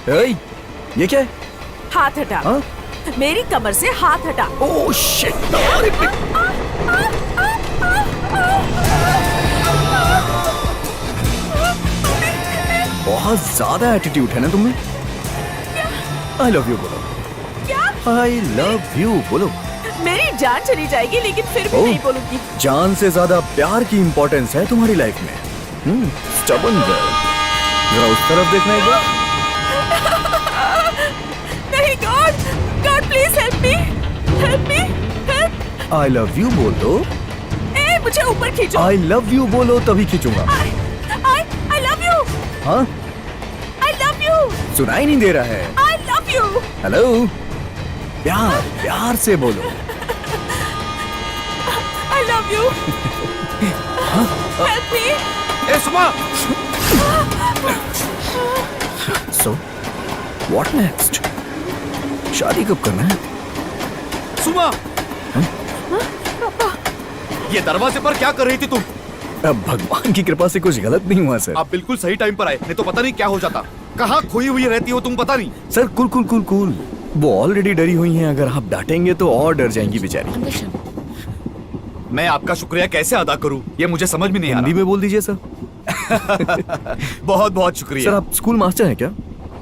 ओए, ये क्या है? हाथ हटा। हाँ? मेरी कमर से हाथ हटा। Oh shit! बहुत ज्यादा एटीट्यूड है ना तुम्हें। आई लव यू बोलो। क्या? आई लव यू बोलो। मेरी जान चली जाएगी लेकिन फिर भी ओह। नहीं बोलूंगी। जान से ज्यादा प्यार की इंपॉर्टेंस है तुम्हारी लाइफ में। Stubborn girl. जरा उस तरफ देखना एक बार। नहीं, God God please help me, help me, help. I love you बोल दो। ए मुझे ऊपर खींचो। आई लव यू बोलो तभी खींचूंगा। आई लव यू, हाँ? आई लव यू, सुनाई नहीं दे रहा है। आई लव यू। हेलो, प्यार प्यार से बोलो। I love you, help me. ए सुमा, सो व्हाट नेक्स्ट? शादी कब करना है? सुमा, ये दरवाजे पर क्या कर रही थी तुम? अब भगवान की कृपा से कुछ गलत नहीं हुआ सर। आप बिल्कुल सही टाइम पर आए, नहीं तो पता नहीं क्या हो जाता। कहाँ खोई हुई रहती हो तुम, पता नहीं। Sir cool cool cool cool. वो ऑलरेडी डरी हुई हैं, अगर आप डांटेंगे तो और डर जाएंगी बेचारी। मैं आपका शुक्रिया कैसे अदा करूं, ये मुझे समझ में नहीं आ हिंदी में बोल दीजिए सर। रहा। बहुत बहुत शुक्रिया। सर आप स्कूल मास्टर हैं क्या?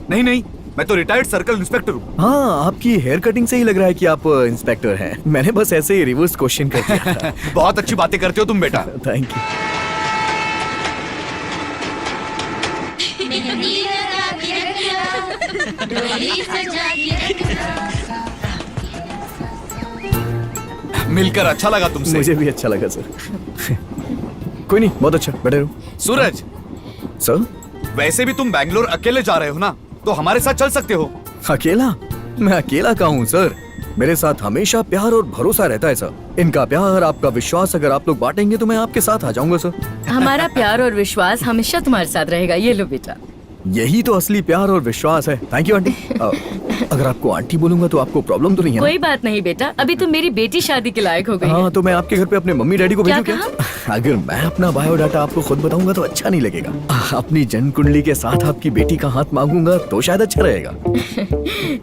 नहीं नहीं, मैं तो रिटायर्ड सर्कल इंस्पेक्टर हूँ। हाँ, आपकी हेयर कटिंग से ही लग रहा है कि आप इंस्पेक्टर हैं। मैंने बस ऐसे ही रिवर्स क्वेश्चन कर दिया था। बहुत अच्छी बातें करते हो तुम बेटा। Thank you. मिलकर अच्छा लगा तुमसे। मुझे भी अच्छा लगा सर। कोई नहीं, बहुत अच्छा, बैठे रहो। सूरज, सर वैसे भी तुम बैंगलोर अकेले जा रहे हो ना, तो हमारे साथ चल सकते हो। अकेला? मैं अकेला कहाँ हूँ सर। मेरे साथ हमेशा प्यार और भरोसा रहता है सर। इनका प्यार, आपका विश्वास अगर आप लोग बांटेंगे तो मैं आपके साथ आ जाऊंगा सर। हमारा प्यार और विश्वास हमेशा तुम्हारे साथ रहेगा। ये लो बेटा। यही तो असली प्यार और विश्वास है। Thank you aunty. अगर आपको आंटी बोलूंगा तो आपको प्रॉब्लम तो नहीं है ना? कोई बात नहीं बेटा, अभी तो मेरी बेटी शादी के लायक हो गई है। हाँ, तो मैं आपके घर पे अपने मम्मी डैडी को भेजूं क्या क्या? अगर मैं अपना बायोडाटा आपको खुद बताऊंगा तो अच्छा नहीं लगेगा। अपनी जन्म कुंडली के साथ आपकी बेटी का हाथ मांगूंगा तो शायद अच्छा रहेगा।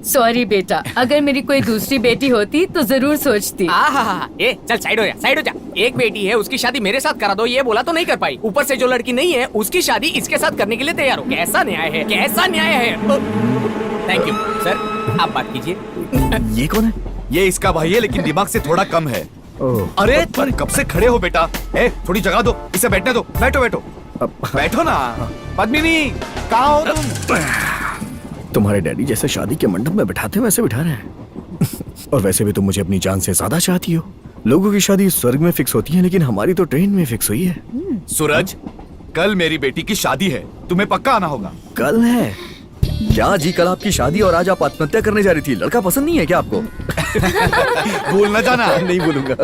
सॉरी बेटा, अगर मेरी कोई दूसरी बेटी होती तो जरूर सोचती। ए चल साइड हो जा। एक बेटी है, उसकी शादी मेरे साथ करा दो, ये बोला तो नहीं कर पाई। ऊपर से जो लड़की नहीं है उसकी शादी इसके साथ करने के लिए तैयार हो। कैसा न्याय है, कैसा न्याय है। थैंक यू सर, आप बात कीजिए। ये कौन है? ये इसका भाई है, लेकिन दिमाग से थोड़ा कम है। ओह, अरे तुम कब से खड़े हो बेटा? ए, थोड़ी जगह दो, इसे बैठने दो। बैठो बैठो बैठो ना। पद्मिनी, कहाँ हो तुम? तुम्हारे डैडी जैसे शादी के मंडप में बिठाते हैं वैसे बिठा रहे हैं। और वैसे भी तुम मुझे अपनी जान से ज्यादा चाहती हो। लोगों की शादी स्वर्ग में फिक्स होती है, लेकिन हमारी तो ट्रेन में फिक्स हुई है। सूरज, कल मेरी बेटी की शादी है, तुम्हें पक्का आना होगा। कल है क्या जी? कल आपकी शादी और आज आप आत्महत्या करने जा रही थी। लड़का पसंद नहीं है क्या आपको? भूल न जाना। नहीं भूलूंगा।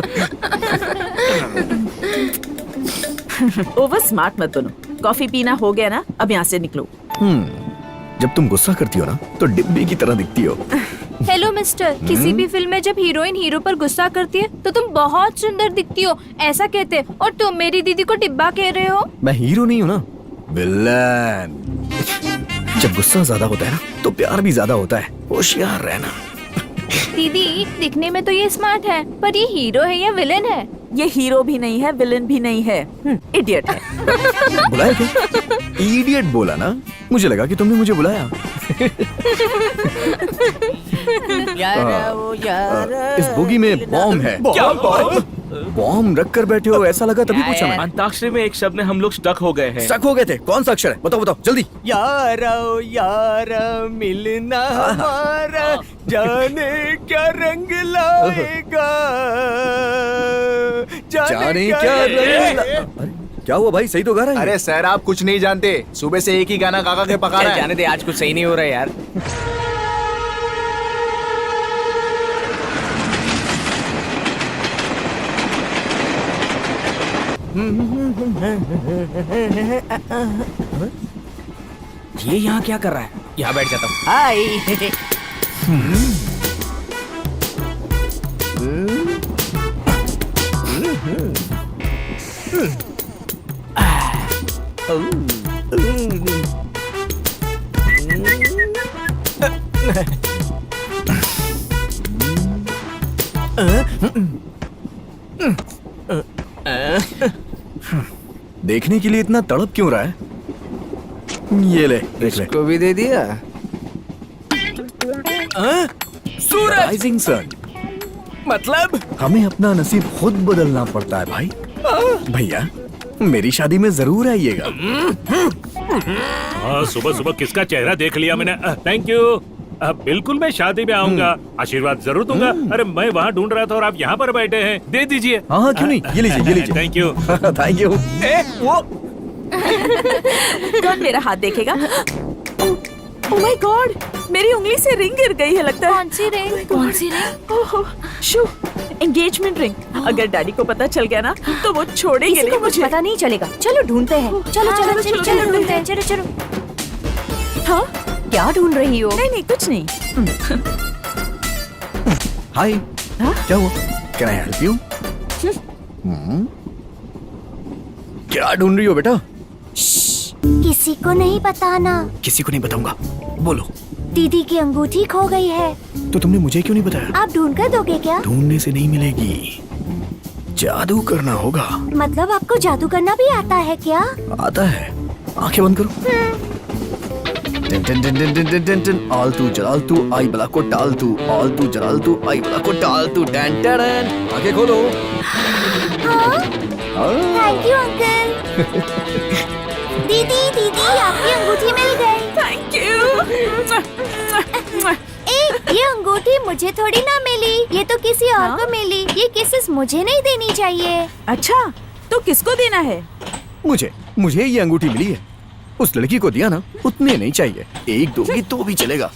ओवर स्मार्ट मत बनो। कॉफी पीना हो गया ना, अब यहाँ से निकलो। जब तुम गुस्सा करती हो ना तो डिब्बी की तरह दिखती हो। हेलो मिस्टर, किसी भी फिल्म में जब हीरोइन हीरो पर गुस्सा करती है तो तुम बहुत सुंदर दिखती हो, ऐसा कहते हैं। और तुम मेरी दीदी को डिब्बा कह रहे हो। मैं हीरो नहीं हूँ ना, विलन। जब गुस्सा ज्यादा होता है ना तो प्यार भी ज्यादा होता है। होशियार रहना। दीदी, दिखने में तो ये स्मार्ट है, पर ये हीरो है या विलन है? ये हीरो भी नहीं है, विलन भी नहीं है, इडियट है। बुलाया क्या? इडियट बोला ना, मुझे लगा कि तुमने मुझे बुलाया। इस बुगी में बॉम्ब है। बॉम्ब रख कर बैठे हो, ऐसा लगा तभी पूछा मैं। अंताक्षरी में एक शब्द में हम लोग स्टक हो गए हैं। शक हो गए थे? कौन सा अक्षर है? बताओ बताओ जल्दी। यारो यार मिलना हमारा, जाने क्या रंग लाएगा, जाने क्या रंग अरे क्या हुआ भाई, सही तो गा रहा है? अरे सर, आप कुछ नहीं जानते। सुबह से एक ही गाना गा के पका रहा है। जाने दे, आज कुछ सही नहीं हो रहा है यार। ये यहाँ क्या कर रहा है? यहाँ बैठ जाता हूँ। हाय। देखने के लिए इतना तड़प क्यों रहा है? ये ले, देख ले। को भी दे दिया। सूरज राइजिंग सन। मतलब हमें अपना नसीब खुद बदलना पड़ता है भाई। भैया, मेरी शादी में जरूर आइएगा। हाँ, सुबह सुबह किसका चेहरा देख लिया मैंने। Thank you. बिल्कुल मैं शादी में आऊंगा, आशीर्वाद जरूर दूंगा। अरे मैं वहाँ ढूंढ रहा था और आप यहाँ पर बैठे हैं, दे दीजिए। हाँ हाँ, क्यों नहीं, ये लीजिए, ये लीजिए। Thank you. Thank you. वो कौन मेरा हाथ देखेगा? ओह माय गॉड, मेरी उंगली से रिंग गिर गई है लगता है। कौन सी रिंग? कौन सी रिंग? ओह शू, एंगेजमेंट रिंग। अगर डैडी को पता चल गया ना तो वो छोड़ेंगे किसी नहीं को कुछ मुझे। पता नहीं चलेगा। चलो ढूंढते हैं। चलो हाँ, चलो चलो, चलो चलो, चलो ढूंढते हैं। चलो चलो। हाँ, क्या ढूंढ रही हो? नहीं नहीं कुछ नहीं। हाय, हाँ? क्या हुआ? Can I help you? क्या ढूंढ रही हो बेटा? किसी को नहीं बताना। किसी को नहीं बताऊंगा। बोलो। दीदी की अंगूठी खो गई है। तो तुमने मुझे क्यों नहीं बताया? आप ढूंढ कर दोगे क्या? ढूंढने से नहीं मिलेगी, जादू करना होगा। मतलब आपको जादू करना भी आता है क्या? आता है। आंखें बंद करो। टिन टिन टिन टिन टिन टिन टिन टिन, आलतू जलालतू आई बला को टालतू, आलतू जलालतू आई बला को टालतू। टन टन, आंखें खोलो। Thank you uncle. दीदी दीदी आपकी अंगूठी मिल गई। Thank you. ये अंगूठी मुझे थोड़ी ना मिली, ये तो किसी और को मिली। ये किसिस मुझे नहीं देनी चाहिए। अच्छा, तो किसको देना है? मुझे ये अंगूठी मिली है। उस लड़की को दिया ना, उतने नहीं चाहिए। एक दोगी तो भी चलेगा।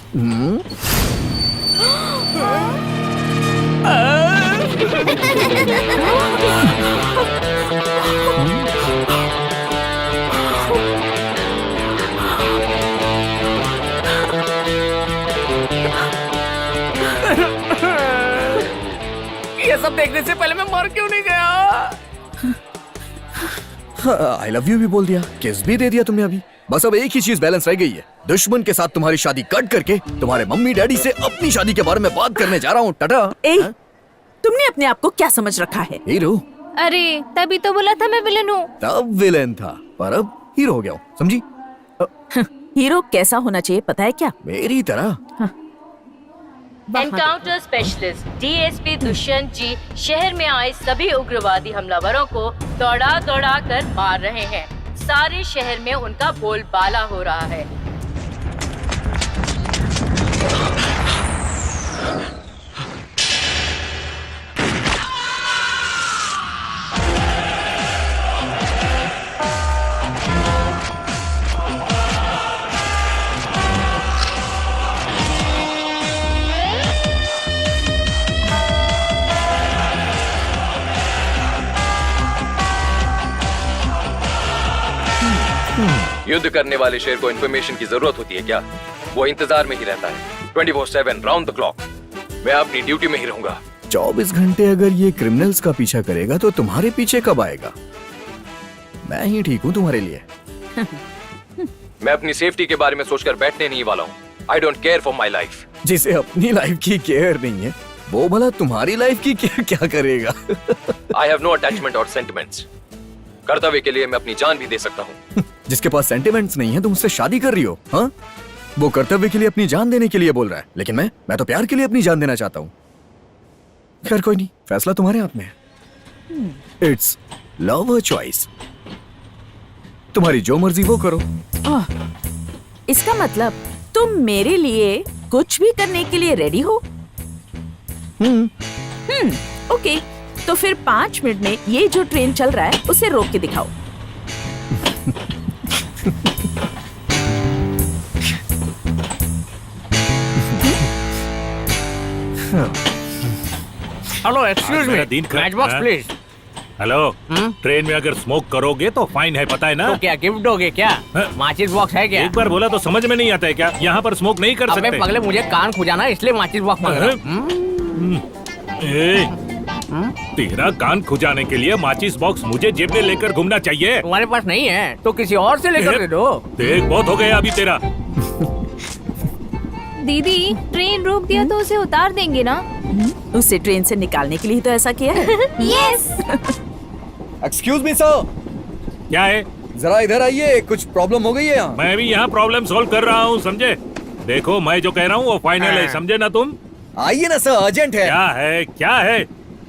ये सब देखने से पहले मैं मर क्यों नहीं गया? आई लव यू भी बोल दिया, किस भी दे दिया तुमने अभी। बस अब एक ही चीज बैलेंस रह गई है। दुश्मन के साथ तुम्हारी शादी कट करके तुम्हारे मम्मी डैडी से अपनी शादी के बारे में बात करने जा रहा हूँ। टाटा। तुमने अपने आप को क्या समझ रखा है? हीरो। अरे तभी तो बोला था मैं विलन हूँ। तब विलेन था, पर अब हीरो हो गया हूँ, समझी? हीरो कैसा होना चाहिए पता है क्या? मेरी तरह। एनकाउंटर स्पेशलिस्ट डीएसपी दुष्यंत जी शहर में आए सभी उग्रवादी हमलावरों को दौड़ा दौड़ा कर मार रहे हैं। सारे शहर में उनका बोलबाला हो रहा है। युद्ध करने वाले शेर को इन्फॉर्मेशन की जरूरत होती है क्या? वो इंतजार में ही रहता है 24/7 राउंड द क्लॉक। मैं अपनी ड्यूटी में ही रहूंगा। 24 घंटे अगर ये क्रिमिनल्स का पीछा करेगा तो तुम्हारे पीछे कब आएगा? मैं ही ठीक हूँ तुम्हारे लिए। मैं अपनी सेफ्टी के बारे में सोचकर बैठने नहीं वाला हूँ। I don't care for my life. जिसे अपनी लाइफ की केयर नहीं है, वो भला तुम्हारी लाइफ की केयर क्या करेगा? आई हैव नो अटैचमेंट और सेंटिमेंट्स। कर्तव्य के लिए मैं अपनी जान भी दे सकता हूँ। जिसके पास सेंटिमेंट्स नहीं है तुम उससे शादी कर रही हो? हाँ, वो कर्तव्य के लिए अपनी जान देने के लिए बोल रहा है, लेकिन मैं तो प्यार के लिए अपनी जान देना चाहता हूँ। खैर कोई नहीं, फैसला तुम्हारे हाथ में है। इट्स लव और चॉइस। तुम्हारी जो मर्जी वो करो। इसका मतलब तुम मेरे लिए कुछ भी करने के लिए रेडी हो? ओके, तो फिर 5 मिनट में ये जो ट्रेन चल रहा है उसे रोक के दिखाओ। हेलो एक्सक्यूज मेरा मी, दिन match box please. Hello, train में अगर स्मोक करोगे तो फाइन है, पता है ना? तो क्या गिफ्ट दोगे क्या? माचिस बॉक्स है क्या? एक बार बोला तो समझ में नहीं आता है क्या? यहाँ पर स्मोक नहीं कर अबे सकते। पगले, मुझे कान खुजाना है इसलिए माचिस बॉक्स मांग रहा हूँ। तेरा कान खुजाने के लिए माचिस बॉक्स मुझे जेब में लेकर घूमना चाहिए। तुम्हारे पास नहीं है तो किसी और से लेकर दे दो। देख, बहुत हो गया अभी तेरा। दीदी ट्रेन रोक दिया तो उसे उतार देंगे ना? उसे ट्रेन से निकालने के लिए ही तो ऐसा किया है। यस। एक्सक्यूज मी सर, क्या है? जरा इधर आइए, कुछ प्रॉब्लम हो गई है यहाँ। मैं भी यहाँ प्रॉब्लम सॉल्व कर रहा हूँ, समझे? देखो मैं जो कह रहा हूँ वो फाइनल है, समझे ना तुम? आइए ना सर, अर्जेंट है। क्या है, क्या है,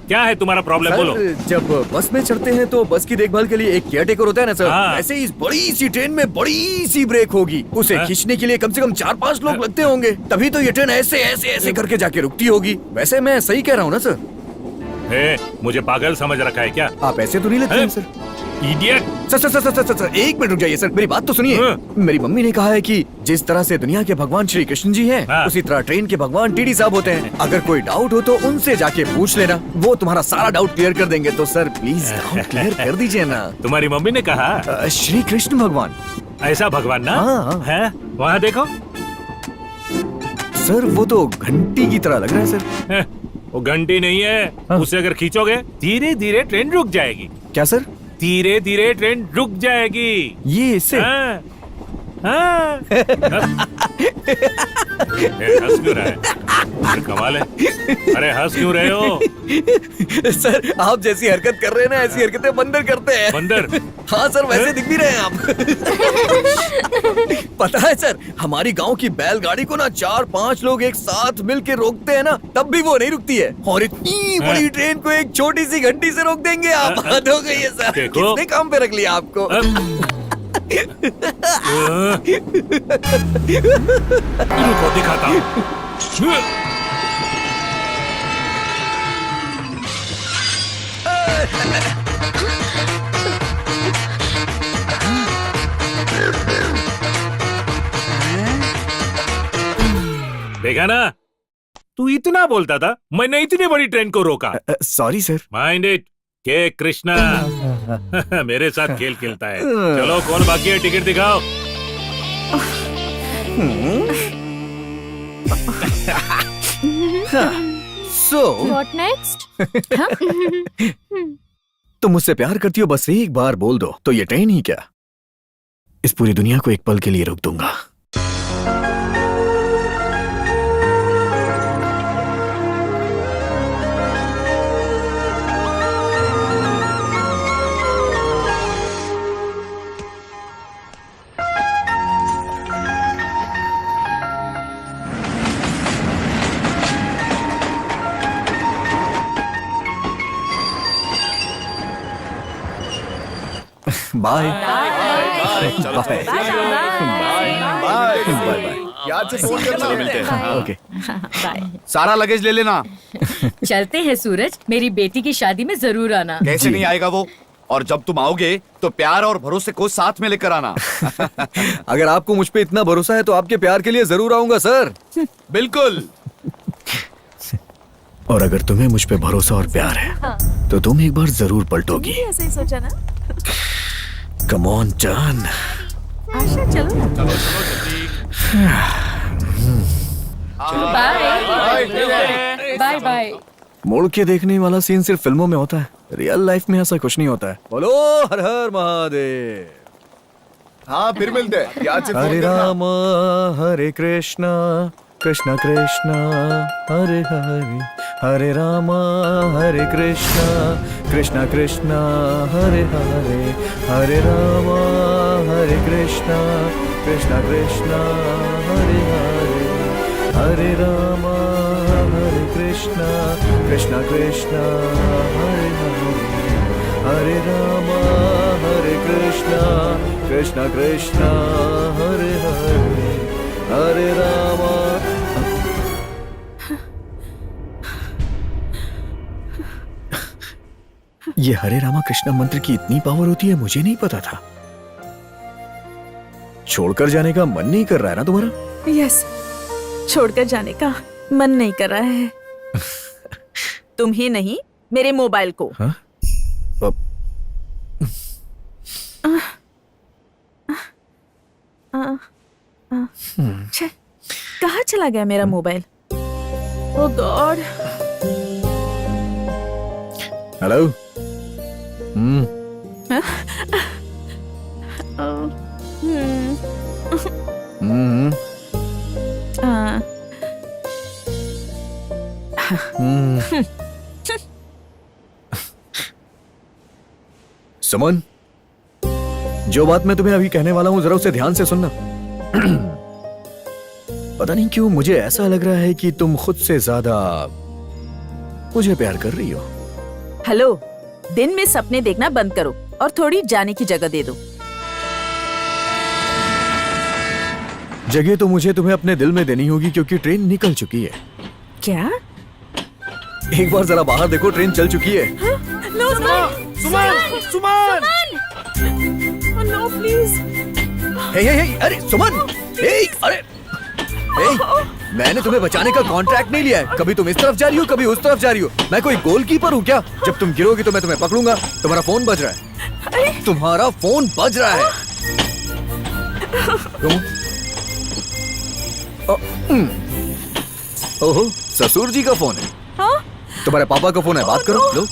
क्या है तुम्हारा प्रॉब्लम? बोलो। सर, जब बस में चढ़ते हैं तो बस की देखभाल के लिए एक केयर टेकर होता है ना सर। हाँ। ऐसे इस बड़ी सी ट्रेन में बड़ी सी ब्रेक होगी, उसे हाँ। खींचने के लिए कम से कम 4-5 लोग लगते होंगे, तभी तो ये ट्रेन ऐसे ऐसे ऐसे करके जाके रुकती होगी। वैसे मैं सही कह रहा हूँ ना सर? मुझे पागल समझ रखा है क्या? आप ऐसे तो नहीं लगते हैं सर। इडियट! सर, एक मिनट रुक जाइए सर, मेरी बात तो सुनिए। मेरी मम्मी ने कहा है कि जिस तरह से दुनिया के भगवान श्री कृष्ण जी हैं, हाँ। उसी तरह ट्रेन के भगवान टीडी साहब होते हैं। अगर कोई डाउट हो तो उनसे जाके पूछ लेना, वो तुम्हारा सारा डाउट क्लियर कर देंगे। तो सर प्लीज डाउट क्लियर कर दीजिए ना। तुम्हारी मम्मी ने कहा? श्री कृष्ण भगवान। ऐसा भगवान ना? हाँ। है? वहाँ देखो। सर वो तो घंटी की तरह लग रहा है सर। वो घंटी नहीं है, हाँ। उसे अगर खींचोगे धीरे धीरे ट्रेन रुक जाएगी। क्या सर? धीरे धीरे ट्रेन रुक जाएगी। ये इससे? हाँ, हाँ। हंस क्यों रहा है? अरे कमाल है। अरे हंस क्यों रहे हो? सर आप जैसी हरकत कर रहे हैं ना, ऐसी हरकतें बंदर करते हैं। बंदर? हाँ सर, वैसे दिख भी रहे हैं आप। पता है सर, हमारी गांव की बैलगाड़ी को ना 4-5 लोग एक साथ मिलके रोकते हैं ना, तब भी वो नहीं रुकती है। और इतनी बड़ी ट्रेन को एक छोटी सी घंटी से रोक देंगे आप? हद हो गई है सर। देखो। किसने काम पे रख लिया आपको? रुको दिखाता हूँ। देखा ना, तू इतना बोलता था, मैंने इतनी बड़ी ट्रेन को रोका। Sorry sir. माइंड इट के कृष्णा मेरे साथ खेल खेलता है। चलो कौन बाकी है, टिकट दिखाओ। So what next? तुम मुझसे प्यार करती हो, बस एक बार बोल दो तो ये ट्रेन ही क्या, इस पूरी दुनिया को एक पल के लिए रोक दूंगा। Bye bye bye. याद से फोन करना, मिलते हैं। Okay bye. सारा लगेज ले लेना। चलते हैं सूरज, मेरी बेटी की शादी में जरूर आना। कैसे नहीं आएगा वो? और जब तुम आओगे तो प्यार और भरोसे को साथ में लेकर आना। अगर आपको मुझ पे इतना भरोसा है तो आपके प्यार के लिए जरूर आऊंगा सर। बिल्कुल। और अगर तुम्हें मुझ पे भरोसा और प्यार है तो तुम एक बार जरूर पलटोगी। ऐसे ही सोचा ना। कम ऑन जान। आशा चलो ना। चलो चलो जल्दी। Bye bye. मुड़ के देखने वाला सीन सिर्फ फिल्मों में होता है, रियल लाइफ में ऐसा कुछ नहीं होता है। बोलो हर हर महादेव। हाँ फिर मिलते हैं। याद से फोन हरे करना। राम हरे कृष्णा कृष्णा कृष्णा हरे हरे, हरे राम हरे कृष्णा कृष्णा कृष्णा हरे हरे, हरे राम हरे कृष्णा कृष्णा कृष्णा हरे हरे, हरे राम हरे कृष्णा कृष्णा कृष्णा हरे हरे, हरे राम हरे कृष्णा कृष्णा कृष्णा हरे हरे, हरे राम। ये हरे रामा कृष्णा मंत्र की इतनी पावर होती है, मुझे नहीं पता था। छोड़कर जाने का मन नहीं कर रहा है ना तुम्हारा? यस, छोड़कर जाने का मन नहीं कर रहा है। तुम ही नहीं, मेरे मोबाइल को। हाँ? छे, कहाँ चला गया मेरा मोबाइल? ओह गॉड। हेलो। सुमन, जो बात मैं तुम्हें अभी कहने वाला हूं जरा उसे ध्यान से सुनना। पता नहीं क्यों मुझे ऐसा लग रहा है कि तुम खुद से ज्यादा मुझे प्यार कर रही हो। हेलो, दिन में सपने देखना बंद करो और थोड़ी जाने की जगह दे दो। जगह तो मुझे तुम्हें अपने दिल में देनी होगी क्योंकि ट्रेन निकल चुकी है। क्या? एक बार जरा बाहर देखो, ट्रेन चल चुकी है। No, Suman, Suman, no please. Hey, अरे सुमन, हे, अरे हे, मैंने तुम्हें बचाने का कॉन्ट्रैक्ट नहीं लिया है। कभी तुम इस तरफ जा रही हो, कभी उस तरफ जा रही हो। मैं कोई गोलकीपर हूँ क्या? जब तुम गिरोगी तो मैं तुम्हें पकड़ूंगा। तुम्हारा फोन बज रहा है। तुम्हारा फोन बज रहा है। ओहो, ससुर जी का फोन है। हाँ? तुम्हारे पापा का फोन है, बात करो। लो।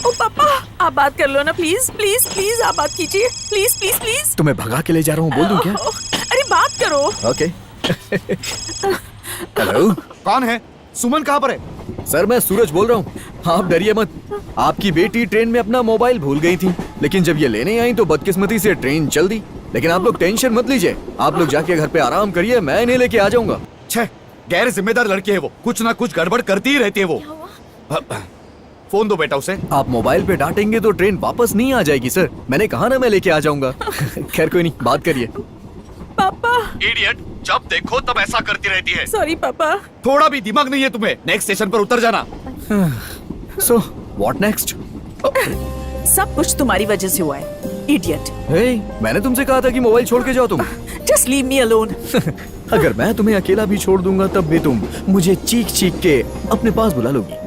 ओ पापा, आप बात कर लो ना प्लीज प्लीज प्लीज, आप बात कीजिए प्लीज प्लीज प्लीज। तुम्हें भगा के ले जा रहा हूँ, बोल दूं क्या? अरे बात करो। ओके। हेलो, कौन है? सुमन कहाँ पर है? सर मैं सूरज बोल रहा हूँ। आप डरिए मत। आपकी बेटी ट्रेन में अपना मोबाइल भूल गई थी, लेकिन जब ये लेने आई तो बदकिस्मती से ट्रेन चल दी। लेकिन आप लोग टेंशन मत लीजिए, आप लोग जाके घर पे आराम करिए, मैं इन्हें लेके आ जाऊंगा। छे, गैर जिम्मेदार लड़की है वो, कुछ ना कुछ गड़बड़ करती ही रहती है वो। फोन दो बेटा उसे। आप मोबाइल पे डांटेंगे तो ट्रेन वापस नहीं आ जाएगी सर। मैंने कहा ना मैं लेके आ जाऊंगा। खैर कोई नहीं, बात करिए। पापा। इडियट, जब देखो तब ऐसा करती रहती है। सॉरी पापा। थोड़ा भी दिमाग नहीं है तुम्हें। नेक्स्ट स्टेशन पर उतर जाना। So what next? सब कुछ तुम्हारी वजह से हुआ है, इडियट। हे, मैंने तुमसे कहा था कि मोबाइल छोड़ के जाओ तुम। Just leave me alone. अगर मैं तुम्हें अकेला भी छोड़ दूंगा तब भी तुम मुझे चीख चीख के अपने पास बुला लोगी।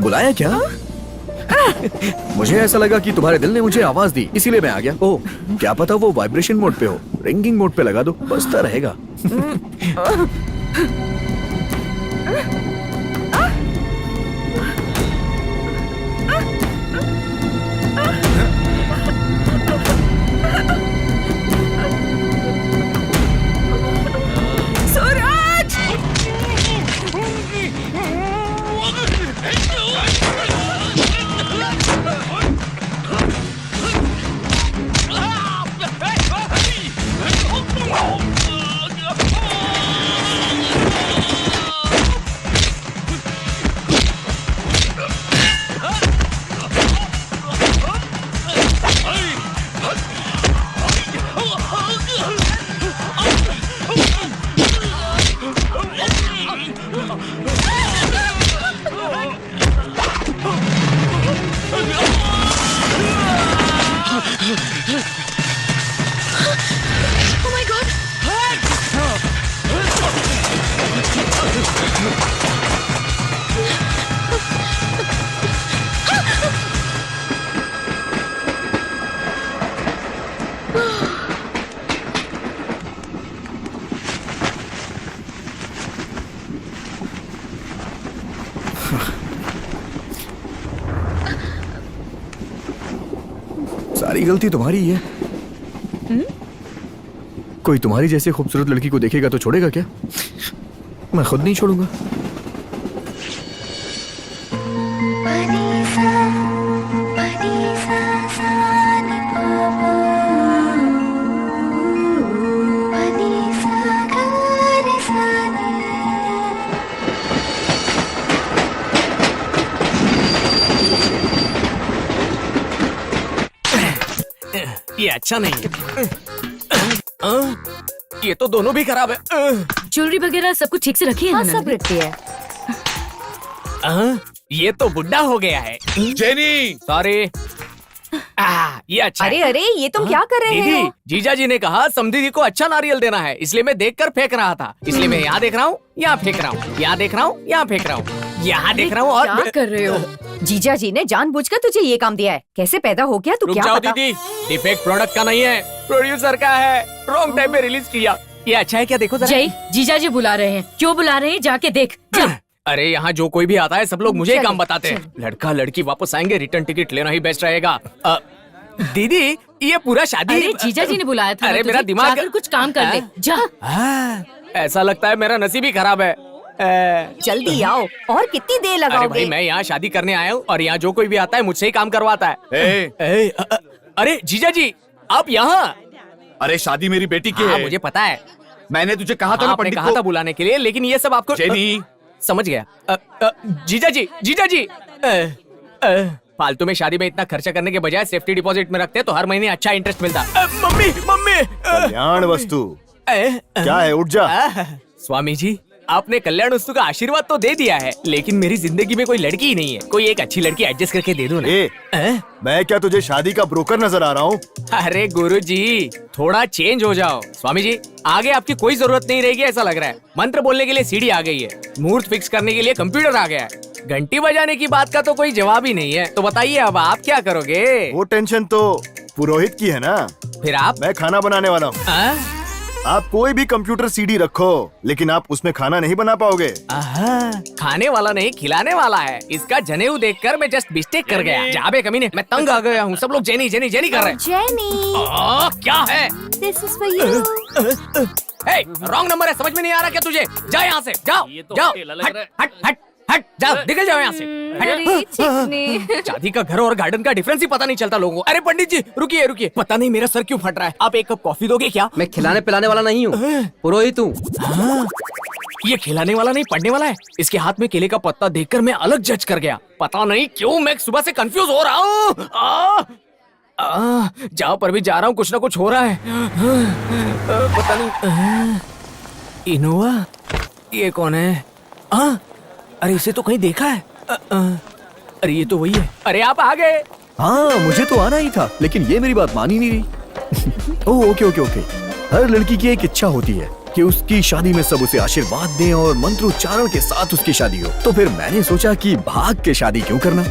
बुलाया क्या? मुझे ऐसा लगा कि तुम्हारे दिल ने मुझे आवाज दी, इसीलिए मैं आ गया। ओह, क्या पता वो वाइब्रेशन मोड पे हो। रिंगिंग मोड पे लगा दो, बजता रहेगा। सूरज! सारी गलती तुम्हारी ही है। कोई तुम्हारी जैसे खूबसूरत लड़की को देखेगा तो छोड़ेगा क्या? मैं खुद नहीं छोड़ूंगा। ये अच्छा नहीं है। ये तो दोनों भी खराब है। ज्वेलरी वगैरह सब कुछ ठीक से रखी है? हाँ, ना सब रखती है। ये तो बुढ़ा हो गया है। Jenny, sorry. ये अच्छा अरे है। अरे, ये तुम क्या कर रहे दीदी, हो? जीजा जी ने कहा समधी जी को अच्छा नारियल देना है, इसलिए मैं देखकर फेंक रहा था। इसलिए मैं यहाँ देख रहा हूँ, यहाँ फेंक रहा हूँ, यहाँ देख रहा हूँ, यहाँ फेंक रहा हूँ, यहाँ देख रहा हूँ और क्या कर रहे हो? जीजा जी ने जानबूझकर तुझे ये काम दिया है। कैसे पैदा हो गया तू? रुक क्या जाओ पता? दीदी, डिफेक्ट प्रोडक्ट का नहीं है, प्रोड्यूसर का है। रॉन्ग टाइम पे रिलीज किया। ये अच्छा है क्या? देखो जरा। जय, जीजा जी बुला रहे हैं। क्यों बुला रहे हैं? जाके देख। जा। अरे यहाँ जो कोई भी आता है सब लोग मुझे ही चलो, काम बताते हैं। लड़का लड़की वापस आएंगे, रिटर्न टिकट लेना ही बेस्ट रहेगा। दीदी, ये पूरा शादी। अरे जीजा जी ने बुलाया था। अरे ना मेरा तुझे। दिमाग- जाकर कुछ काम कर ले। जा। ऐसा लगता है मेरा नसीब ही खराब है। जल्दी आओ, और कितनी देर अरे भाई मैं यहाँ शादी करने आया हूँ और यहाँ जो कोई भी आता है मुझसे ही काम करवाता है। अरे जीजा जी आप यहाँ? अरे शादी मेरी बेटी की हाँ, है। मुझे पता है। मैंने तुझे कहा था ना आपने पंडित कहा को। था बुलाने के लिए, लेकिन ये सब आपको जेनी। समझ गया। जीजा जी फालतू में शादी में इतना खर्चा करने के बजाय सेफ्टी डिपॉजिट में रखते तो हर महीने अच्छा इंटरेस्ट मिलता। मम्मी कल्याण वस्तु क्या है, उठ जा। स्वामी जी आपने कल्याण वस्तु का आशीर्वाद तो दे दिया है, लेकिन मेरी जिंदगी में कोई लड़की ही नहीं है। कोई एक अच्छी लड़की एडजस्ट करके दे दो ना। मैं क्या तुझे शादी का ब्रोकर नजर आ रहा हूँ? अरे गुरुजी थोड़ा चेंज हो जाओ। स्वामी जी आगे आपकी कोई जरूरत नहीं रहेगी ऐसा लग रहा है। मंत्र बोलने के लिए सीढ़ी आ गई है, मुहूर्त फिक्स करने के लिए कंप्यूटर आ गया है, घंटी बजाने की बात का तो कोई जवाब ही नहीं है। तो बताइए अब आप क्या करोगे? वो टेंशन तो पुरोहित की है ना। फिर आप? मैं खाना बनाने वाला हूँ। आप कोई भी कंप्यूटर सीडी रखो, लेकिन आप उसमें खाना नहीं बना पाओगे। खाने वाला नहीं खिलाने वाला है। इसका जनेऊ देखकर मैं जस्ट मिस्टेक कर गया। जाबे कमीने, मैं तंग आ गया हूँ। सब लोग जेनी जेनी जेनी कर रहे हैं। जेनी क्या है? This is for you. Wrong number है, समझ में नहीं आ रहा क्या तुझे? जाओ यहाँ से, जाओ जाओ, हट हट हट हट, जाओ निकल जाओ यहाँ से। शादी का घर और गार्डन का डिफरेंस ही पता नहीं चलता लोगों को। अरे पंडित जी रुकिए रुकिए, पता नहीं मेरा सर क्यों फट रहा है। आप एक कप कॉफी दोगे क्या? मैं खिलाने पिलाने वाला नहीं हूँ, पुरोहित हूँ। ये खिलाने वाला नहीं पढ़ने वाला है। इसके हाथ में केले का पत्ता देखकर मैं अलग जज कर गया। पता नहीं क्यों मैं सुबह से कंफ्यूज हो रहा हूँ। जहाँ पर भी जा रहा हूँ कुछ ना कुछ हो रहा है। पता नहीं। इनोवा ये कौन है? अरे इसे तो कहीं देखा है। अरे ये तो वही है। अरे आप आ गए। हाँ मुझे तो आना ही था, लेकिन ये मेरी बात मान ही नहीं रही। Oh okay okay okay. हर लड़की की एक इच्छा होती है कि उसकी शादी में सब उसे आशीर्वाद दें और मंत्रोच्चारण के साथ उसकी शादी हो। तो फिर मैंने सोचा कि भाग के शादी क्यों करना।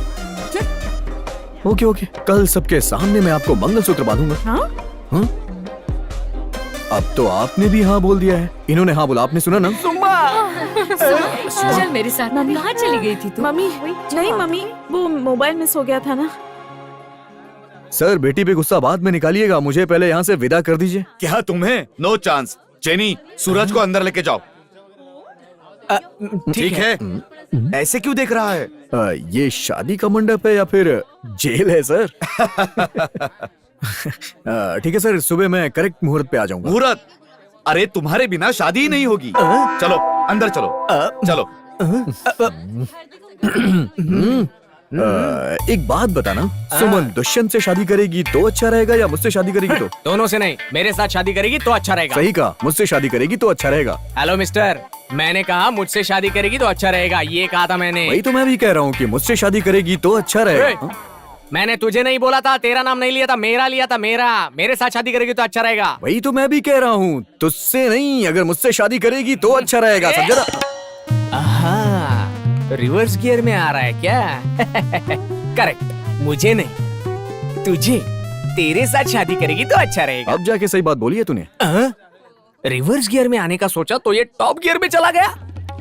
ओके ओके, कल सबके सामने मैं आपको मंगलसूत्र बांधूंगा। हाँ? अब तो आपने भी हाँ बोल दिया है। इन्होंने हाँ बोला, आपने सुना ना? चल मेरे साथ। मम्मी कहाँ चली गई थी तू? मम्मी नहीं मम्मी, वो मोबाइल मिस हो गया था ना। सर बेटी पे गुस्सा बाद में निकालिएगा, मुझे पहले यहाँ से विदा कर दीजिए। क्या तुम्हें? No chance. जेनी सूरज को अंदर लेके जाओ। ठीक है। ऐसे क्यों देख रहा है? ये शादी का मंडप है या फिर जेल है सर? ठीक है सर, सुबह मैं करेक्ट मुहूर्त पे आ जाऊंगा। मुहूर्त? अरे तुम्हारे बिना शादी ही नहीं होगी। चलो अंदर चलो। चलो। एक बात बताना, सुमन दुष्यंत से शादी करेगी तो अच्छा रहेगा या मुझसे शादी करेगी तो? दोनों से नहीं, मेरे साथ शादी करेगी तो अच्छा रहेगा। सही कहा, मुझसे शादी करेगी तो अच्छा रहेगा। हेलो मिस्टर, मैंने कहा मुझसे शादी करेगी तो अच्छा रहेगा, ये कहा था मैंने। वही तो मैं भी कह रहा हूँ कि मुझसे शादी करेगी तो अच्छा रहेगा। मैंने तुझे नहीं बोला था, तेरा नाम नहीं लिया था, मेरा लिया था, मेरा। मेरे साथ शादी करेगी तो अच्छा रहेगा। वही तो मैं भी कह रहा हूँ, तुझसे नहीं, अगर मुझसे शादी करेगी तो अच्छा रहेगा। समझा ना? रिवर्स गियर में आ रहा है क्या? करेक्ट, मुझे नहीं तुझे, तेरे साथ शादी करेगी तो अच्छा रहेगा। अब जाके सही बात बोली है तूने। रिवर्स गियर में आने का सोचा तो ये टॉप गियर में चला गया।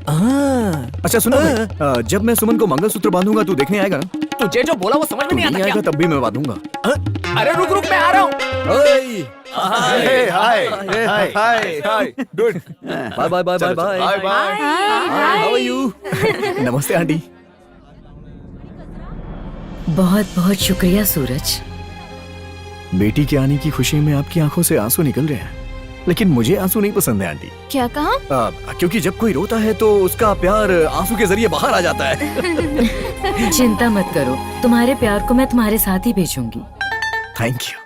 अच्छा सुनो भाई, जब मैं सुमन को मंगलसूत्र बांधूंगा तू देखने आएगा ना? तुझे जो बोला वो समझ में नहीं आता आएगा तब भी मैं बांधूंगा। अरे रुक रुक, मैं आ रहा हूँ। Hi hi hi hi, good, bye bye bye bye bye bye bye. How are you? नमस्ते आंटी। बहुत बहुत शुक्रिया सूरज। बेटी के आने की खुशी में आपकी आंखों से आंसू निकल रहे हैं, लेकिन मुझे आंसू नहीं पसंद है आंटी। क्या कहा? क्योंकि जब कोई रोता है तो उसका प्यार आंसू के जरिए बाहर आ जाता है। चिंता मत करो, तुम्हारे प्यार को मैं तुम्हारे साथ ही भेजूंगी। Thank you.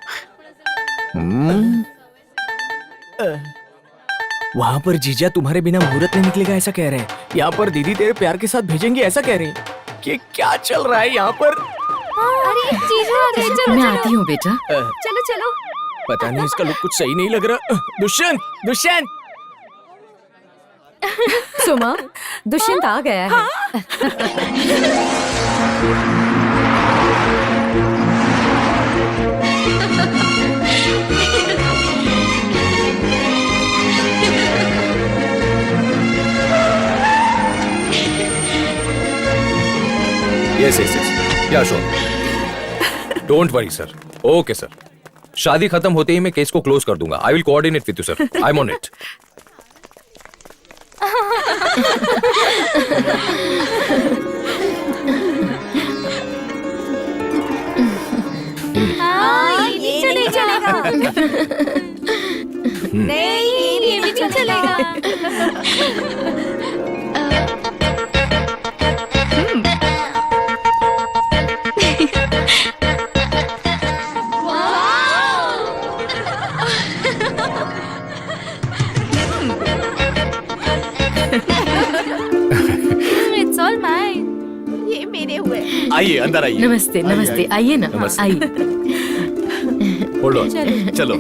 वहाँ पर जीजा तुम्हारे बिना मुहूर्त नहीं निकलेगा ऐसा कह रहे हैं, यहाँ पर दीदी तेरे प्यार के साथ भेजेंगे ऐसा कह रही है। कि क्या चल रहा है यहाँ पर? अरे जीजा आ गए, चलो मैं चलो। आती हूँ बेटा। चलो चलो। पता नहीं इसका लुक कुछ सही नहीं लग रहा। दुष्यंत दुष्यंत। सुमा, दुष्यंत आ गया है। यस यस यस, या sure, don't worry sir. Okay sir, शादी खत्म होते ही मैं केस को क्लोज कर दूंगा। I will coordinate with you sir, I am on it. हाँ, ये नहीं चलेगा। नहीं, ये भी चलेगा। It's all mine. ये मेरे हुए। आइए अंदर आइए। नमस्ते नमस्ते, आइए ना, नमस्ते। आइए। होल्ड ऑन, चलो।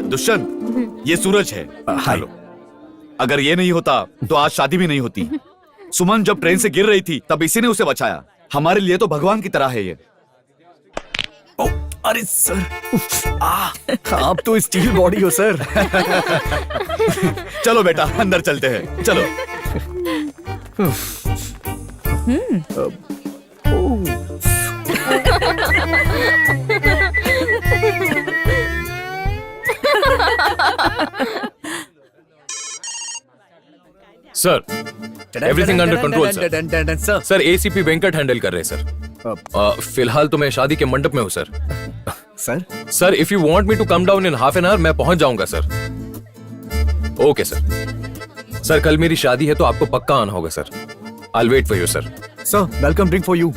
दुष्यंत, ये सूरज है। हेलो। अगर ये नहीं होता तो आज शादी भी नहीं होती। सुमन जब ट्रेन से गिर रही थी तब इसी ने उसे बचाया। हमारे लिए तो भगवान की तरह है ये। अरे सर, आप तो स्टील बॉडी हो सर। चलो बेटा अंदर चलते हैं, चलो। Sir, everything under control sir. Sir, ACP Venkat handle कर रहे हैं सर। फिलहाल तो मैं शादी के मंडप में हूँ sir. Sir sir, if you want me to come down in half an hour, मैं पहुंच जाऊंगा सर। Okay sir. सर, कल मेरी शादी है तो आपको पक्का आना होगा sir. I will wait for you sir. Sir, welcome drink for you.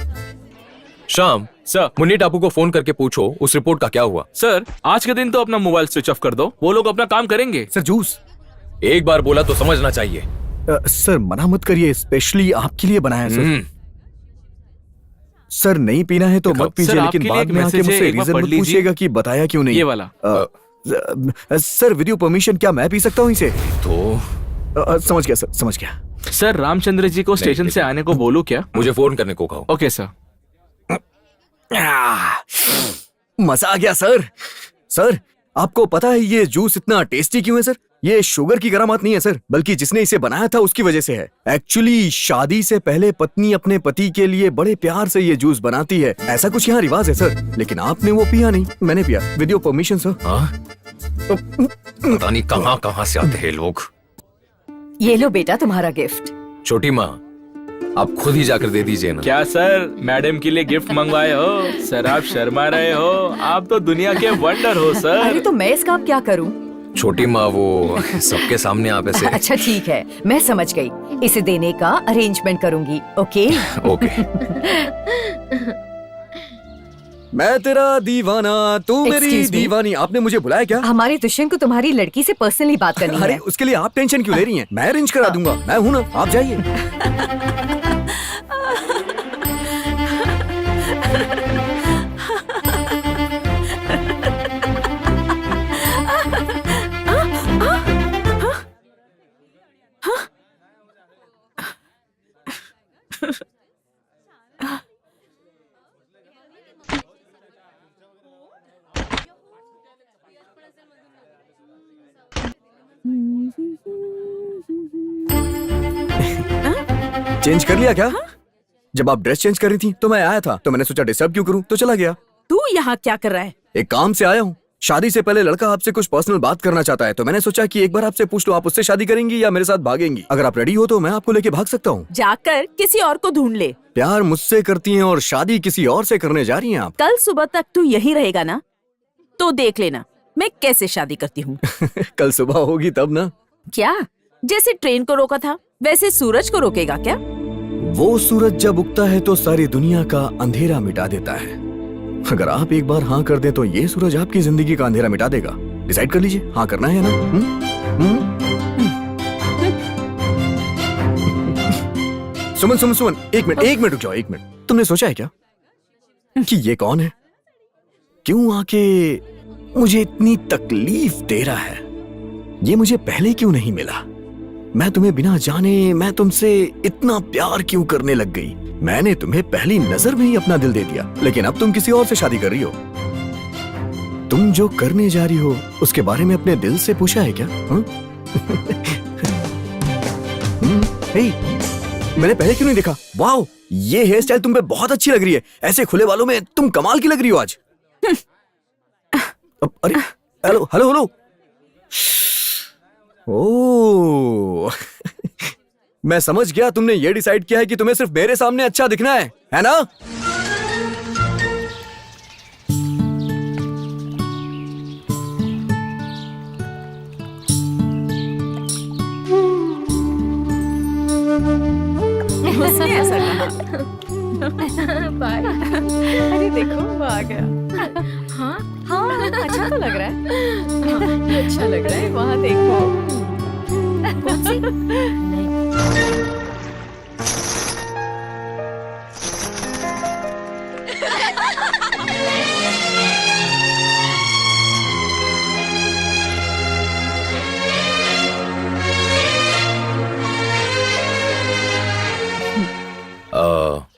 शाम सर, मुन्नी टापू को फोन करके पूछो उस रिपोर्ट का क्या हुआ। सर आज के दिन तो अपना मोबाइल स्विच ऑफ कर दो, वो लोग अपना काम करेंगे। Sir juice. एक बार बोला तो समझना चाहिए। सर मना मत करिए, स्पेशली आपके लिए बनाया है सर। सर नहीं पीना है तो मत पीजिए, लेकिन बाद में आके मुझसे रीजन मत पूछिएगा कि बताया क्यों नहीं। ये वाला। सर विद योर परमिशन क्या मैं पी सकता हूँ इसे? तो समझ गया सर, समझ गया। सर रामचंद्र जी को स्टेशन से आने को बोलो क्या? मुझे फोन करने को कहो। Okay sir. मजा आ गया सर। सर आपको पता है ये जूस इतना टेस्टी क्यों है सर? ये शुगर की करामात नहीं है सर, बल्कि जिसने इसे बनाया था उसकी वजह से है। एक्चुअली शादी से पहले पत्नी अपने पति के लिए बड़े प्यार से ये जूस बनाती है, ऐसा कुछ यहाँ रिवाज है सर। लेकिन आपने वो पिया नहीं, मैंने पिया विद योर परमिशन सर। पता नहीं कहाँ से आते हैं लोग। ये लो बेटा तुम्हारा गिफ्ट। छोटी माँ, आप खुद ही जाकर दे दीजिए ना। क्या सर मैडम के लिए गिफ्ट मंगवाए हो? सर आप शर्मा रहे हो, आप तो दुनिया के वंडर हो सर। अरे तो मैं इसका अब क्या करूं? छोटी माँ, वो सबके सामने आप ऐसे। अच्छा ठीक है, मैं समझ गई। इसे देने का अरेंजमेंट करूंगी। Okay okay. मैं तेरा दीवाना, तू मेरी Excuse me? दीवानी। आपने मुझे बुलाया क्या? हमारे दुष्यंत को तुम्हारी लड़की से पर्सनली बात करनी अरे है। उसके लिए आप टेंशन क्यों ले रही हैं? मैं अरेंज करा दूंगा, मैं हूं ना, आप जाइए। चेंज कर लिया क्या? जब आप ड्रेस चेंज कर रही थी तो मैं आया था, तो मैंने सोचा डिस्टर्ब क्यों करूं, तो चला गया। तू यहाँ क्या कर रहा है? एक काम से आया हूँ। शादी से पहले लड़का आपसे कुछ पर्सनल बात करना चाहता है, तो मैंने सोचा कि एक बार आपसे पूछ लो, आप उससे शादी करेंगी या मेरे साथ भागेंगी? अगर आप रेडी हो तो मैं आपको लेके भाग सकता हूँ। जाकर किसी और को ढूंढ ले। प्यार मुझसे करती हैं और शादी किसी और से करने जा रही हैं आप। कल सुबह तक तू यहीं रहेगा ना, तो देख लेना मैं कैसे शादी करती हूँ। कल सुबह होगी तब ना। क्या जैसे ट्रेन को रोका था वैसे सूरज को रोकेगा क्या? वो सूरज जब उगता है तो सारी दुनिया का अंधेरा मिटा देता है। अगर आप एक बार हाँ कर दें तो ये सूरज आपकी जिंदगी का अंधेरा मिटा देगा। डिसाइड कर लीजिए, हाँ करना है ना? सुमन सुमन सुमन, एक मिनट रुक जाओ, एक मिनट। तुमने सोचा है क्या कि ये कौन है? क्यों आके मुझे इतनी तकलीफ दे रहा है? ये मुझे पहले क्यों नहीं मिला? मैं तुम्हें बिना जाने मैं तुमसे इतना प्यार क्यों करने लग गई? मैंने तुम्हें पहली नजर में ही अपना दिल दे दिया, लेकिन अब तुम किसी और से शादी कर रही हो। तुम जो करने जा रही हो उसके बारे में अपने दिल से पूछा है क्या? हे, मैंने पहले क्यों नहीं देखा? वाओ, ये हेयर स्टाइल तुम पे बहुत अच्छी लग रही है। ऐसे खुले बालों में तुम कमाल की लग रही हो आज। अरे हेलो हेलो हेलो। ओ मैं समझ गया, तुमने ये डिसाइड किया है कि तुम्हें सिर्फ मेरे सामने अच्छा दिखना है ना? उसने ऐसा कहा। बाय। अरे देखो वो आ गया। हाँ हाँ अच्छा तो लग रहा है। हाँ, ये अच्छा लग रहा है, वहाँ देखो।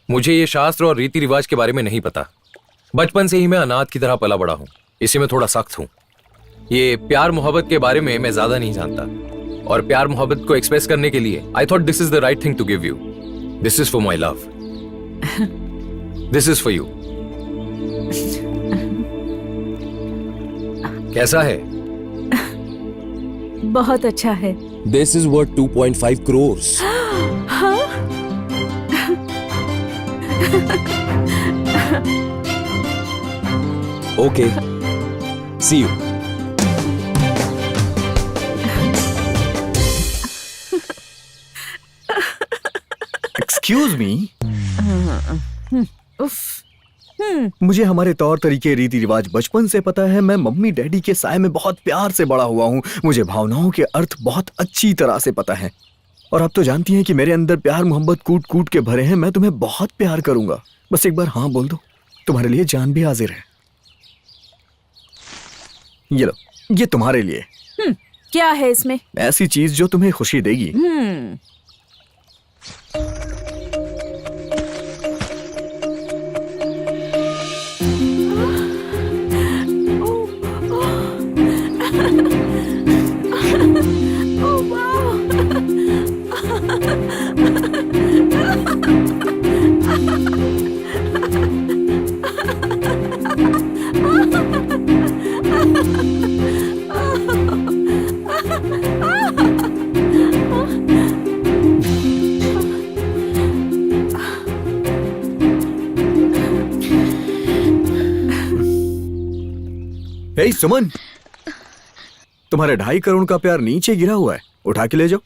मुझे ये शास्त्र और रीति रिवाज के बारे में नहीं पता। बचपन से ही मैं अनाथ की तरह पला बड़ा हूँ, इसी में थोड़ा सख्त हूँ। ये प्यार मोहब्बत के बारे में मैं ज्यादा नहीं जानता, और प्यार मोहब्बत को एक्सप्रेस करने के लिए I thought this is the right thing to give you. This is for my love, this is for you. कैसा है? बहुत अच्छा है। This is worth 2.5 crores। Okay. See you. Excuse me. मुझे हमारे तौर तरीके रीति रिवाज बचपन से पता है। मैं मम्मी डैडी के साए में बहुत प्यार से बड़ा हुआ हूँ। मुझे भावनाओं के अर्थ बहुत अच्छी तरह से पता है, और आप तो जानती हैं कि मेरे अंदर प्यार मोहब्बत कूट कूट के भरे हैं। मैं तुम्हें बहुत प्यार करूंगा, बस एक बार हाँ बोल दो, तुम्हारे लिए जान भी हाजिर है। ये लो, ये तुम्हारे लिए। क्या है इसमें? ऐसी चीज जो तुम्हें खुशी देगी। हे सुमन, तुम्हारे 2.5 करोड़ का प्यार नीचे गिरा हुआ है, उठा के ले जाओ।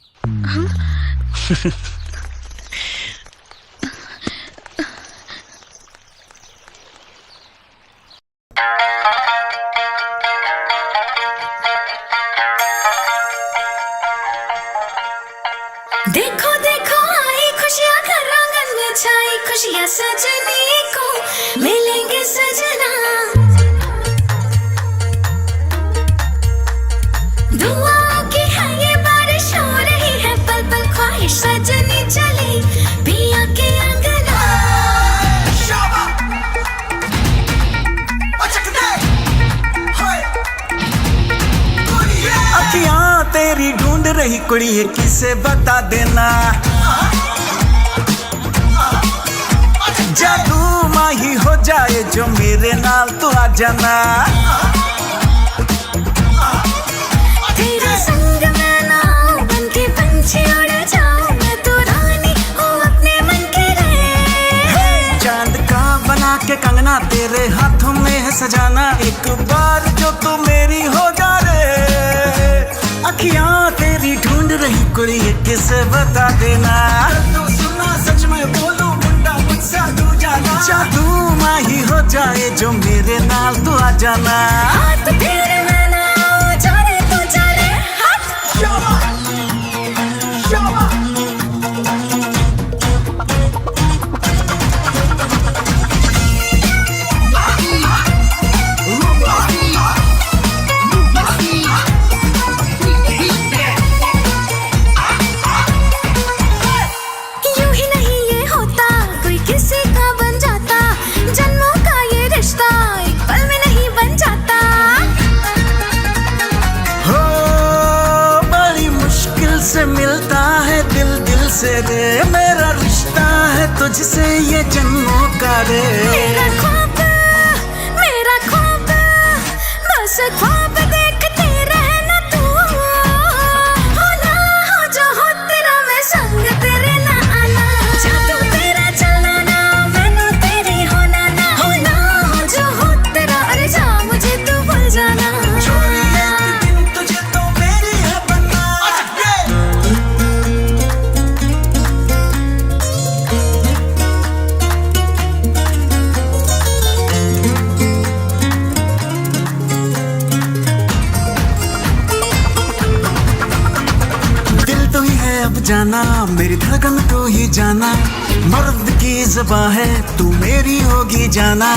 देखो देखो आई खुशियाँ घर आंगन में छाई, खुशियाँ सजने को मिलेंगे सजना। दुआओं की है ये बारिश हो रही है, पल पल ख्वाहिश सजनी चली पिया के अंगना। अखियां तेरी ढूंढ रही कुड़ी किसे बता देना। जादू माही हो जाए जो मेरे नाल तू आ जाना। तेरे संग मैं ना बनके पंछी उड़ जाऊं, मैं तो रानी हूँ अपने मन के रे। चांद का बना के कंगना तेरे हाथों में है सजाना, एक बार जो तू मेरी हो जा रे। अखियां तेरी ढूंढ रही कुड़ी किसे बता देना। तो सुना सच में बोलूं मुंडा मुझसे तू जाना। जादू माही हो जाए जो मेरे नाल तू आ जाना। हाथ तेरे में ना जा रे तू जा रे, हाथ शाबा शाबा। से मिलता है दिल दिल से रे, मेरा रिश्ता है तुझसे ये जन्मों का रे। मेरा ख्वाब बस ख्वाब देखते रहना तू। जाना, मेरी धड़कन तू ही जाना, मर्द की ज़बां है तू मेरी होगी जाना।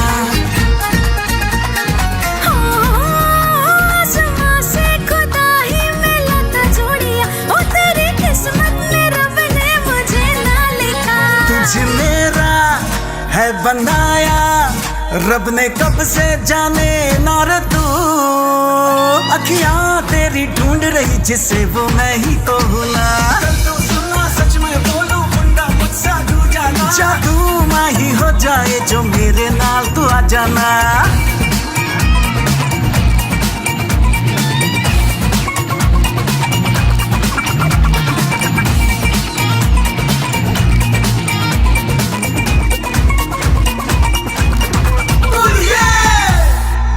आसमां से खुदा ही मिला था जोड़ियां, ओ तेरी किस्मत में रब ने मुझे ना लिखा। तुझे मेरा है बनाया रब ने कब से जाने ना रे तू, अखियां तेरी ढूंढ रही जिसे वो मैं ही तो भूला। तू सुना सच में बोलूं मुंडा मुझसे दूर जाना, जादू माही हो जाए जो मेरे नाल तू आ जाना।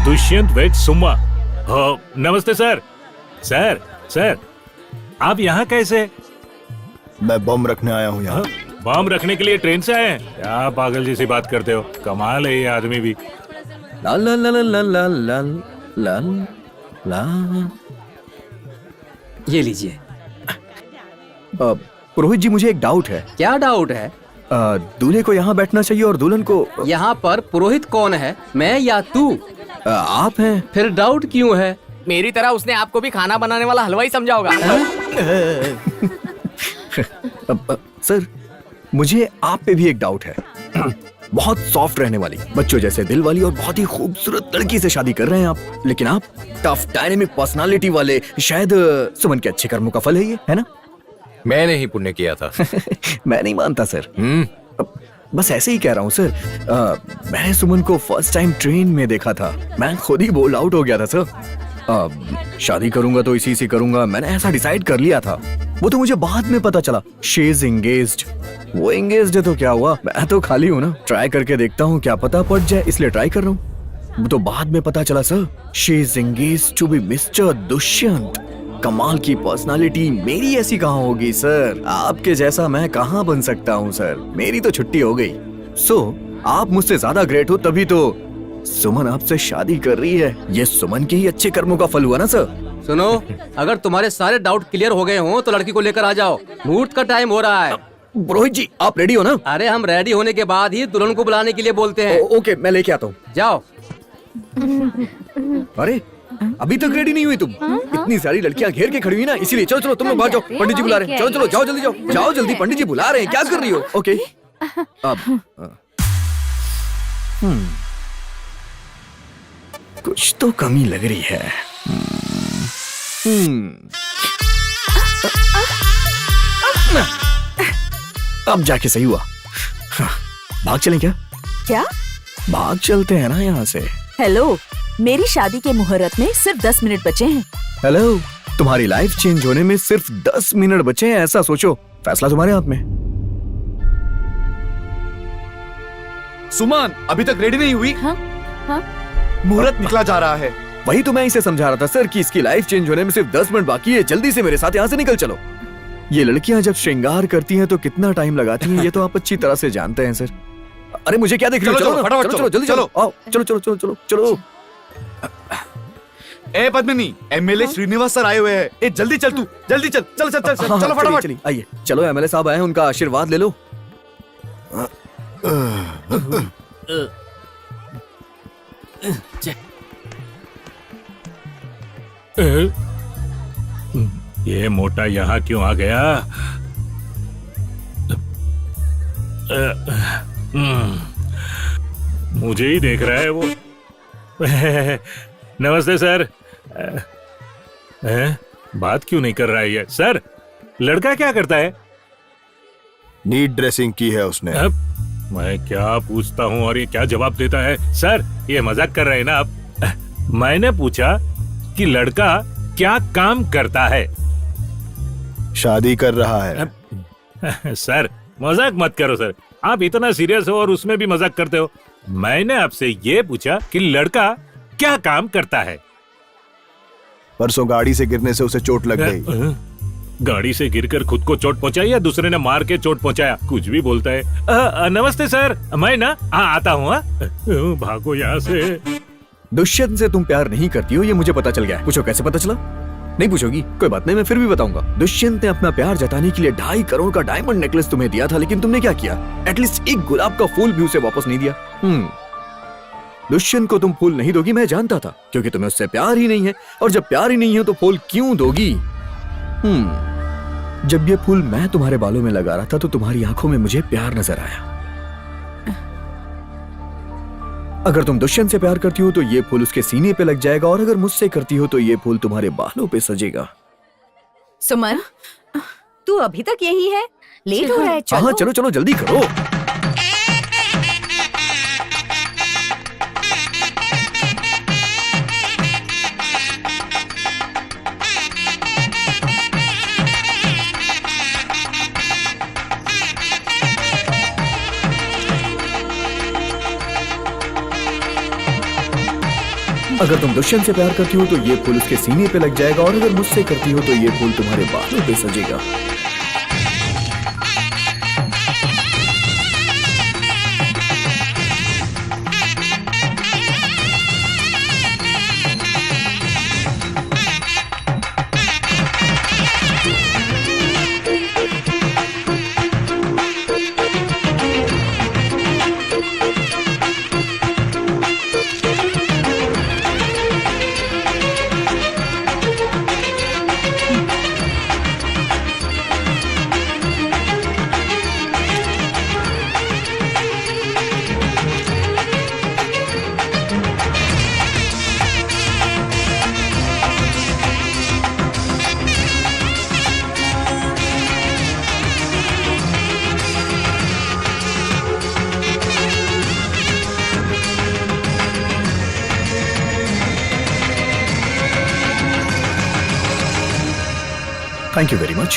दुष्यंत वेद सुम्मा। नमस्ते सर। सर सर आप यहाँ कैसे? मैं बम रखने आया हूँ यहाँ। बम रखने के लिए ट्रेन से आए हैं? क्या पागल जैसी बात करते हो, कमाल है ये आदमी भी। ला ला ला ला ला ला ला ला ला। ये लीजिए। पुरोहित जी मुझे एक डाउट है। क्या डाउट है? दूल्हे को यहाँ बैठना चाहिए और दुल्हन को यहाँ पर पुरोहित कौन है, मैं या तू? आप हैं। फिर डाउट क्यों है? मेरी तरह उसने आपको भी खाना बनाने वाला हलवाई समझा होगा। सर मुझे आप पे भी एक डाउट है। बहुत सॉफ्ट रहने वाली, बच्चों जैसे दिल वाली और बहुत ही खूबसूरत लड़की से शादी कर रहे हैं आप, लेकिन आप टफ डायनेमिक पर्सनालिटी वाले, शायद सुमन के अच्छे कर्मों का फल है ये, है ना? मैंने ही पुण्य किया था। मैं नहीं मानता सर। बस ऐसे ही कह रहा हूँ सर। मैंने सुमन को फर्स्ट टाइम ट्रेन में देखा था, मैं खुद ही बोल आउट हो गया था सर। शादी करूंगा तो इसी से करूंगा, मैंने ऐसा डिसाइड कर लिया था। वो तो मुझे बाद में पता चला शी इज एंगेज्ड। वो एंगेज्ड है तो क्या हुआ, मैं तो खाली हूँ ना। ट्राई करके देखता हूँ, क्या पता पड़ जाए, इसलिए ट्राई कर रहा हूँ। वो तो बाद में पता चला sir, she is engaged to be mister Dushyant. कमाल की पर्सनालिटी, मेरी ऐसी कहाँ होगी सर? आपके जैसा मैं कहाँ बन सकता हूँ सर? मेरी तो छुट्टी हो गई। आप मुझसे ज्यादा ग्रेट हो, तभी तो सुमन आपसे शादी कर रही है। ये सुमन के ही अच्छे कर्मों का फल हुआ ना सर। सुनो, अगर तुम्हारे सारे डाउट क्लियर हो गए हों तो लड़की को लेकर आ जाओ, मुहूर्त का टाइम हो रहा है। पुरोहित जी आप रेडी हो ना? अरे हम रेडी होने के बाद ही दुल्हन को बुलाने के लिए बोलते हैं। ओके मैं लेके आता हूँ। जाओ। अरे अभी तक रेडी नहीं हुई तुम? इतनी सारी लड़कियां घेर के खड़ी हुई ना, इसीलिए। चलो चलो तुम लोग बाहर जाओ, पंडित जी बुला रहे हैं। चलो चलो जाओ जल्दी, जाओ जल्दी, पंडित जी बुला रहे हैं। क्या कर रही हो? ओके अब कुछ तो कमी लग रही है। अब जाके सही हुआ। भाग चलें क्या? क्या? भाग चलते हैं ना यहाँ से। हेलो, मेरी शादी के मुहूर्त में सिर्फ 10 मिनट बचे हैं। हेलो, तुम्हारी लाइफ चेंज होने में सिर्फ 10 मिनट बचे हैं, ऐसा सोचो। फैसला तुम्हारे हाथ में। सुमन अभी तक रेडी नहीं हुई। हाँ? हाँ? मुहूर्त निकला जा रहा है। वही तो मैं इसे समझा रहा था सर कि इसकी लाइफ चेंज होने में सिर्फ 10 मिनट बाकी है। जल्दी से मेरे साथ यहाँ से निकल चलो। ये लड़कियां जब श्रृंगार करती हैं तो कितना टाइम लगाती हैं, ये तो आप अच्छी तरह से जानते हैं सर। अरे मुझे क्या देख रहे हो? चलो, फटाफट चलो जल्दी चलो। आओ चलो चलो चलो चलो चलो। ए पद्मिनी, एमएलए श्रीनिवास सर आए हुए हैं। ए जल्दी चल, तू जल्दी चल, चल चल चल, चल, चलो फटाफट। चलिए आइए। चलो एमएलए साहब आए हैं, उनका आशीर्वाद ले लो। ये मोटा यहाँ क्यों आ गया? मुझे ही देख रहा है वो। नमस्ते सर। बात क्यों नहीं कर रहा है ये? सर लड़का क्या करता है? नीट ड्रेसिंग की है उसने। मैं क्या पूछता हूँ और ये क्या जवाब देता है? सर ये मजाक कर रहे हैं ना आप? मैंने पूछा कि लड़का क्या काम करता है? शादी कर रहा है। सर मजाक मत करो सर, आप इतना सीरियस हो और उसमें भी मजाक करते हो। मैंने आपसे ये पूछा कि लड़का क्या काम करता है? परसों गाड़ी से गिरने से उसे चोट लग गई। गाड़ी से गिरकर खुद को चोट पहुंचाई या दूसरे ने मार के चोट पहुंचाया? कुछ भी बोलता है। नमस्ते सर, मैं ना आता हूँ। भागो यहाँ से। दुष्यंत से तुम प्यार नहीं करती हो, ये मुझे पता चल गया है। पूछो कैसे पता चला? नहीं पूछोगी? कोई बात नहीं, मैं फिर भी बताऊंगा। दुष्यंत ने अपना प्यार जताने के लिए 2.5 करोड़ का डायमंड नेकलेस तुम्हें दिया था, लेकिन तुमने क्या किया? एटलीस्ट एक गुलाब का फूल भी उसे वापस नहीं दिया। दुष्यंत को तुम फूल नहीं दोगी, मैं जानता था, क्योंकि तुम्हें उससे प्यार ही नहीं है। और जब प्यार ही नहीं है तो फूल क्यों दोगी? जब ये फूल मैं तुम्हारे बालों में लगा रहा था तो तुम्हारी आंखों में मुझे प्यार नजर आया। अगर तुम दुष्यंत से प्यार करती हो तो ये फूल उसके सीने पे लग जाएगा, और अगर मुझसे करती हो तो ये फूल तुम्हारे बालों पे सजेगा। सुमन, तू अभी तक यही है? लेट हो रहा है, चलो। हाँ, चलो चलो जल्दी करो। अगर तुम दुष्यंत से प्यार करती हो तो ये फूल उसके सीने पे लग जाएगा, और अगर मुझसे करती हो तो ये फूल तुम्हारे बालों पे सजेगा। Thank you very much.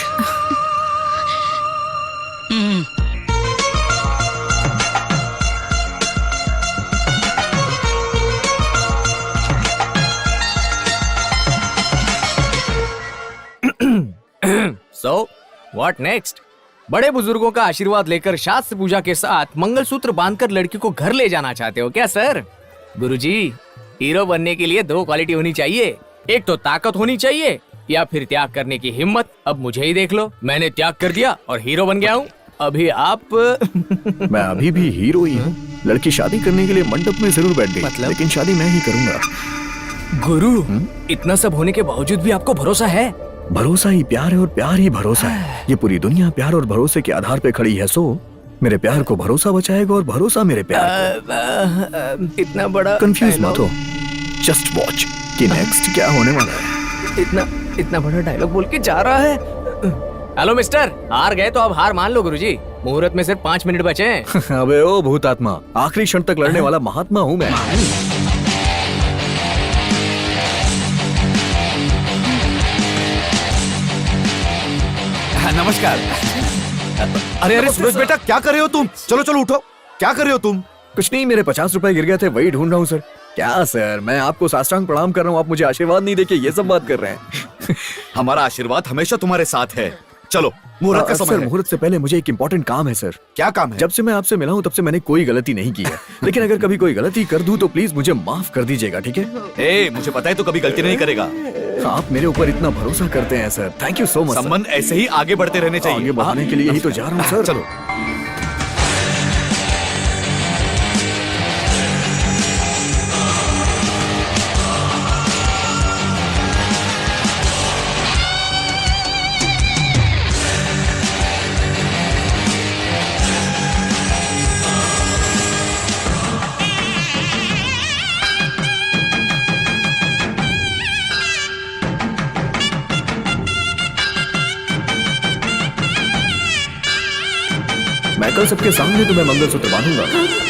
So, what next? बड़े बुजुर्गों का आशीर्वाद लेकर शास्त्र पूजा के साथ मंगलसूत्र बांधकर लड़की को घर ले जाना चाहते हो क्या सर? गुरुजी, हीरो बनने के लिए 2 क्वालिटी होनी चाहिए। एक तो ताकत होनी चाहिए, या फिर त्याग करने की हिम्मत। अब मुझे ही देख लो, मैंने त्याग कर दिया और हीरो बन गया हूँ। अभी आप मैं अभी भी हीरो ही हूँ। लड़की शादी करने के लिए मंडप में जरूर बैठ गई, मतलब? लेकिन शादी मैं ही करूंगा। गुरु, इतना सब होने के बावजूद भी आपको भरोसा है? भरोसा ही प्यार है और प्यार ही भरोसा है। ये पूरी दुनिया प्यार और भरोसे के आधार पे खड़ी है। सो मेरे प्यार को भरोसा बचाएगा और भरोसा मेरे प्यार को। इतना बड़ा कंफ्यूज मत हो, जस्ट वॉच कि नेक्स्ट क्या होने वाला है। इतना बड़ा डायलॉग बोल के जा रहा है। हेलो मिस्टर, हार गए तो अब हार मान लो गुरुजी। मुहूर्त में सिर्फ 5 मिनट बचे हैं। अबे ओ भूतात्मा, आखिरी क्षण तक लड़ने वाला महात्मा हूँ मैं। नमस्कार। अरे अरे सूरज बेटा, क्या कर रहे हो तुम? चलो चलो उठो, क्या कर रहे हो तुम? कुछ नहीं, मेरे 50 रुपए गिर गए थे, वही ढूंढ रहा हूँ सर। क्या सर, मैं आपको साष्टांग प्रणाम कर रहा हूँ, आप मुझे आशीर्वाद नहीं देके ये सब बात कर रहे हैं। हमारा आशीर्वाद हमेशा तुम्हारे साथ है। चलो, मुहूर्त का समय सर, है। मुहूर्त से पहले मुझे एक इम्पोर्टेंट काम है सर। क्या काम है? जब से मैं आपसे मिला हूँ तब से मैंने कोई गलती नहीं की है, लेकिन अगर कभी कोई गलती कर दूं तो प्लीज मुझे माफ कर दीजिएगा, ठीक है? ए, मुझे पता है तू कभी गलती नहीं करेगा। आप मेरे ऊपर इतना भरोसा करते हैं sir, thank you so much. संबंध ऐसे ही आगे बढ़ते रहने चाहिए। आगे बढ़ने के लिए ही तो जा रहा हूँ सर। चलो। मैं कल सबके सामने तुम्हें मंगलसूत्र बांधूंगा।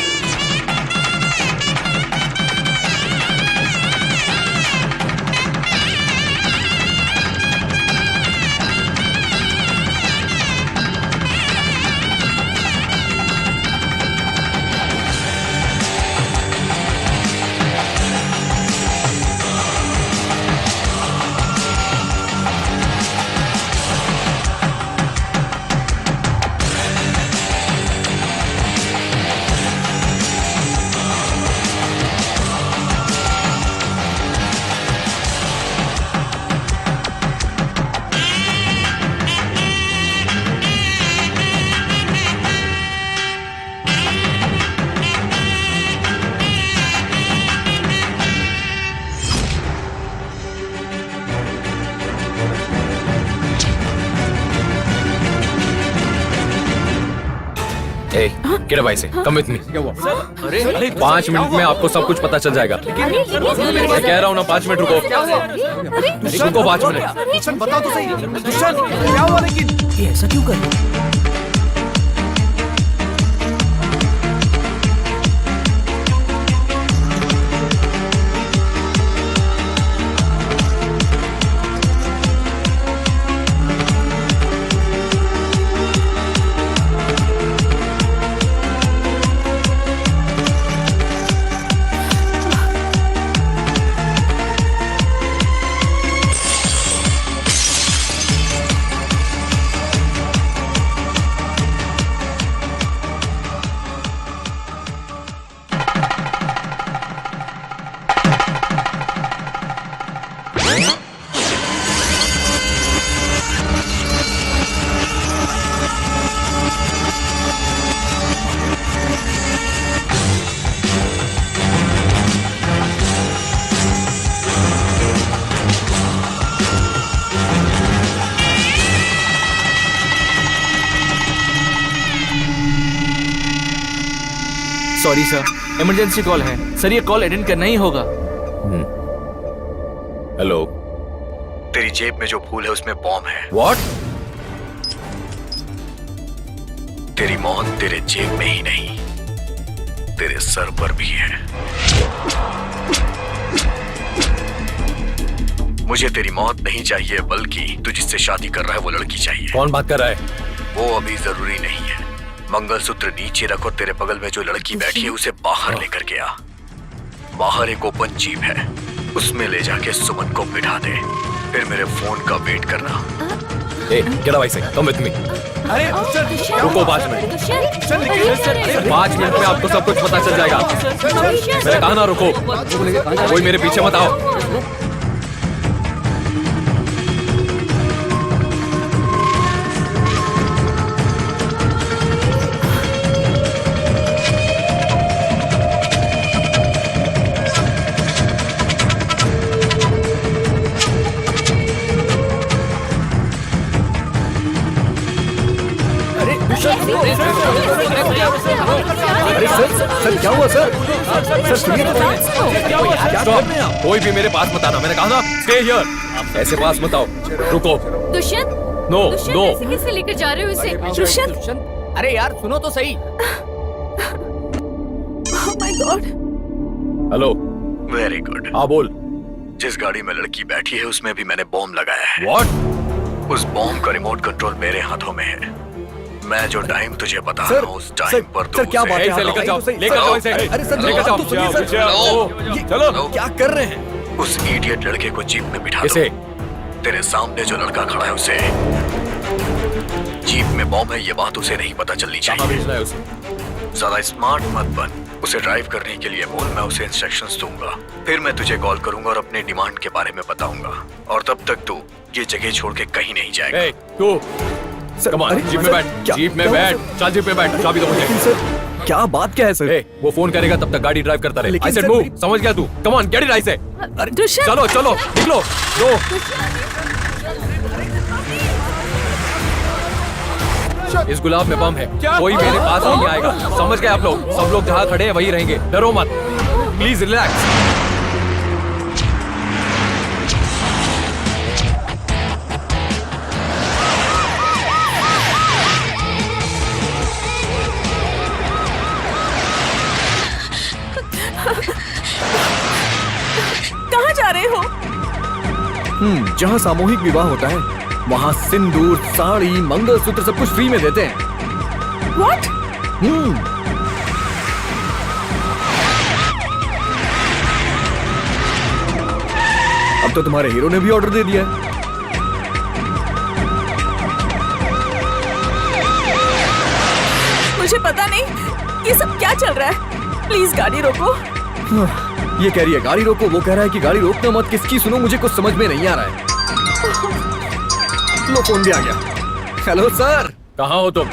गेट भाई से कम विथ मी। अरे 5 मिनट में आपको सब कुछ पता चल जाएगा। मैं कह रहा हूँ ना 5 मिनट रुको। रुको 5 मिनट। बताओ तो सही दुष्यंत क्या हुआ लेकिन ये ऐसा क्यों कर? सॉरी सर, इमरजेंसी कॉल है सर, ये कॉल अटेंड करना ही होगा। हेलो। तेरी जेब में जो फूल है उसमें बॉम्ब है। व्हाट? तेरी मौत तेरे जेब में ही नहीं, तेरे सर पर भी है। मुझे तेरी मौत नहीं चाहिए, बल्कि तू जिससे शादी कर रहा है वो लड़की चाहिए। कौन बात कर रहा है? वो अभी जरूरी नहीं है। मंगलसूत्र नीचे रखो, तेरे बगल में जो लड़की बैठी है उसे बाहर लेकर के आ। बाहर एक ओपन जीप है, उसमें ले जाके सुमन को बिठा दे, फिर मेरे फोन का वेट करना। गेट भाई से कम विथ मी। अरे रुको 5 मिनट। 5 मिनट में आपको सब कुछ पता चल जाएगा। मैंने कहा ना रुको, कोई मेरे पीछे मत आओ। अरे सर क्या हुआ सर? सर सुनिए तो सही। क्या कर रहे हैं आप? कोई भी मेरे पास मत आना, मैंने कहा ना स्टे हियर। ऐसे पास मत आओ, रुको। Dushyant, no Dushyant no. ऐसे कैसे लेकर जा रहे हो इसे? दुष्यंत, अरे यार सुनो तो सही। Oh my God. Hello. Very good. हाँ बोल। जिस गाड़ी में लड़की बैठी है उसमें भी मैंने बॉम्ब लगाया है। व्हाट? उस बॉम्ब का रिमोट कंट्रोल मेरे हाथों में है। मैं जो टाइम तुझे बता रहा हूँ उस टाइम पर तू क्या बात है? लेकर जाओ, लेकर जाओ इसे। अरे सर लेकर जाओ, चलो। क्या कर रहे हैं? उस इडियट लड़के को जीप में बिठा किसे? दो। तेरे सामने जो लड़का खड़ा है उसे। जीप में बॉम्ब है, ये बात उसे नहीं पता चलनी चाहिए। भेजना है उसे? ज्यादा स्मार्ट मत बन, उसे ड्राइव करने के लिए बोल, मैं उसे इंस्ट्रक्शंस दूंगा। फिर मैं तुझे कॉल करूंगा और अपने डिमांड के बारे में बताऊंगा, और तब तक तू ये जगह छोड़ के कहीं नहीं जाएगा। तू कम ऑन, जीप में बैठ, जीप में बैठ, चल जीप में बैठ, चाबी दो मुझे। सर क्या बात क्या है सर? वो फोन करेगा तब तक गाड़ी ड्राइव करता रहे। आई सेड मूव, समझ गया तू? Come on, get it I से। चलो चलो निकलो, दो। इस गुलाब में बम है, कोई मेरे पास नहीं आएगा, समझ गए आप लोग? सब लोग जहाँ खड़े हैं वहीं रहेंगे, डरो मत, प्लीज रिलैक्स। कहाँ जा रहे हो? जहाँ सामूहिक विवाह होता है वहाँ सिंदूर, साड़ी, मंगलसूत्र सब कुछ फ्री में देते हैं। What? अब तो तुम्हारे हीरो ने भी ऑर्डर दे दिया है। मुझे पता नहीं ये सब क्या चल रहा है, प्लीज गाड़ी रोको। ये कह रही है गाड़ी रोको, वो कह रहा है कि गाड़ी रोकना मत। किसकी सुनो, मुझे कुछ समझ में नहीं आ रहा है। लो फोन भी आ गया। Hello sir. कहाँ हो तुम?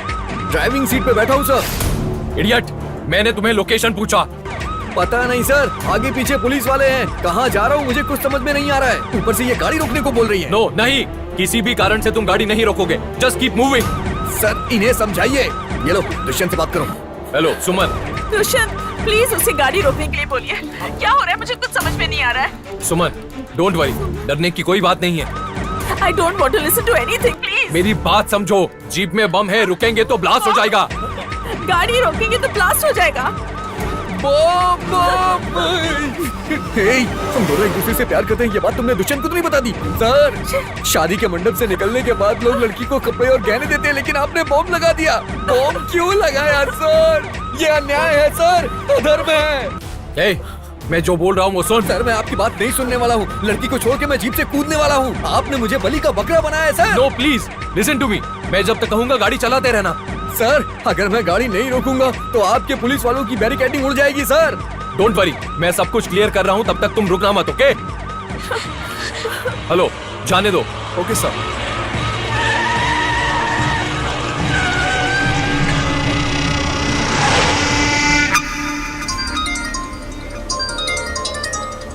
ड्राइविंग सीट पे बैठा हूँ सर। इडियट, मैंने तुम्हें लोकेशन पूछा। पता नहीं सर, आगे पीछे पुलिस वाले हैं। कहाँ जा रहा हूँ मुझे कुछ समझ में नहीं आ रहा है। ऊपर से ये गाड़ी रोकने को बोल रही है। नो नहीं, किसी भी कारण से तुम गाड़ी नहीं रोकोगे। Just keep moving. सर इन्हें समझाइए। ये लो दुष्यंत से बात करो। Hello Suman. दुष्यंत प्लीज उसे गाड़ी रोकने के लिए बोलिए। क्या हो रहा है मुझे कुछ समझ में नहीं आ रहा है। सुमन डोंट वरी, डरने की कोई बात नहीं है। I don't want to listen to anything please. मेरी बात समझो, जीप में बम है, रुकेंगे तो ब्लास्ट हो जाएगा। गाड़ी रोकेंगे तो ब्लास्ट हो जाएगा। हम दोनों एक दूसरे से प्यार करते हैं, ये बात तुमने दुष्यंत को तो नहीं बता दी? सर, शादी के मंडप से निकलने के बाद लोग लड़की को कपड़े और गहने देते हैं, लेकिन आपने बॉम्ब लगा दिया। बॉम्ब क्यों लगाया सर? ये अन्याय है सर, अधर्म है। मैं जो बोल रहा हूँ वो सुन। सर मैं आपकी बात नहीं सुनने वाला हूँ। लड़की को छोड़ के मैं जीप से कूदने वाला हूँ। आपने मुझे बलि का बकरा बनाया है sir. No please listen to me. मैं जब तक कहूँगा गाड़ी चलाते रहना। सर अगर मैं गाड़ी नहीं रोकूंगा तो आपके पुलिस वालों की बैरिकेडिंग उड़ जाएगी सर। डोंट वरी, मैं सब कुछ क्लियर कर रहा हूँ, तब तक तुम रुकना मत, ओके? हेलो, जाने दो। Okay sir.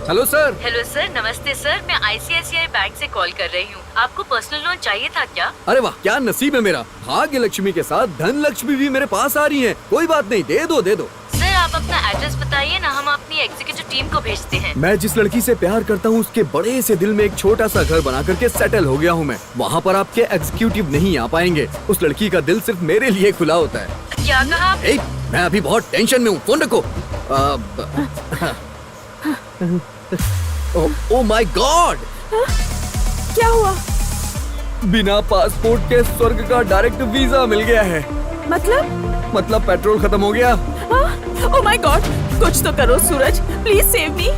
Hello sir. Hello sir, नमस्ते सर। मैं ICICI बैंक से कॉल कर रही हूँ। आपको पर्सनल लोन चाहिए था क्या? अरे वाह, क्या नसीब है मेरा। भाग्य लक्ष्मी के साथ धन लक्ष्मी भी मेरे पास आ रही है। कोई बात नहीं, दे दो दे दो। सर आप अपना एड्रेस बताइए ना, हम अपनी एग्जीक्यूटिव टीम को भेजते हैं। मैं जिस लड़की से प्यार करता हूँ उसके बड़े से दिल में एक छोटा सा घर बना करके सेटल हो गया हूँ मैं। वहाँ पर आपके एग्जीक्यूटिव नहीं आ पाएंगे। उस लड़की का दिल सिर्फ मेरे लिए खुला होता है। क्या कहा? मैं अभी बहुत टेंशन में हूँ, फोन रखो। Oh my God! क्या हुआ? बिना पासपोर्ट के स्वर्ग का डायरेक्ट वीजा मिल गया है। मतलब पेट्रोल खत्म हो गया। ओह माय गॉड, कुछ तो करो सूरज, प्लीज सेव मी।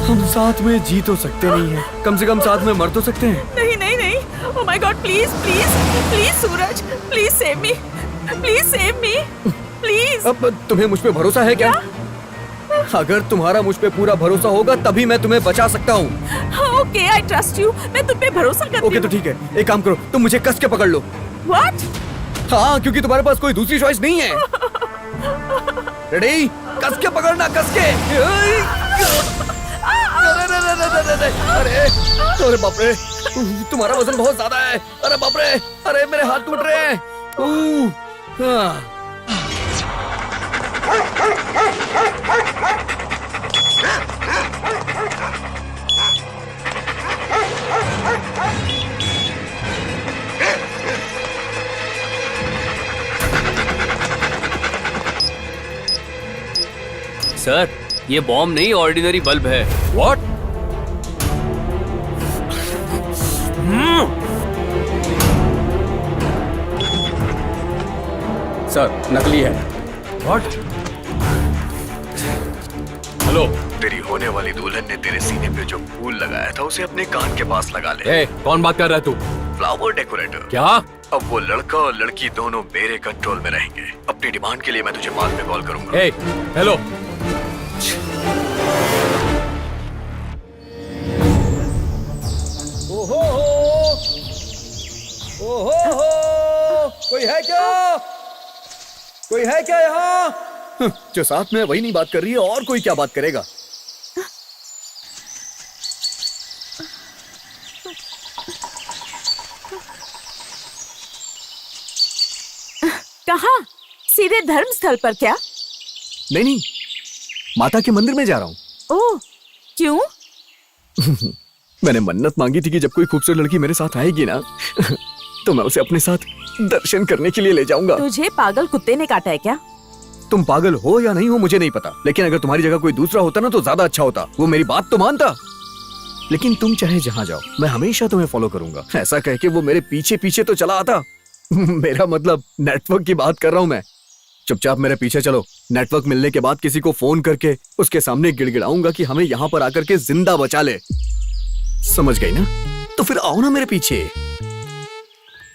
हम साथ में जी तो सकते नहीं हैं, कम से कम साथ में मर तो सकते हैं। नहीं नहीं नहीं, oh my God, please please please Suraj, please save me, please save me, please. अब तुम्हें मुझ पे भरोसा है क्या? अगर तुम्हारा मुझ पे पूरा भरोसा होगा तभी मैं तुम्हें बचा सकता हूँ। ओके, आई ट्रस्ट यू, मैं तुम पे भरोसा करती हूँ। ओके तो ठीक है, एक काम करो, तुम मुझे कस के पकड़ लो। व्हाट? हाँ, क्योंकि तुम्हारे पास कोई दूसरी चॉइस नहीं है। रेडी? कस के पकड़ना, कस के। अरे बाप रे, तुम्हारा वजन बहुत ज्यादा है। अरे बाप रे, अरे मेरे हाथ टूट रहे हैं। सर, ये बॉम्ब नहीं, ऑर्डिनरी बल्ब है। व्हाट? सर, नकली है। व्हाट? हेलो, तेरी होने वाली दुल्हन ने तेरे सीने पे जो फूल लगाया था उसे अपने कान के पास लगा ले। कौन बात कर रहा है तू? Flower decorator. क्या? अब वो लड़का और लड़की दोनों मेरे कंट्रोल में रहेंगे। अपनी डिमांड के लिए मैं तुझे बाद में कॉल करूंगा। हेलो। ओहो कोई है क्या? कोई है क्या यहाँ? जो साथ में वही नहीं बात कर रही है, और कोई क्या बात करेगा? कहाँ? सीधे धर्मस्थल पर क्या? नहीं, माता के मंदिर में जा रहा हूँ। ओह, क्यों? मैंने मन्नत मांगी थी कि जब कोई खूबसूरत लड़की मेरे साथ आएगी ना तो मैं उसे अपने साथ दर्शन करने के लिए ले जाऊंगा। तुझे पागल कुत्ते ने काटा है क्या? तुम पागल हो या नहीं हो मुझे नहीं पता, लेकिन अगर तुम्हारी जगह कोई दूसरा होता ना तो ज्यादा अच्छा होता। वो मेरी बात तो मानता। लेकिन तुम चाहे जहां जाओ, मैं हमेशा तुम्हें फॉलो करूंगा। ऐसा कह के वो मेरे पीछे पीछे तो चला आता। मेरा मतलब नेटवर्क की बात कर रहा हूं मैं। चुपचाप मेरे पीछे चलो। नेटवर्क मिलने के बाद किसी को फोन करके उसके सामने गिड़गिड़ाऊंगा कि हमें यहाँ पर आकर के जिंदा बचा ले। समझ गई ना? तो फिर आओ ना मेरे पीछे।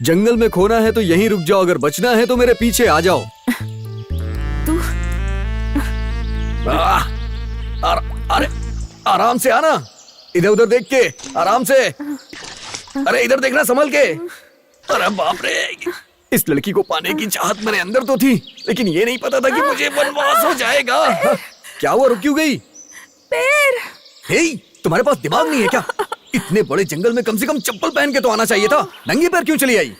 जंगल में खोना है तो यहीं रुक जाओ, अगर बचना है तो मेरे पीछे आ जाओ। तू अरे आराम से आना, इधर उधर देख के आराम से। अरे इधर देखना, संभल के। अरे बाप रे, इस लड़की को पाने की चाहत मेरे अंदर तो थी, लेकिन ये नहीं पता था कि मुझे वनवास हो जाएगा। क्या हुआ, रुक क्यों गई? पैर। हे, तुम्हारे पास दिमाग नहीं है क्या? इतने बड़े जंगल में कम से कम चप्पल पहन के तो आना चाहिए था। नंगे पैर क्यों चली आई?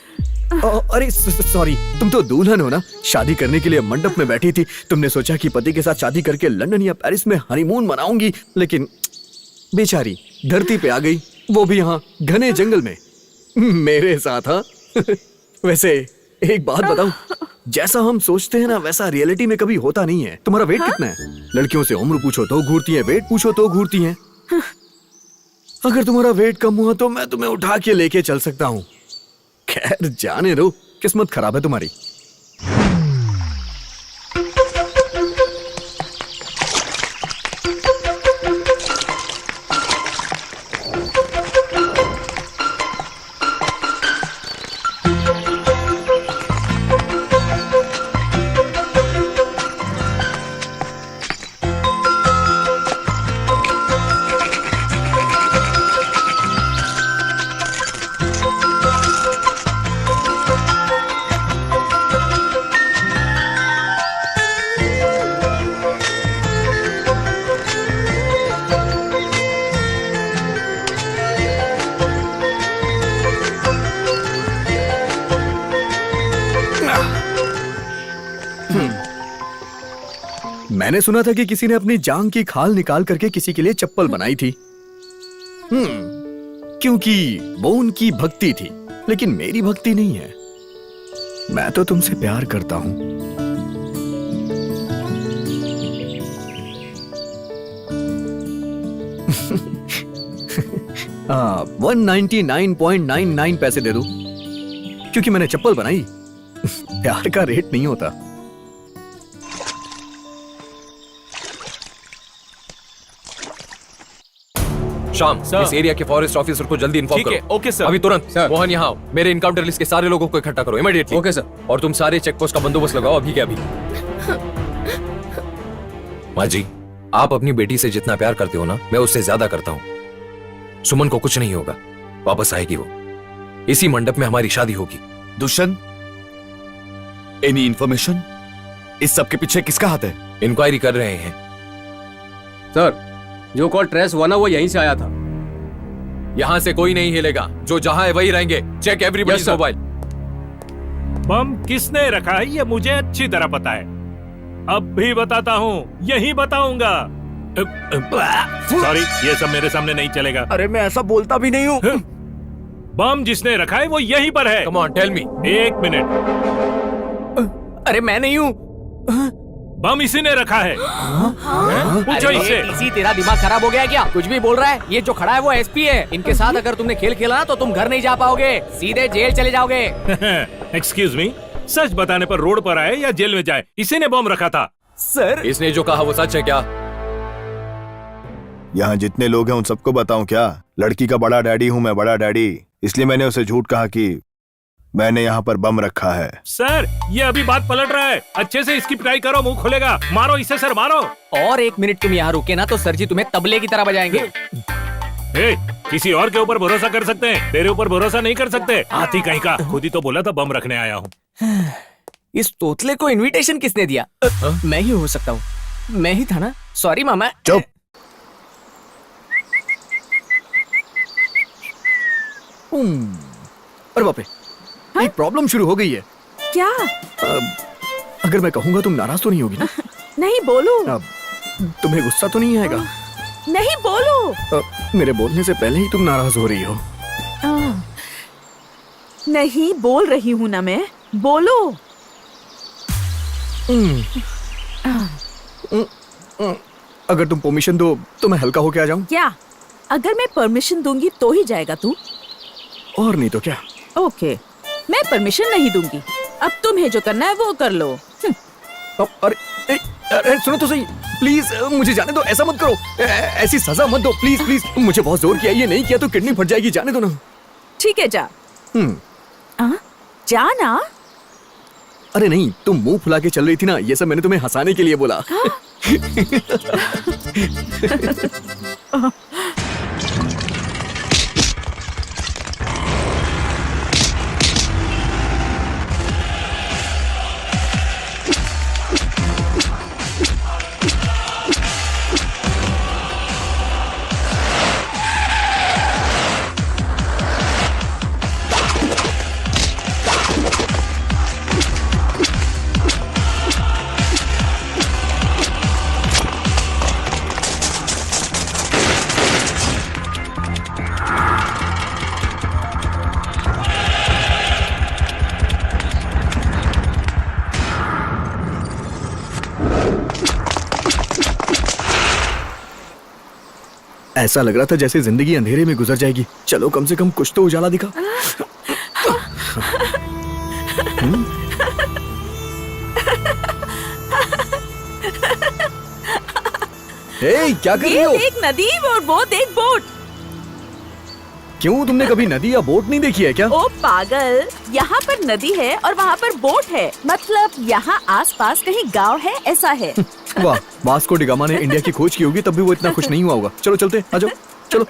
अरे सॉरी, तुम तो दुल्हन हो ना, शादी करने के लिए मंडप में बैठी थी। तुमने सोचा कि पति के साथ शादी करके लंदन या पेरिस में हनीमून मनाऊंगी, लेकिन बेचारी धरती पे आ गई, वो भी यहाँ घने जंगल में मेरे साथ। हाँ वैसे एक बात बताऊं, जैसा हम सोचते हैं ना वैसा रियलिटी में कभी होता नहीं है। तुम्हारा वेट कितना है? लड़कियों से उम्र पूछो तो घूरती है, वेट पूछो तो घूरती हैं। अगर तुम्हारा वेट कम हुआ तो मैं तुम्हें उठा के लेके चल सकता हूँ। खैर जाने दो, किस्मत खराब है तुम्हारी। मैंने सुना था कि किसी ने अपनी जांग की खाल निकाल करके किसी के लिए चप्पल बनाई थी। क्योंकि वो उनकी भक्ति थी, लेकिन मेरी भक्ति नहीं है। मैं तो तुमसे प्यार करता हूं। हाँ, 199.99 पैसे दे दो, क्योंकि मैंने चप्पल बनाई। प्यार का रेट नहीं होता। शाम, इस एरिया के फॉरेस्ट ऑफिसर को जल्दी इन्फॉर्म करो। Okay sir. अभी तुरंत मोहन यहाँ आओ। मेरे इनकाउंटर लिस्ट के सारे लोगों को इकट्ठा करो इमीडिएटली। Okay sir. और तुम सारे चेक पोस्ट का बंदोबस्त लगाओ अभी के अभी। माँ जी, आप अपनी बेटी से जितना प्यार करते हो ना, मैं उससे ज्यादा करता हूँ। सुमन को कुछ नहीं होगा, वापस आएगी वो। इसी मंडप में हमारी शादी होगी। Dushyant, any information? इस सब के पीछे किसका हाथ है? इंक्वायरी कर रहे हैं सर। जो कॉल ट्रेस हुआ ना वो यहीं से आया था। यहाँ से कोई नहीं हिलेगा, जो जहां है वही रहेंगे। Check everybody's mobile. बम किसने रखा है ये मुझे अच्छी तरह पता है। अब भी बताता हूँ, यही बताऊंगा। सॉरी, ये सब मेरे सामने नहीं चलेगा। अरे मैं ऐसा बोलता भी नहीं हूँ। बम जिसने रखा है वो यहीं पर है। Come on tell me. 1 minute. अरे मैं नहीं हूँ। बम इसी ने रखा है। पूछो इससे। इसी तेरा दिमाग खराब हो गया क्या? कुछ भी बोल रहा है। ये जो खड़ा है वो एसपी है। इनके साथ अगर तुमने खेल खेला ना तो तुम घर नहीं जा पाओगे, सीधे जेल चले जाओगे। एक्सक्यूज मी, सच बताने पर रोड पर आए या जेल में जाए, इसी ने बम रखा था। सर, इसने जो कहा वो सच है क्या? यहाँ जितने लोग हैं उन सबको बताऊं क्या? लड़की का बड़ा डैडी हूँ मैं, बड़ा डैडी। इसलिए मैंने उसे झूठ कहा कि मैंने यहाँ पर बम रखा है। सर, ये अभी बात पलट रहा है। अच्छे से इसकी पिटाई करो, मुंह खुलेगा। मारो इसे सर, मारो। और 1 मिनट तुम यहाँ रुके ना तो सर जी तुम्हें तबले की तरह बजाएंगे। किसी और के ऊपर भरोसा कर सकते हैं, तेरे ऊपर भरोसा नहीं कर सकते। हाथी कहीं का, खुद ही तो बोला था बम रखने आया हूँ। इस तोतले को इनविटेशन किसने दिया? मैं ही हो सकता हूँ। मैं ही था ना। सॉरी मामा। चुप। अरे बाप रे, एक प्रॉब्लम शुरू हो गई है। क्या? अगर मैं कहूंगा तुम नाराज तो नहीं होगी ना? नहीं, बोलो। तुम्हें गुस्सा तो नहीं आएगा? नहीं, बोलो। मेरे बोलने से पहले ही तुम नाराज हो रही हो। नहीं, बोल रही हूँ ना मैं। बोलो। अगर तुम परमिशन दो तो मैं हल्का होके आ जाऊं? क्या? अगर मैं परमिशन दूंगी तो ही जाएगा तू? और नहीं तो क्या? ओके, मैं परमिशन नहीं दूंगी। अब तुम्हें जो करना है वो कर लो। अरे अरे सुनो तो सही, प्लीज मुझे जाने दो। ऐसा मत करो, ऐसी सजा मत दो, प्लीज प्लीज। मुझे बहुत जोर किया, ये नहीं किया तो किडनी फट जाएगी। जाने दो ना। ठीक है, जा। जा ना। अरे नहीं, तुम मुंह फुला के चल रही थी ना, ये सब मैंने तुम्हें हंसाने के लिए बोला। ऐसा लग रहा था जैसे जिंदगी अंधेरे में गुजर जाएगी। चलो कम से कम कुछ तो उजाला दिखा। हे, क्या कर रही हो? देख नदी और वो देख बोट। क्यों, तुमने कभी नदी या बोट नहीं देखी है क्या? ओ पागल, यहाँ पर नदी है और वहाँ पर बोट है। मतलब यहाँ आसपास कहीं गांव है ऐसा है। वाह, वास्को डी गामा ने इंडिया की खोज की होगी तब भी वो इतना खुश नहीं हुआ होगा। चलो चलते, आ जाओ, चलो।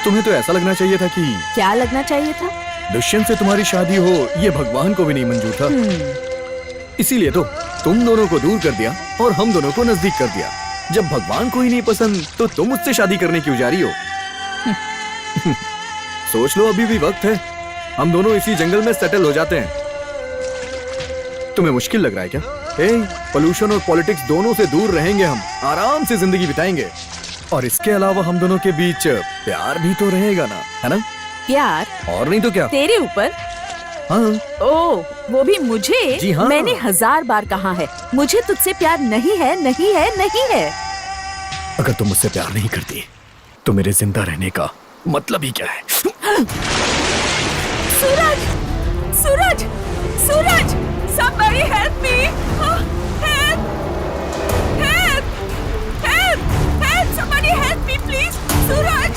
तुम्हें तो ऐसा लगना चाहिए था कि क्या लगना चाहिए था? दुष्यंत से तुम्हारी शादी हो ये भगवान को भी नहीं मंजूर था। इसीलिए तो तुम दोनों को दूर कर दिया और हम दोनों को नजदीक कर दिया। जब भगवान को ही नहीं पसंद तो तुम मुझसे शादी करने क्यों जा रही हो? सोच लो, अभी भी वक्त है। हम दोनों इसी जंगल में सेटल हो जाते हैं। तुम्हें मुश्किल लग रहा है क्या? पोल्यूशन और पॉलिटिक्स दोनों से दूर रहेंगे, हम आराम से जिंदगी बिताएंगे। और इसके अलावा हम दोनों के बीच प्यार भी तो रहेगा ना, है ना? प्यार? और नहीं तो क्या? तेरे ऊपर? हाँ। ओ, वो भी मुझे? जी हाँ। मैंने 1000 बार कहा है, मुझे तुझसे प्यार नहीं है, नहीं है, नहीं है। अगर तुम मुझसे प्यार नहीं करती तो मेरे जिंदा रहने का मतलब ही क्या है? सूरज, सूरज, सूरज, somebody help me! Help! Help! Help! Help! Somebody help me, please! सूरज!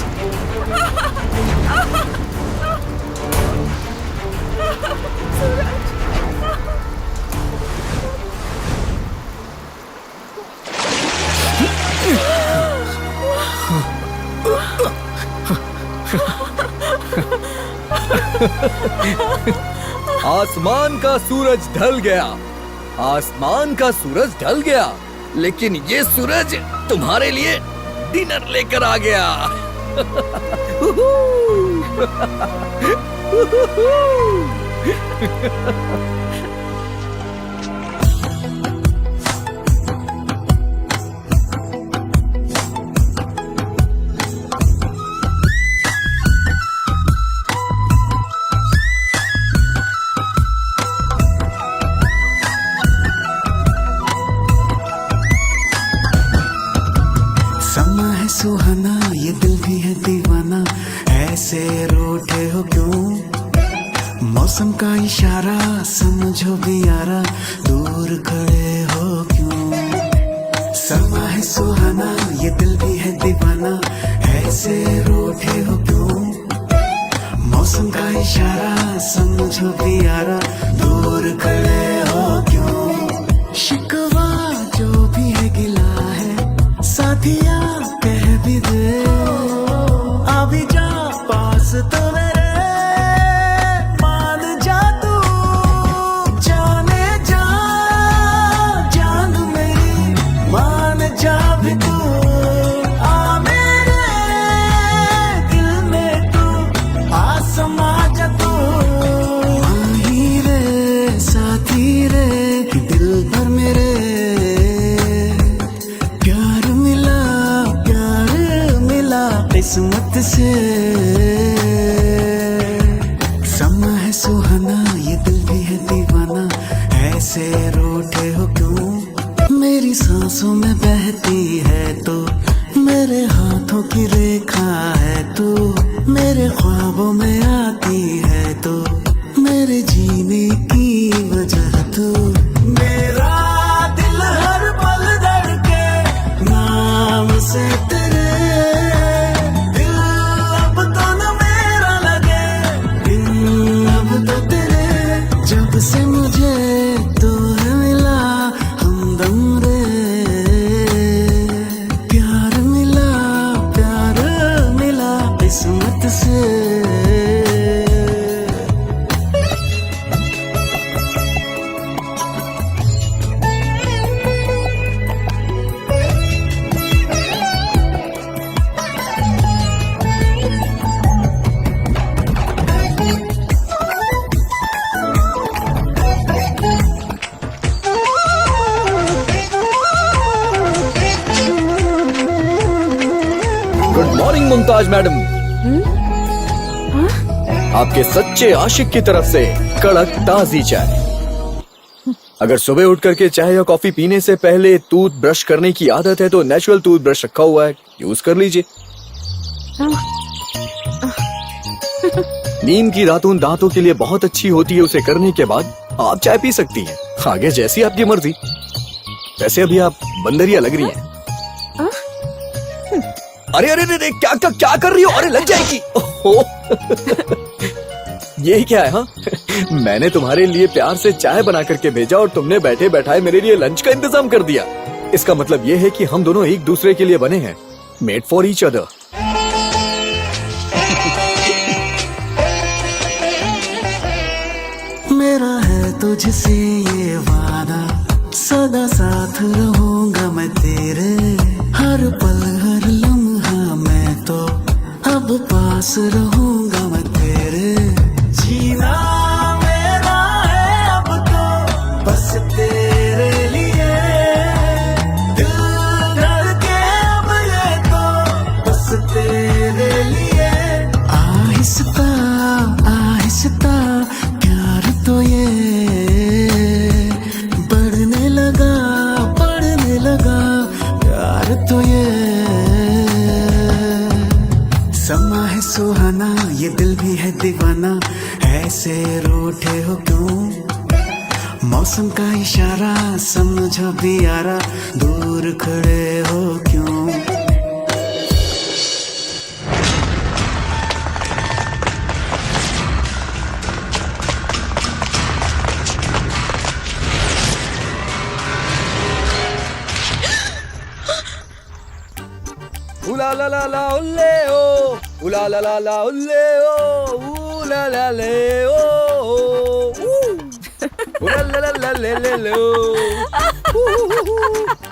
सूरज! आसमान का सूरज ढल गया, आसमान का सूरज ढल गया, लेकिन ये सूरज तुम्हारे लिए डिनर लेकर आ गया। समा है सुहाना, ये दिल भी है दीवाना, ऐसे रूठे हो क्यों? मौसम का इशारा समझो भी यारा, दूर खड़े हो क्यों? समा है सुहाना, ये दिल भी है दीवाना, ऐसे रूठे हो क्यों? मौसम का इशारा समझो भी यारा, दूर खड़े हो क्यों? शिकवा जो भी है गिला है, साथिया कह भी दे, अभी जा पास तो मेरे, मान जा तू, जाने जा, जान मेरी, मान जा भी तू, आ मेरे दिल में तू, आ समा जा तू, माही रे साथी रे, दिल भर मेरे प्यार मिला, प्यार मिला किस्मत से। समा है सुहाना, ये दिल भी है दीवाना, ऐसे रूठे हो क्यों? मेरी सांसों में बहती है तो, मेरे हाथों की रेखा है तो, मेरे ख्वाबों में आती है तो, मेरे जीने की वजह तो, मेरा दिल हर पल धड़के नाम से तेरे, दिल अब तो न मेरा लगे, दिल अब तो तेरे, जब से मुझे तो है मिला हमदम रे, प्यार मिला किस्मत से। Morning Mumtaz madam. आपके सच्चे आशिक की तरफ से कड़क ताजी चाय। अगर सुबह उठ करके चाय या कॉफी पीने से पहले टूथ ब्रश करने की आदत है तो नेचुरल टूथ ब्रश रखा हुआ है, यूज कर लीजिए। नीम की दातून दांतों के लिए बहुत अच्छी होती है, उसे करने के बाद आप चाय पी सकती हैं। आगे जैसी आपकी मर्जी। वैसे अभी आप बंदरिया लग रही हैं। अरे अरे अरे क्या कर रही हो? अरे लग जाएगी। यही क्या है? हाँ मैंने तुम्हारे लिए प्यार से चाय बना करके भेजा और तुमने बैठे बैठाए मेरे लिए लंच का इंतजाम कर दिया। इसका मतलब ये है कि हम दोनों एक दूसरे के लिए बने हैं, मेड फॉर ईच अदर। मेरा है तुझसे ये वादा, सदा साथ रहूंगा मैं तेरे, हर पल हर लम्हा मैं तो अब पास रहूंगा मैं तेरे। जीना मेरा है अब तो बस तेरे लिए, दिल धड़के अब ये तो बस तेरे लिए। आहिस्ता आहिस्ता प्यार तो ये बढ़ने लगा प्यार तो ये। समा है सुहाना ये दिल भी है दीवाना, ऐसे रूठे हो क्यों? मौसम का इशारा समझो भी यारा, दूर खड़े हो क्यों? उला ला ला ला उल्ले ओ, उला ला ला ला उल्ले ओ, उला ला ले ओ, उला ला ला ला ले ले लो,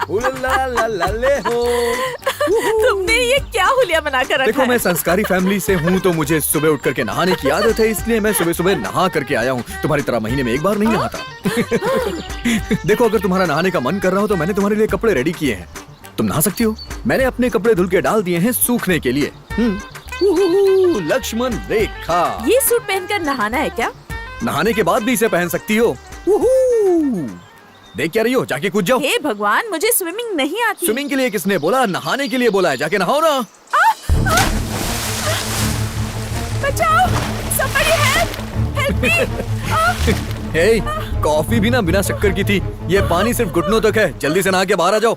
उला ला ला ला ले हो। तुमने ये क्या हुलिया बना कर रखा देखो है? मैं संस्कारी फैमिली से हूँ तो मुझे सुबह उठ करके नहाने की आदत है, इसलिए मैं सुबह सुबह नहा करके आया हूँ। तुम्हारी तरह महीने में एक बार नहीं नहाता। देखो अगर तुम्हारा नहाने का मन कर रहा हो तो मैंने तुम्हारे लिए कपड़े रेडी किए हैं, तुम नहा सकती हो। मैंने अपने कपड़े धुल के डाल दिए हैं सूखने के लिए। लक्ष्मण रेखा। ये सूट पहनकर नहाना है क्या? नहाने के बाद भी इसे पहन सकती हो। देख क्या रही हो? जाके कूद जाओ। हे भगवान, मुझे स्विमिंग नहीं आती। स्विमिंग के लिए किसने बोला? नहाने के लिए बोला है, जाके नहाओ ना। बचाओ, somebody help me। हे, कॉफी भी ना बिना शक्कर की थी, ये पानी सिर्फ घुटनों तक है, जल्दी से नहा के बाहर आ जाओ।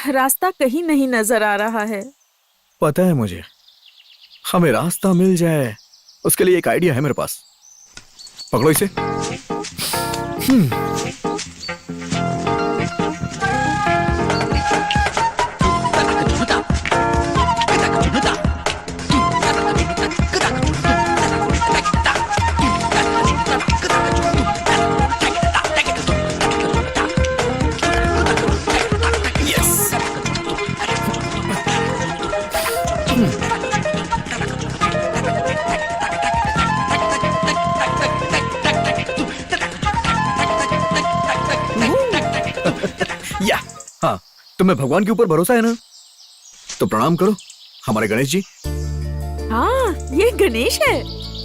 रास्ता कहीं नहीं नजर आ रहा है। पता है मुझे, हमें रास्ता मिल जाए उसके लिए एक आइडिया है मेरे पास। पकड़ो इसे। या हाँ, तुम्हें भगवान के ऊपर भरोसा है ना? तो प्रणाम करो हमारे गणेश जी। हाँ, ये गणेश है।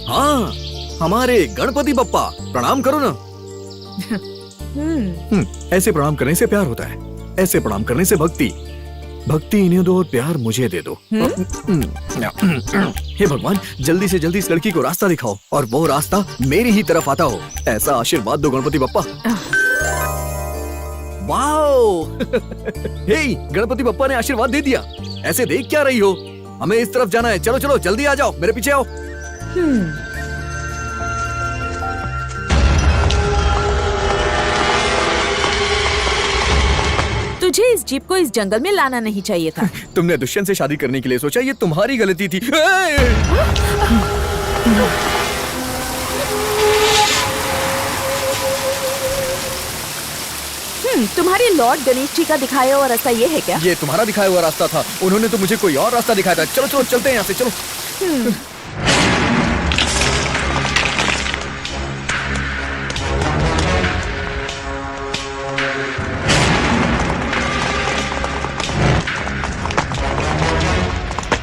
हाँ, हमारे गणपति बप्पा, प्रणाम करो ना। ऐसे प्रणाम करने से प्यार होता है, ऐसे प्रणाम करने से भक्ति। भक्ति इन्हें दो और प्यार मुझे दे दो। हे भगवान, जल्दी से जल्दी इस लड़की को रास्ता दिखाओ और वो रास्ता मेरी ही तरफ आता हो, ऐसा आशीर्वाद दो गणपति बप्पा। वाओ! हे, गणपति बप्पा ने आशीर्वाद दे दिया। ऐसे देख क्या रही हो? हमें इस तरफ जाना है, चलो चलो जल्दी आ जाओ, मेरे पीछे आओ। तुझे इस जीप को इस जंगल में लाना नहीं चाहिए था। तुमने दुष्यंत से शादी करने के लिए सोचा, ये तुम्हारी गलती थी। तुम्हारे लॉर्ड गणेश जी का दिखाया हुआ रास्ता ये है क्या? ये तुम्हारा दिखाया हुआ रास्ता था, उन्होंने तो मुझे कोई और रास्ता दिखाया था। चलो चलो चलते हैं यहाँ से, चलो।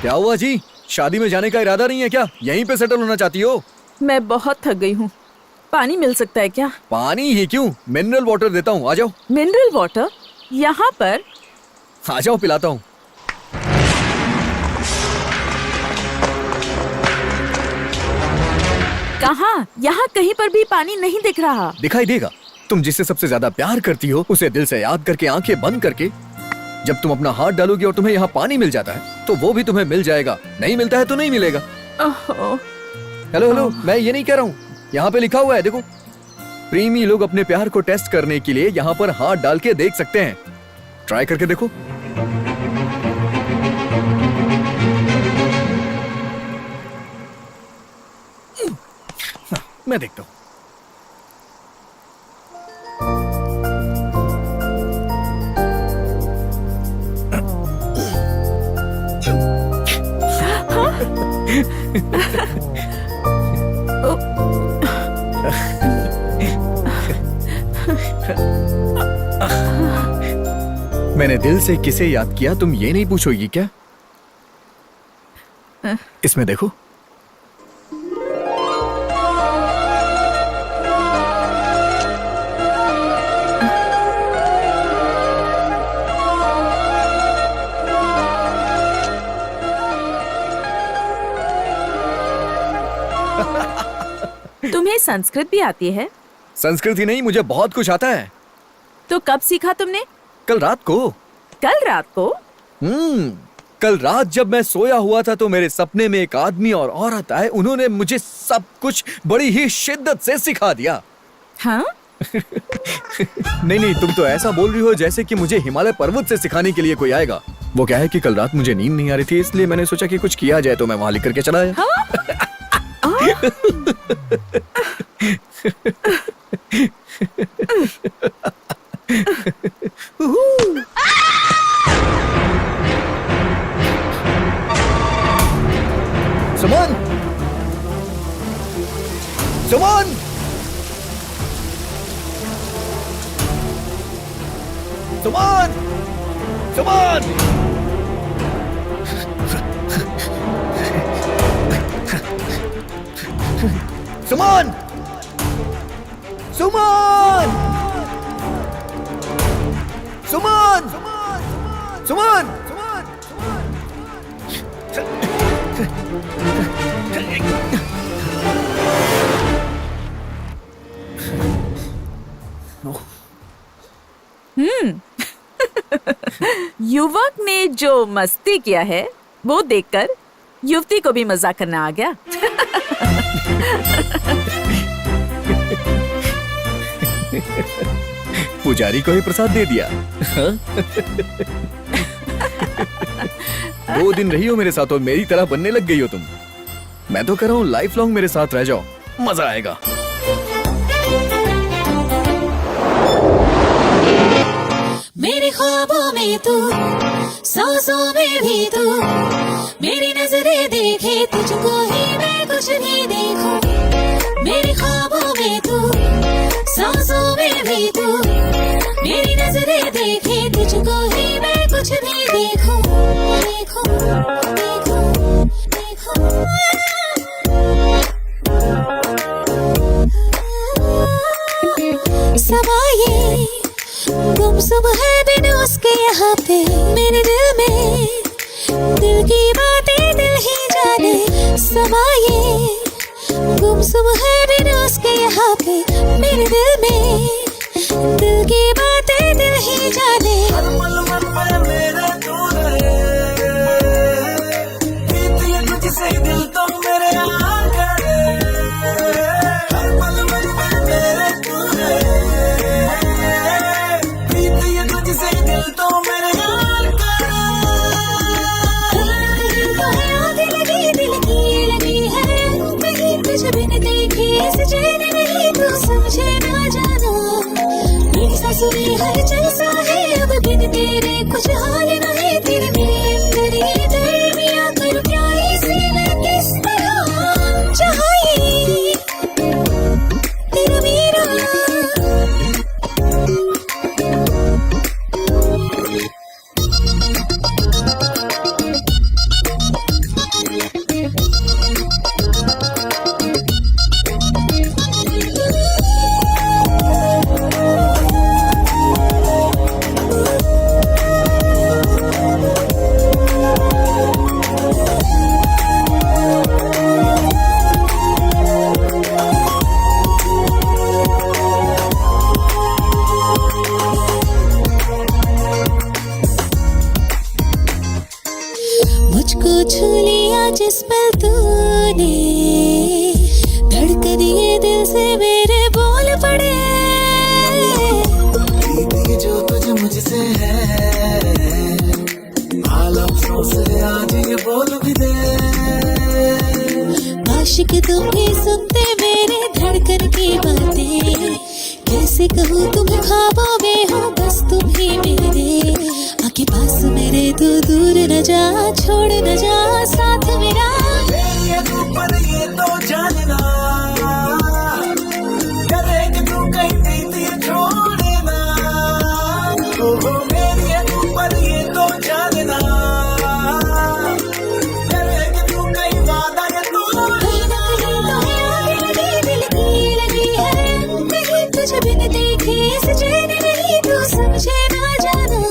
क्या हुआ जी, शादी में जाने का इरादा नहीं है क्या? यहीं पे सेटल होना चाहती हो? मैं बहुत थक गई हूँ, पानी मिल सकता है क्या? पानी ही क्यों, मिनरल वाटर देता हूँ, आ जाओ। मिनरल वाटर यहाँ पर? आ जाओ, पिलाता हूँ। कहाँ? यहाँ कहीं पर भी पानी नहीं दिख रहा। दिखाई देगा। तुम जिससे सबसे ज्यादा प्यार करती हो उसे दिल से याद करके, आंखें बंद करके, जब तुम अपना हाथ डालोगी और तुम्हें यहाँ पानी मिल जाता है तो वो भी तुम्हें मिल जाएगा। नहीं मिलता है तो नहीं मिलेगा। हेलो हेलो, मैं ये नहीं कह रहा हूँ, यहाँ पे लिखा हुआ है, देखो। प्रेमी लोग अपने प्यार को टेस्ट करने के लिए यहाँ पर हाथ डाल के देख सकते हैं। ट्राई करके देखो। मैं देखता हूँ। मैंने दिल से किसे याद किया, तुम ये नहीं पूछोगी क्या? इसमें देखो। तुम्हें संस्कृत भी आती है? संस्कृत ही नहीं, मुझे बहुत कुछ आता है। तो कब सीखा तुमने? कल रात को। कल रात को? कल रात जब मैं सोया हुआ था तो मेरे सपने में एक आदमी और औरत आए। उन्होंने मुझे सब कुछ बड़ी ही शिद्दत से सिखा दिया। हाँ? नहीं नहीं, तुम तो ऐसा बोल रही हो जैसे कि मुझे हिमालय पर्वत से सिखाने के लिए कोई आएगा। वो क्या है कि कल रात मुझे नींद नहीं आ रही थी, इसलिए मैंने सोचा कि कुछ किया जाए, तो मैं वहां लिख करके चला आया। सुमन, सुमन, सुमन, सुमन, सुमन, सुमन, सुमन, सुमन, युवक ने जो मस्ती किया है वो देखकर युवती को भी मजाक करना आ गया। पुजारी को ही प्रसाद दे दिया। 2 दिन रही हो मेरे साथ और मेरी तरह बनने लग गई हो तुम। मैं तो कह रहा हूँ लाइफ लॉन्ग मेरे साथ रह जाओ, मजा आएगा। मेरे ख्वाबों में तू, सांसों में भी तू, मेरी नजरें देखे तुझको ही मैं कुछ भी देखूं। मेरे ख्वाबों में तू, सांसों में भी तू, मेरी नजरें देखे तुझको ही मैं कुछ भी देखूं। देखूं, देखूं, देखूं। समाये गुमसुम है बिन उसके यहाँ पे, मेरे दिल में दिल की बातें दिल ही जाने। समाये गुमसुम है बिन उसके यहाँ पे, मेरे दिल में दिल की बातें दिल ही जाने। हर पल मन में मेरे तू रहे, बीती तुझसे दिल तो मेरे आ गए। हर पल मन में मेरे तू रहे, दिल तो तुझ बिन देखे इस चैन नहीं तू समझे ना जाना मेरी सासों में हलचल सा है अब बिन तेरे कुछ हाल नहीं तेरे मेरे अंदर ये दरमियां कर प्यारे से मैं किस तरह चाहिए तेरा मेरा मुझको छू लिया जिस पल तूने धड़कन ये दिल से मेरे बोल पड़े प्रीति जो तुझे मुझसे है लफ्ज़ों से आज ये बोल भी दे आशिक तुम भी सुनते मेरे धड़कन की बातें कैसे कहूँ तुम्हें ख्वाबों में हो बस तुम ही मेरे आके पास मेरे तू दूर न जा छोड़ न जा साथ मेरा ये तू पर ये तो जानना करे कि तू कहीं तीर छोड़े ना ओ मेरी ये तू पर ये तो जानना करे कि तू कहीं वादा ये तू कहीं ना कहीं तो यार मेरे दिल की लगी है कहीं तुझे बिन देखे इस चैन नहीं तू समझे ना जाना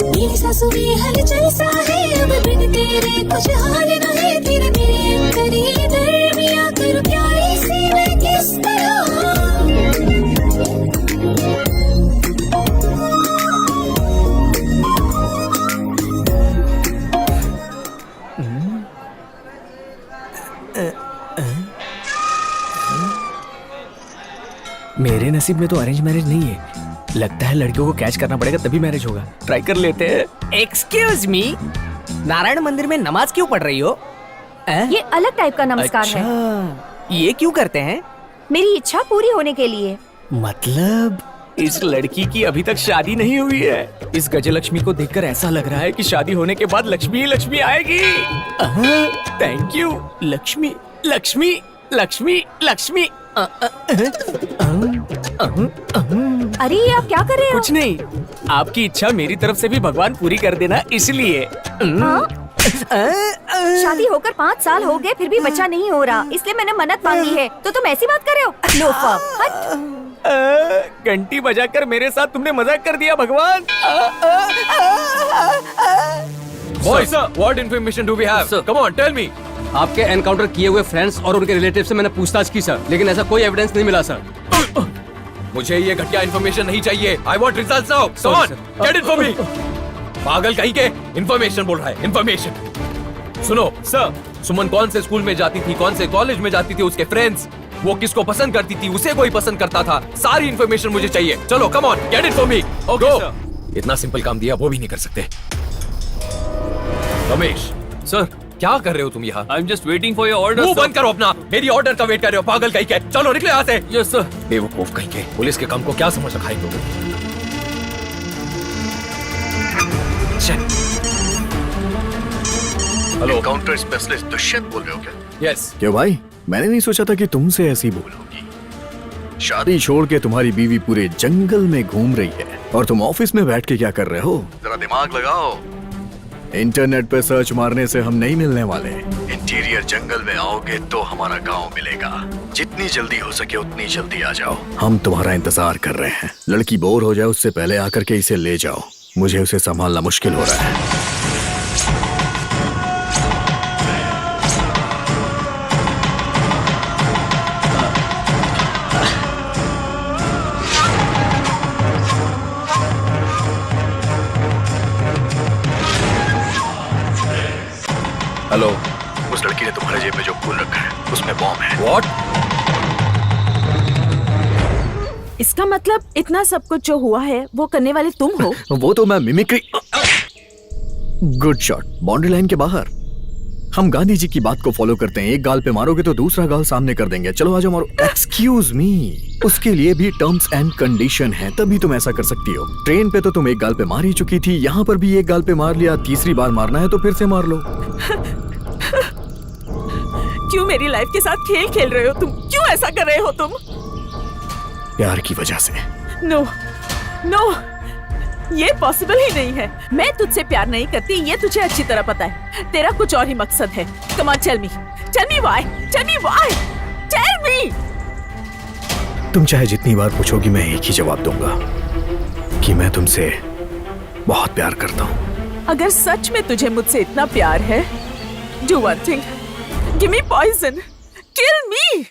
मेरी सासों में हलचल सा है अब बिन तेरे कुछ हाल नहीं तेरे मेरे अंदर ये दरमियां कर प्यारे से मैं किस तरह मेरे नसीब में तो अरेंज मैरिज नहीं है लगता है लड़कियों को कैच करना पड़ेगा तभी मैरिज होगा ट्राई कर लेते हैं एक्सक्यूज मी नारायण मंदिर में नमाज क्यों पढ़ रही हो ये अलग टाइप का नमस्कार है अच्छा ये क्यों करते हैं मेरी इच्छा पूरी होने के लिए। मतलब इस लड़की की अभी तक शादी नहीं हुई है इस गजलक्ष्मी को देखकर ऐसा लग रहा है कि शादी होने के बाद लक्ष्मी ही लक्ष्मी आएगी थैंक यू लक्ष्मी लक्ष्मी लक्ष्मी लक्ष्मी अरे ये आप क्या कर रहे हो? कुछ नहीं आपकी इच्छा मेरी तरफ से भी भगवान पूरी कर देना इसलिए शादी होकर 5 साल हो गए फिर भी बच्चा नहीं हो रहा इसलिए मैंने मन्नत मांगी है तो तुम ऐसी बात कर रहे हो लोफर हट घंटी बजाकर मेरे साथ तुमने मजाक कर दिया भगवान Boys, what information do we have? Sir. Come on, tell me. आपके एनकाउंटर किए हुए फ्रेंड्स और उनके रिलेटिव से मैंने पूछताछ की सर लेकिन ऐसा कोई एविडेंस नहीं मिला सर मुझे ये घटिया इन्फॉर्मेशन नहीं चाहिए I want results now. Come on, get it for me. पागल कहीं के इन्फॉर्मेशन बोल रहा है इन्फॉर्मेशन सुनो सर सुमन कौन से स्कूल में जाती थी कौन से कॉलेज में जाती थी उसके फ्रेंड्स वो किसको पसंद करती थी उसे कोई पसंद करता था सारी इन्फॉर्मेशन मुझे चाहिए चलो come on get it for me okay इतना सिंपल काम दिया वो भी नहीं कर सकते रमेश सर क्या कर रहे हो तुम यहाँ I am just waiting for your order मुंह बंद करो अपना मेरी ऑर्डर का वेट कर रहे हो पागल कहीं के चलो निकले यहाँ से यस सर बेवकूफ कहीं के पुलिस के काम को क्या समझ रखा है लोगों हेलो काउंटर स्पेशलिस्ट दुष्यंत बोल रहे हो क्या? यस क्यों भाई मैंने नहीं सोचा था कि तुमसे ऐसी बोल होगी शादी छोड़ के तुम्हारी बीवी पूरे जंगल में घूम रही है और तुम ऑफिस में बैठ के क्या कर रहे हो जरा दिमाग लगाओ इंटरनेट पे सर्च मारने से हम नहीं मिलने वाले इंटीरियर जंगल में आओगे तो हमारा गांव मिलेगा जितनी जल्दी हो सके उतनी जल्दी आ जाओ हम तुम्हारा इंतजार कर रहे हैं लड़की बोर हो जाए उससे पहले आकर के इसे ले जाओ मुझे उसे संभालना मुश्किल हो रहा है हेलो उस लड़की ने तुम्हारे जेब में जो फूल रखा है उसमें बॉम्ब है व्हाट इसका मतलब इतना सब कुछ जो हुआ है वो करने वाले तुम हो वो तो मैं mimicry good shot boundary line के बाहर हम गांधी जी की बात को फॉलो करते हैं, एक गाल पे मारोगे तो दूसरा गाल सामने कर देंगे। चलो आ जाओ मारो। एक्सक्यूज मी, उसके लिए भी टर्म्स एंड कंडीशन है, तभी तुम ऐसा कर सकती हो। ट्रेन पे तो तुम एक गाल पे मार ही चुकी थी, यहाँ पर भी एक गाल पे मार लिया, तीसरी बार मारना है तो फिर से मार लो। क्यों मेरी लाइफ के साथ खेल खेल रहे हो तुम? क्यों ऐसा कर रहे हो तुम? प्यार की वजह से। नो नो, ये पॉसिबल ही नहीं है। मैं तुझसे प्यार नहीं करती, ये तुझे अच्छी तरह पता है। तेरा कुछ और ही मकसद है। Come on, tell me why, tell me. तुम चाहे जितनी बार पूछोगी मैं एक ही जवाब दूंगा कि मैं तुमसे बहुत प्यार करता हूँ। अगर सच में तुझे मुझसे इतना प्यार है, do one thing, give me poison, kill me.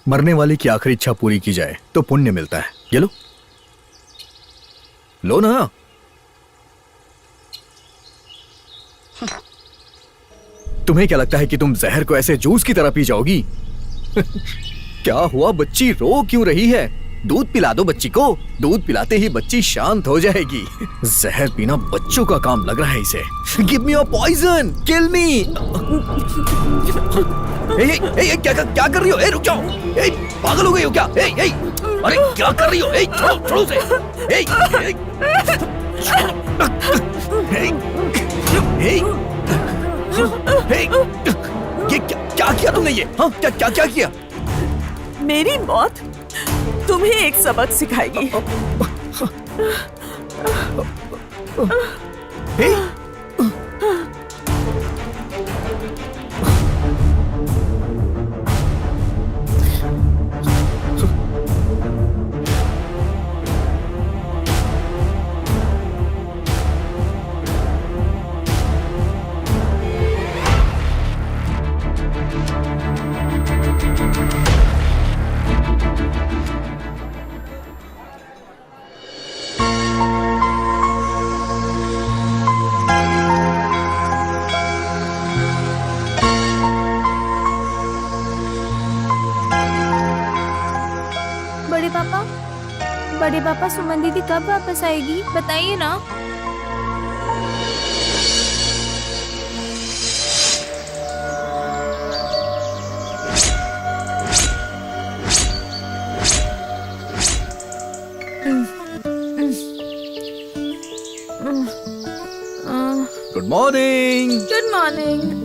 मरने वाले की आखिरी इच्छा पूरी की जाए तो पुण्य मिलता है। ये लो, लो ना। तुम्हें क्या लगता है कि तुम जहर को ऐसे जूस की तरह पी जाओगी? क्या हुआ बच्ची, रो क्यों रही है? दूध पिला दो बच्ची को, दूध पिलाते ही बच्ची शांत हो जाएगी। जहर पीना बच्चों का काम लग रहा है इसे। Give me your poison, kill मी। क्या कर रही हो? रुक जाओ, पागल हो गई हो क्या? अरे क्या कर रही हो? छोड़ो उसे। ये क्या किया तुमने? ये हाँ, क्या किया? मेरी मौत तुम्हें एक सबक सिखाएगी। बड़े पापा, सुमन दीदी कब वापस आएगी? बताइए ना। Good morning. Good morning.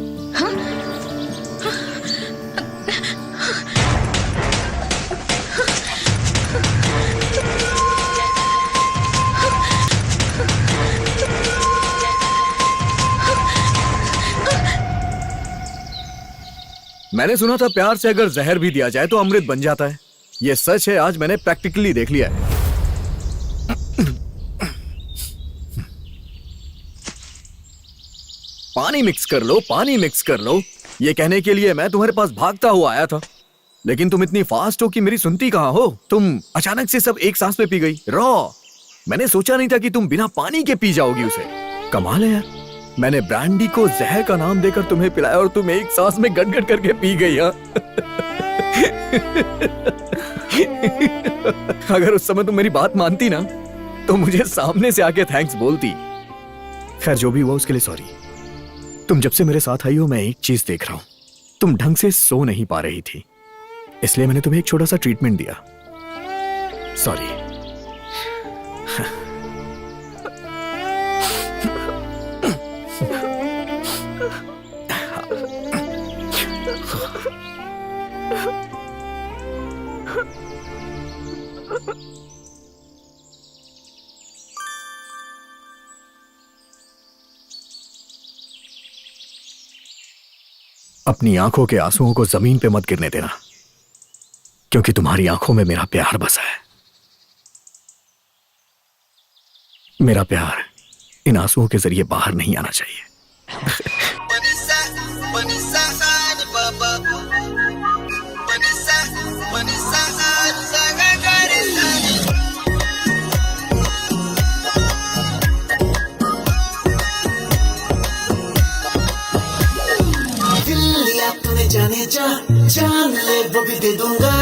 मैंने सुना था प्यार से अगर जहर भी दिया जाए तो अमृत बन जाता है। ये सच है, आज मैंने प्रैक्टिकली देख लिया है। पानी मिक्स कर लो, पानी मिक्स कर लो, ये कहने के लिए मैं तुम्हारे पास भागता हुआ आया था, लेकिन तुम इतनी फास्ट हो कि मेरी सुनती कहां हो। तुम अचानक से सब एक सांस में पी गई, रॉ। मैंने सोचा नहीं था कि तुम बिना पानी के पी जाओगी उसे। कमाल है यार, मैंने ब्रांडी को जहर का नाम देकर तुम्हें पिलाया और तुम एक सांस में गट-गट करके पी गई। हाँ? अगर उस समय तुम मेरी बात मानती ना तो मुझे सामने से आके थैंक्स बोलती। खैर जो भी हुआ उसके लिए सॉरी। तुम जब से मेरे साथ आई हो मैं एक चीज देख रहा हूं, तुम ढंग से सो नहीं पा रही थी, इसलिए मैंने तुम्हें एक छोटा सा ट्रीटमेंट दिया। सॉरी। अपनी आंखों के आंसुओं को जमीन पे मत गिरने देना, क्योंकि तुम्हारी आंखों में मेरा प्यार बसा है। मेरा प्यार इन आंसुओं के जरिए बाहर नहीं आना चाहिए। जाने जा, जान ले वो भी दे दूंगा।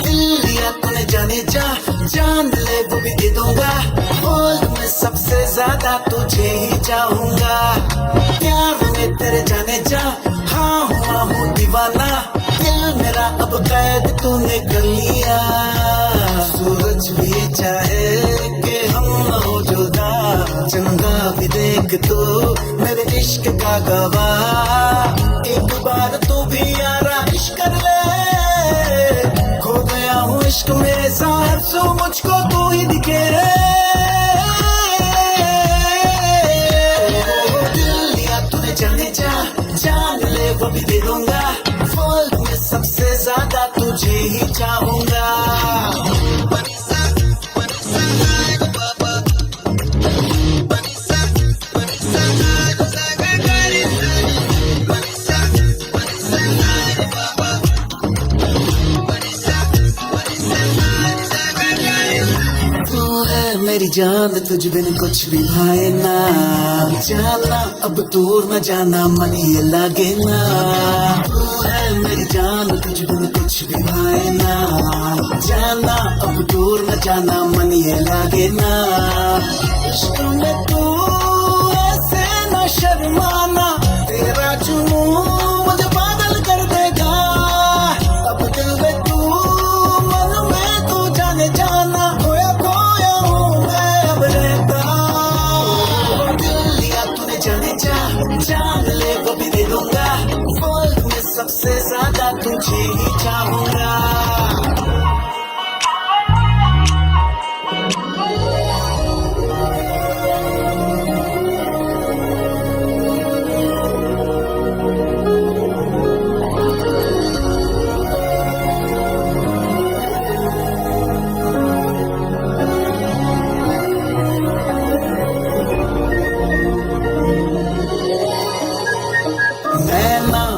दिल लिया तूने जाने जा, जान ले वो भी दे दूंगा। वर्ल्ड में सबसे ज्यादा तुझे ही चाहूंगा। प्यार में तेरे जाने जा, हाँ हुआ हूँ दीवाना। दिल मेरा अब कैद तूने कर लिया। सूरज भी चाहे कि हम न हो जुदा, चंदा भी देख तू मेरे इश्क का गवाह। एक बार तू भी यारा इश्क कर ले, खो गया हूँ इश्क में साहब, सो मुझको तू ही दिखे। दिल लिया तूने जाने जा, जान ले वो भी दे दूंगा। वर्ल्ड में सबसे ज्यादा तुझे ही चाहूंगा। मेरी जान तुझ बिन कुछ भी भाए ना, जाना अब दूर न जाना मन ये लागे ना। तू है मेरी जान तुझ बिन कुछ भी भाए ना, जाना अब दूर न जाना मन ये लागे ना। इश्क में तू ऐसे न शर्माना, तेरा जुनून मुझे पागल कर देगा। अब दिल में तू मन में तू जाने जाना, जान ले वो भी दे दूंगा। वर्ल्ड में सबसे ज्यादा तुझे ही चाहूंगा।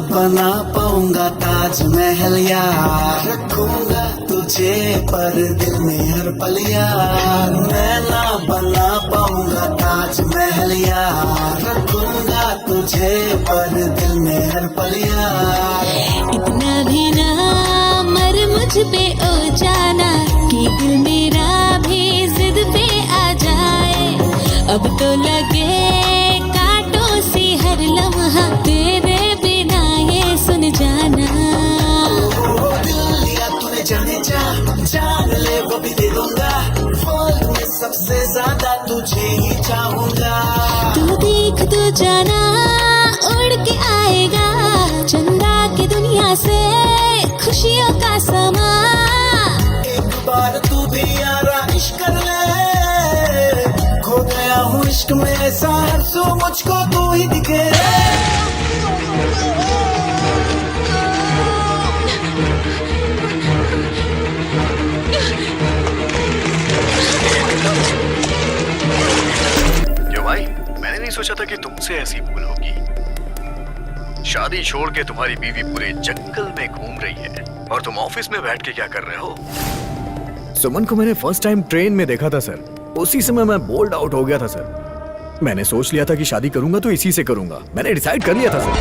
बना पाऊंगा ताजमहल यार, रखूंगा तुझे पर दिल में हर पल यार। मैं ना बना पाऊंगा ताजमहल यार, रखूंगा तुझे पर दिल में हर पल यार। इतना भी ना मर मुझ पे ओ जाना, कि दिल मेरा भी जिद पे आ जाए। अब तो लगे कांटों सी हर लम्हा, तेरे सुन जाना। दिल लिया तूने जाने जा, जान ले वो भी दे दूंगा। वर्ल्ड में सबसे ज्यादा तुझे ही चाहूंगा। तू देख तो जाना उड़ के आएगा, चंदा की दुनिया से खुशियों का समा। एक बार तू भी यारा इश्क कर ले, खो गया हूँ इश्क में साहब, सो मुझको तू ही दिखे। भाई मैंने नहीं सोचा था कि तुमसे ऐसी भूल होगी। शादी छोड़ के तुम्हारी बीवी पूरे जंगल में घूम रही है और तुम ऑफिस में बैठ के क्या कर रहे हो? सुमन को मैंने फर्स्ट टाइम ट्रेन में देखा था सर, उसी समय मैं बोल्ड आउट हो गया था सर। मैंने सोच लिया था कि शादी करूंगा तो इसी से करूंगा, मैंने डिसाइड कर लिया था सर।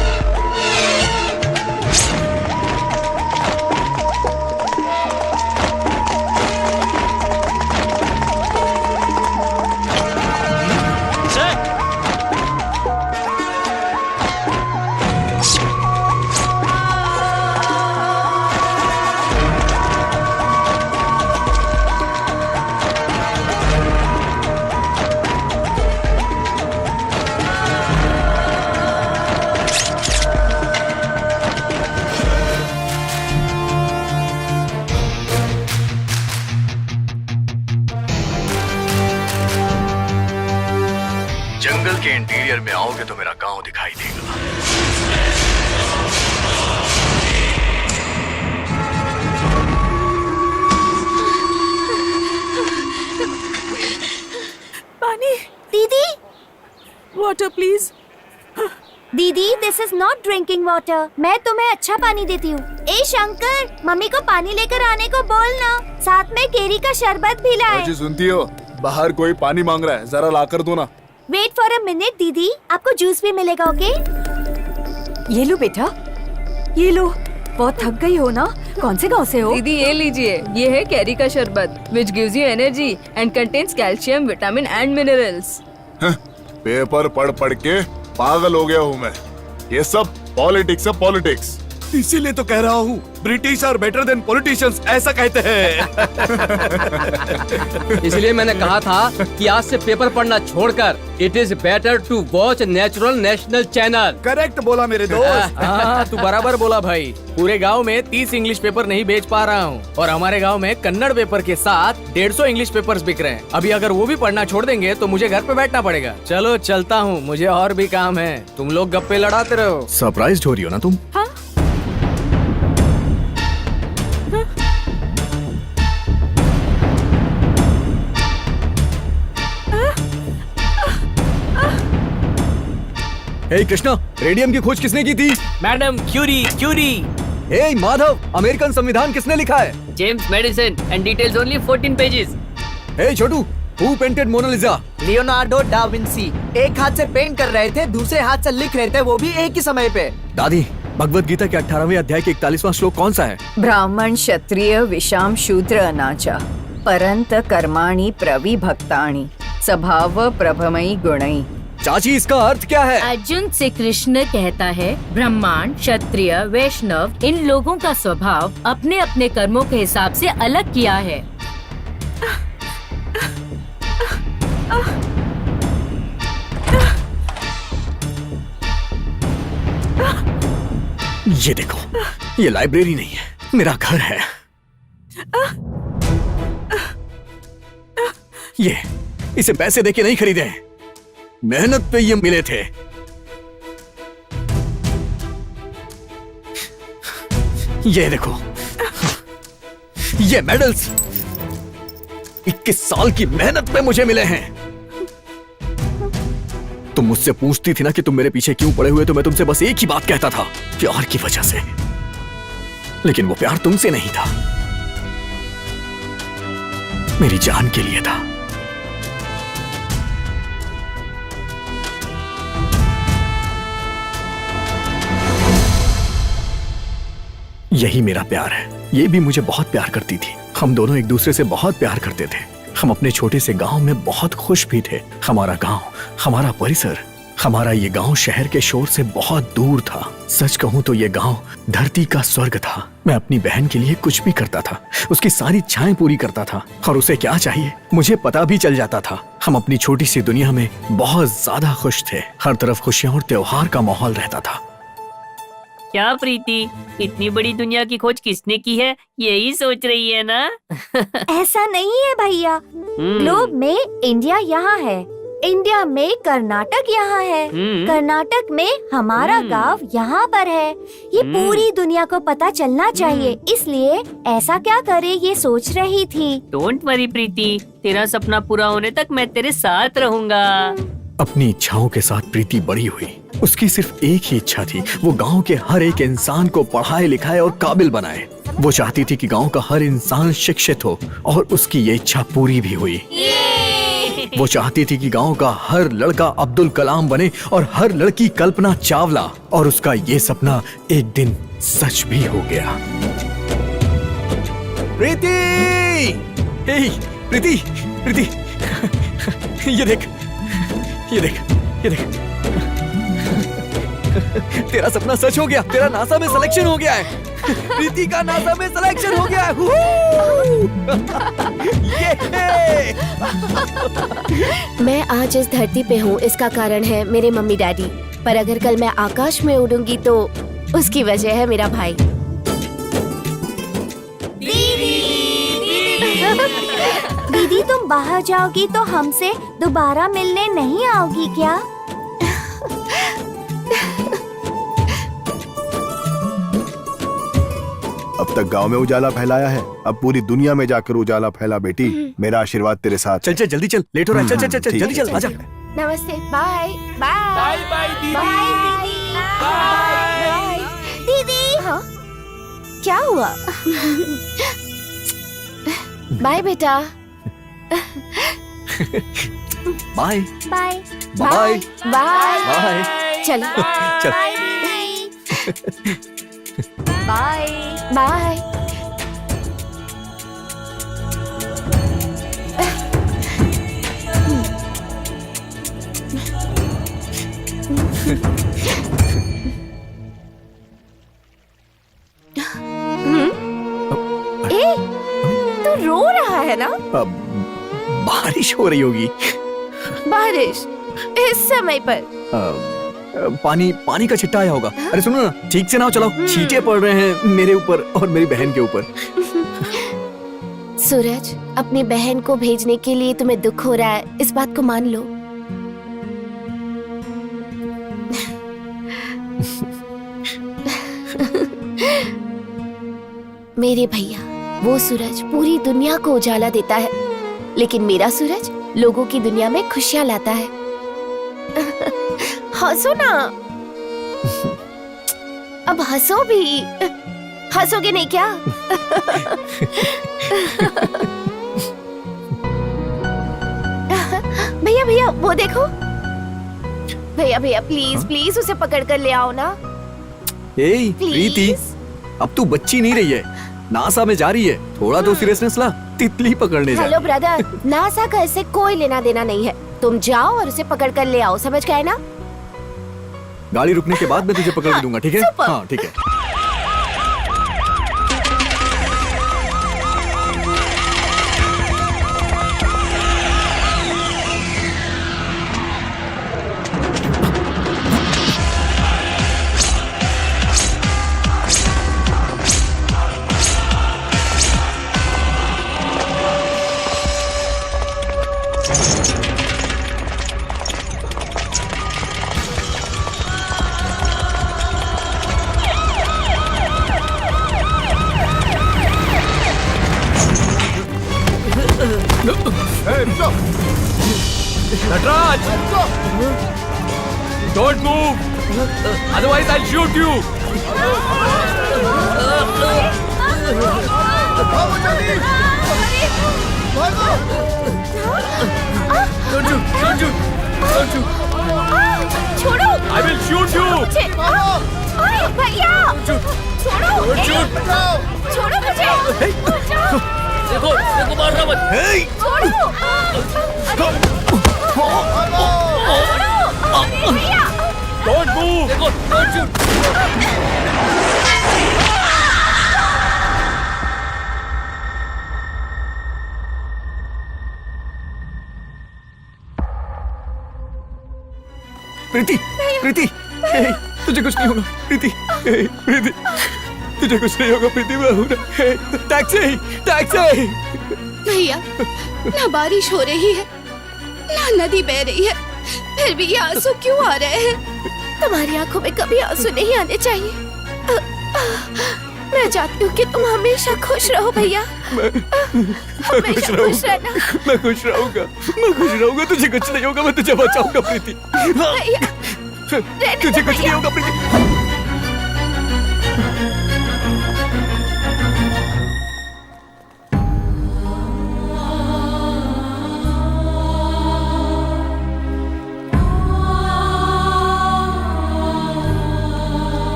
जंगल के इंटीरियर में आओगे तो मेरा गांव दिखाई देगा। पानी। दीदी, वाटर प्लीज। दीदी this is not drinking water. मैं तुम्हें अच्छा पानी देती हूँ। ए शंकर, मम्मी को पानी लेकर आने को बोलना, साथ में केरी का शर्बत भी लाए। जी सुनती हो, बाहर कोई पानी मांग रहा है, जरा लाकर दो ना। वेट फॉर अ मिनट दीदी, आपको जूस भी मिलेगा, ओके? ये लो बेटा, ये लो। बहुत थक गई हो ना? कौन से गांव से हो? दीदी ये लीजिए, ये है कैरी का शरबत which gives you energy and contains calcium, vitamin and minerals. Paper पढ़ पढ़ के पागल हो गया हूँ मैं। ये सब पॉलिटिक्स है, पॉलिटिक्स। इसीलिए तो कह रहा हूँ, British are better than politicians, ऐसा कहते हैं। इसलिए मैंने कहा था कि आज से पेपर पढ़ना छोड़कर it is better to watch natural national channel. Correct बोला मेरे दोस्त। हाँ तू बराबर बोला भाई। पूरे गांव में 30 इंग्लिश पेपर नहीं बेच पा रहा हूँ और हमारे गांव में कन्नड़ पेपर के साथ 150 इंग्लिश पेपर्स बिक रहे हैं। अभी अगर वो भी पढ़ना छोड़ देंगे तो मुझे घर पे बैठना पड़ेगा। चलो चलता हूँ, मुझे और भी काम है। तुम लोग गप्पे लड़ाते रहो। सरप्राइज्ड हो रही हो ना तुम? हाँ? हे कृष्णा, रेडियम की खोज किसने की थी? Madam Curie. Hey Madhav, American संविधान किसने लिखा है? James Madison and details only 14 pages. Hey Chhotu, who painted Mona Lisa? Leonardo da Vinci. एक हाथ से पेंट कर रहे थे, दूसरे हाथ से लिख रहे थे, वो भी एक ही समय पे। दादी, भगवत गीता के 18वें अध्याय के 41वां श्लोक कौन सा है? ब्राह्मण क्षत्रिय विषाम शूद्र अनाचा परंत कर्माणि प्रविभक्तानि स्वभाव प्रभमयी गुणै। चाची, इसका अर्थ क्या है? अर्जुन से कृष्ण कहता है, ब्राह्मण, क्षत्रिय, वैष्णव इन लोगों का स्वभाव अपने अपने कर्मों के हिसाब से अलग किया है। ये देखो, ये लाइब्रेरी नहीं है, मेरा घर है। ये इसे पैसे देके नहीं खरीदे, मेहनत पे ये मिले थे। ये देखो, ये मेडल्स 21 साल की मेहनत पे मुझे मिले हैं। तुम मुझसे पूछती थी ना कि तुम मेरे पीछे क्यों पड़े हुए, तो मैं तुमसे बस एक ही बात कहता था, प्यार की वजह से। लेकिन वो प्यार तुमसे नहीं था, मेरी जान के लिए था। यही मेरा प्यार है। ये भी मुझे बहुत प्यार करती थी। हम दोनों एक दूसरे से बहुत प्यार करते थे। हम अपने छोटे से गांव में बहुत खुश भी थे। हमारा गांव, हमारा परिसर, हमारा ये गांव शहर के शोर से बहुत दूर था। सच कहूं तो ये गांव धरती का स्वर्ग था। मैं अपनी बहन के लिए कुछ भी करता था, उसकी सारी इच्छाएं पूरी करता था, और उसे क्या चाहिए मुझे पता भी चल जाता था। हम अपनी छोटी सी दुनिया में बहुत ज्यादा खुश थे। हर तरफ खुशियां और त्योहार का माहौल रहता था। क्या प्रीति, इतनी बड़ी दुनिया की खोज किसने की है, यही सोच रही है ना? ऐसा नहीं है भैया, ग्लोब में इंडिया यहाँ है, इंडिया में कर्नाटक यहाँ है, कर्नाटक में हमारा गांव यहाँ पर है। ये पूरी दुनिया को पता चलना चाहिए, इसलिए ऐसा क्या करे ये सोच रही थी। डोंट वरी प्रीति, तेरा सपना पूरा होने तक मैं तेरे साथ रहूंगा। अपनी इच्छाओं के साथ प्रीति बड़ी हुई। उसकी सिर्फ एक ही इच्छा थी, वो गांव के हर एक इंसान को पढ़ाए लिखाए और काबिल बनाए। वो चाहती थी कि गांव का हर इंसान शिक्षित हो, और उसकी ये इच्छा पूरी भी हुई। वो चाहती थी कि गांव का हर लड़का अब्दुल कलाम बने और हर लड़की कल्पना चावला, और उसका ये सपना एक दिन सच भी हो गया। प्रीति, हे प्रीति, प्रीति, ये देख, ये देख, ये देख, तेरा सपना सच हो गया। तेरा नासा में सिलेक्शन हो गया है। प्रीति का नासा में सिलेक्शन हो गया है। मैं आज इस धरती पे हूँ, इसका कारण है मेरे मम्मी डैडी, पर अगर कल मैं आकाश में उड़ूंगी तो उसकी वजह है मेरा भाई। दीदी, तुम बाहर जाओगी तो हमसे दोबारा मिलने नहीं आओगी क्या? अब तक गांव में उजाला फैलाया है, अब पूरी दुनिया में जाकर उजाला फैला बेटी। मेरा आशीर्वाद तेरे साथ। चल चल, जल्दी चल, लेट हो रहा है। चल चल चल, जल्दी चल, आजा। नमस्ते, बाय बाय बाय दीदी। बाय दीदी। हाँ, क्या हुआ? बाय बेटा। Bye bye bye bye bye चलो चल बाय बाय। ए, तू रो रहा है ना? बारिश हो रही होगी। बारिश इस समय पर? पानी पानी का छिट्टा आया होगा। अरे सुनो ना, ठीक से नाव चलाओ, छींटे पड़ रहे हैं मेरे ऊपर और मेरी बहन के ऊपर। सूरज, अपनी बहन को भेजने के लिए तुम्हें दुख हो रहा है, इस बात को मान लो। मेरे भैया, वो सूरज पूरी दुनिया को उजाला देता है, लेकिन मेरा सूरज लोगों की दुनिया में खुशियां लाता है। हंसो ना, अब हंसो भी। हंसोगे नहीं क्या? भैया भैया वो देखो। भैया भैया प्लीज प्लीज उसे पकड़ कर ले आओ ना। ए प्रीति, अब तू बच्ची नहीं रही है, नासा में जा रही है, थोड़ा तो सीरियसनेस ला। तितली पकड़ने जा। हेलो ब्रदर, नासा का इससे कोई लेना देना नहीं है। तुम जाओ और उसे पकड़ कर ले आओ, समझ गए ना? गाड़ी रुकने के बाद मैं तुझे पकड़ के दूंगा, ठीक है? हाँ ठीक है। Nataraj! Don't move! Otherwise I'll shoot you! Don't shoot! छोड़ो! I will shoot you! ओए भैया! छोड़ो! छोड़ो मुझे! देखो मार रहा मत! छोड़ो! भैया! Don't move! देखो, don't shoot! प्रीति, प्रीति, तुझे कुछ नहीं होगा। प्रीति, प्रीति, तुझे कुछ नहीं होगा। प्रीति, मैं हूं ना। Taxi, taxi! भैया, ना बारिश हो रही है, ना नदी बह रही है, फिर भी ये आंसू क्यों आ रहे हैं? तुम्हारी आंखों में कभी आंसू नहीं आने चाहिए। मैं चाहती हूँ कि तुम हमेशा खुश रहो भैया। हमेशा खुश रहना। मैं खुश रहूंगा, मैं खुश रहूंगा। तुझे कुछ नहीं होगा, मैं तुझे बचाऊंगा प्रीति। भैया, तुझे कुछ नहीं होगा प्रीति।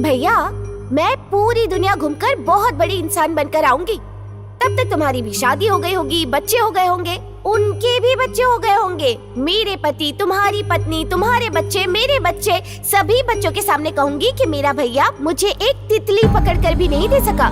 भैया, मैं पूरी दुनिया घूमकर बहुत बड़ी इंसान बनकर आऊंगी। तब तक तुम्हारी भी शादी हो गई होगी, बच्चे हो गए होंगे, उनके भी बच्चे हो गए होंगे। मेरे पति, तुम्हारी पत्नी, तुम्हारे बच्चे, मेरे बच्चे, सभी बच्चों के सामने कहूंगी कि मेरा भैया मुझे एक तितली पकड़कर भी नहीं दे सका।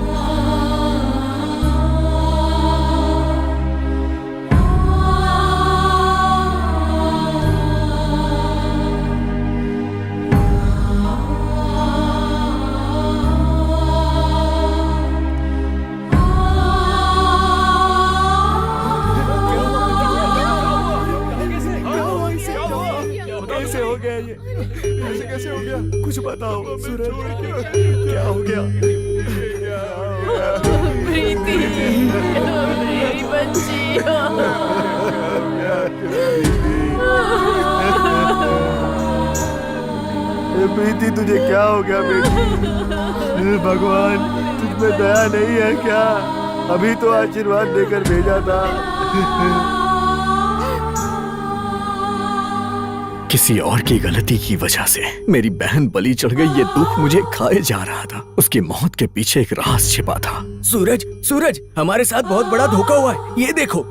कैसे हो गया? कुछ बताओ सूरज, क्या हो गया? प्रीति, मेरी बच्ची। प्रीति तुझे क्या हो गया बेटी? हे भगवान, तुझ में दया नहीं है क्या? अभी तो आशीर्वाद देकर भेजा था। किसी और की गलती की वजह से मेरी बहन बलि चढ़ गई, ये दुख मुझे खाए जा रहा था। उसकी मौत के पीछे एक राज छिपा था। सूरज, सूरज, हमारे साथ बहुत बड़ा धोखा हुआ है, ये देखो।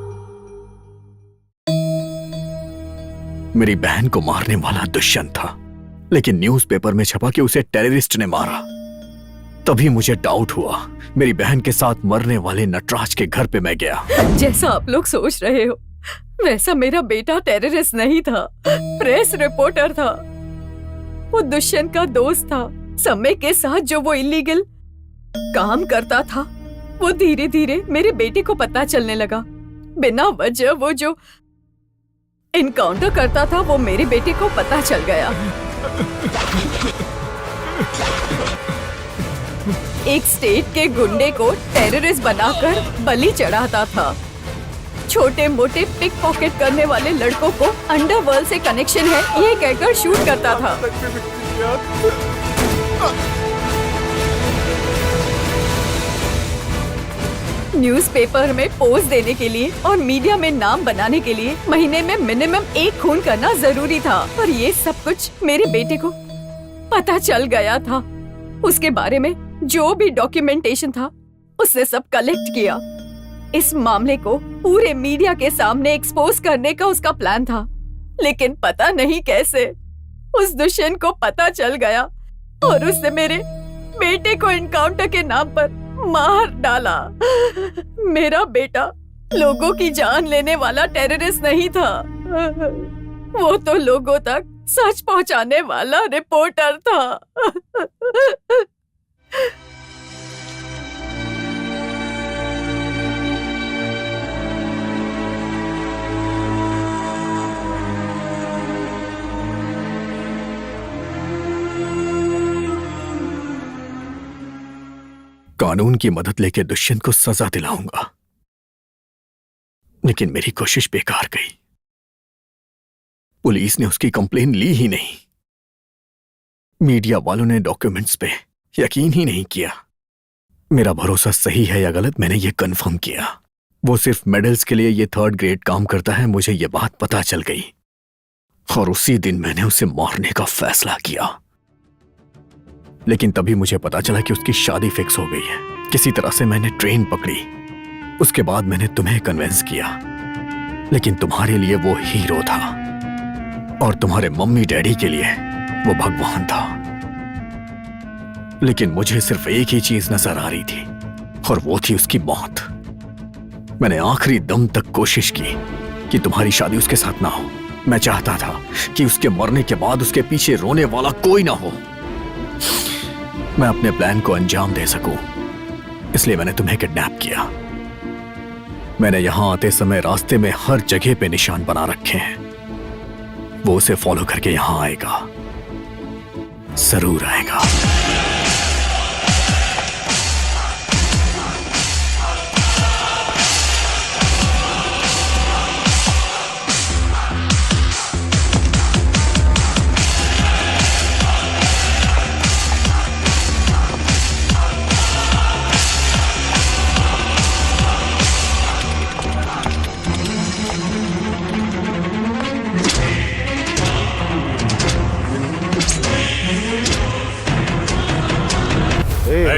मेरी बहन को मारने वाला दुष्यंत था, लेकिन न्यूज़पेपर में छपा कि उसे टेररिस्ट ने मारा। तभी मुझे डाउट हुआ। मेरी बहन के साथ मरने वाले नटराज के घर पे मैं गया। जैसा आप लोग सोच रहे हो वैसा मेरा बेटा टेररिस्ट नहीं था, प्रेस रिपोर्टर था। वो दुष्यंत का दोस्त था। समय के साथ जो वो इलीगल काम करता था, वो धीरे धीरे मेरे बेटे को पता चलने लगा। बिना वजह वो जो इनकाउंटर करता था, वो मेरे बेटे को पता चल गया। एक स्टेट के गुंडे को टेररिस्ट बनाकर बलि चढ़ाता था। छोटे मोटे पिक पॉकेट करने वाले लड़कों को अंडरवर्ल्ड से कनेक्शन है ये कहकर शूट करता था। न्यूज़पेपर में पोस्ट देने के लिए और मीडिया में नाम बनाने के लिए महीने में मिनिमम 1 खून करना जरूरी था। और ये सब कुछ मेरे बेटे को पता चल गया था। उसके बारे में जो भी डॉक्यूमेंटेशन था उसने सब कलेक्ट किया। इस मामले को पूरे मीडिया के सामने एक्सपोज करने का उसका प्लान था, लेकिन पता नहीं कैसे उस दुष्यंत को पता चल गया और उसने मेरे बेटे को एनकाउंटर के नाम पर मार डाला। मेरा बेटा लोगों की जान लेने वाला टेररिस्ट नहीं था, वो तो लोगों तक सच पहुंचाने वाला रिपोर्टर था। कानून की मदद लेके दुष्यंत को सजा दिलाऊंगा, लेकिन मेरी कोशिश बेकार गई। पुलिस ने उसकी कंप्लेन ली ही नहीं। मीडिया वालों ने डॉक्यूमेंट्स पे यकीन ही नहीं किया। मेरा भरोसा सही है या गलत, मैंने ये कंफर्म किया। वो सिर्फ मेडल्स के लिए ये 3rd ग्रेड काम करता है, मुझे ये बात पता चल गई और उसी दिन मैंने उसे मारने का फैसला किया। लेकिन तभी मुझे पता चला कि उसकी शादी फिक्स हो गई है। किसी तरह से मैंने ट्रेन पकड़ी। उसके बाद मैंने तुम्हें कन्विंस किया, लेकिन तुम्हारे लिए वो हीरो था और तुम्हारे मम्मी डैडी के लिए वो भगवान था। लेकिन मुझे सिर्फ एक ही चीज नजर आ रही थी और वो थी उसकी मौत। मैंने आखिरी दम तक कोशिश की कि तुम्हारी शादी उसके साथ ना हो। मैं चाहता था कि उसके मरने के बाद उसके पीछे रोने वाला कोई ना हो। मैं अपने प्लान को अंजाम दे सकूं, इसलिए मैंने तुम्हें किडनैप किया। मैंने यहां आते समय रास्ते में हर जगह पे निशान बना रखे हैं। वो उसे फॉलो करके यहां आएगा, जरूर आएगा।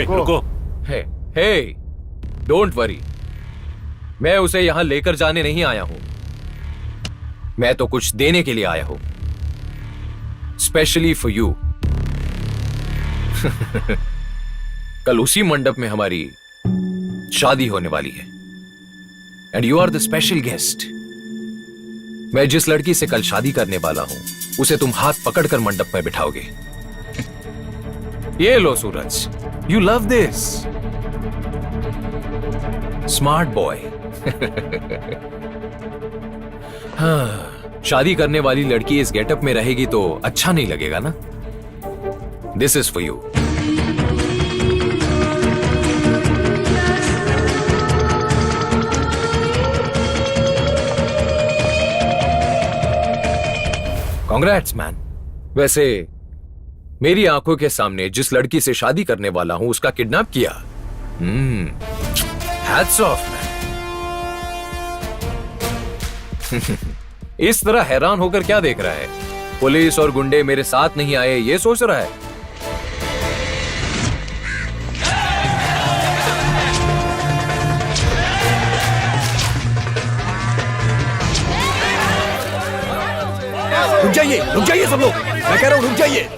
रुको। हे, डोंट वरी, मैं उसे यहां लेकर जाने नहीं आया हूं। मैं तो कुछ देने के लिए आया हूं, स्पेशली फॉर यू। कल उसी मंडप में हमारी शादी होने वाली है and you are the special guest. मैं जिस लड़की से कल शादी करने वाला हूं, उसे तुम हाथ पकड़कर मंडप में बिठाओगे। ये लो सूरज, you love this. Smart boy. हाँ, शादी करने वाली लड़की इस गेटअप में रहेगी तो अच्छा नहीं लगेगा ना? This is for you. Congrats, man. वैसे मेरी आंखों के सामने जिस लड़की से शादी करने वाला हूं उसका किडनैप किया। Hats off man. इस तरह हैरान होकर क्या देख रहा है? पुलिस और गुंडे मेरे साथ नहीं आए ये सोच रहा है? रुक जाइए सब लोग, मैं कह रहा हूँ रुक जाइए।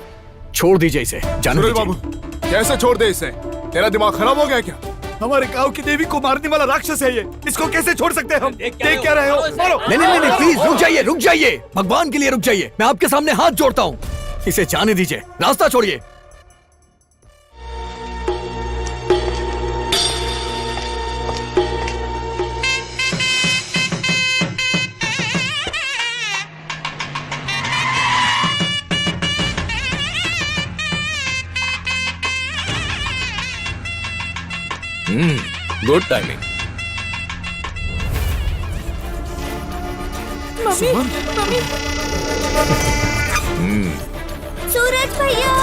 छोड़ दीजिए इसे, जाने दीजिए। बाबू कैसे छोड़ दे इसे? तेरा दिमाग खराब हो गया क्या? हमारे गांव की देवी को मारने वाला राक्षस है ये, इसको कैसे छोड़ सकते हैं हम? देख क्या रहे हो? बोलो। नहीं, प्लीज रुक जाइए, भगवान के लिए रुक जाइए। मैं आपके सामने हाथ जोड़ता हूँ, इसे जाने दीजिए, रास्ता छोड़िए। Good timing. मम्मी सूरज भैया,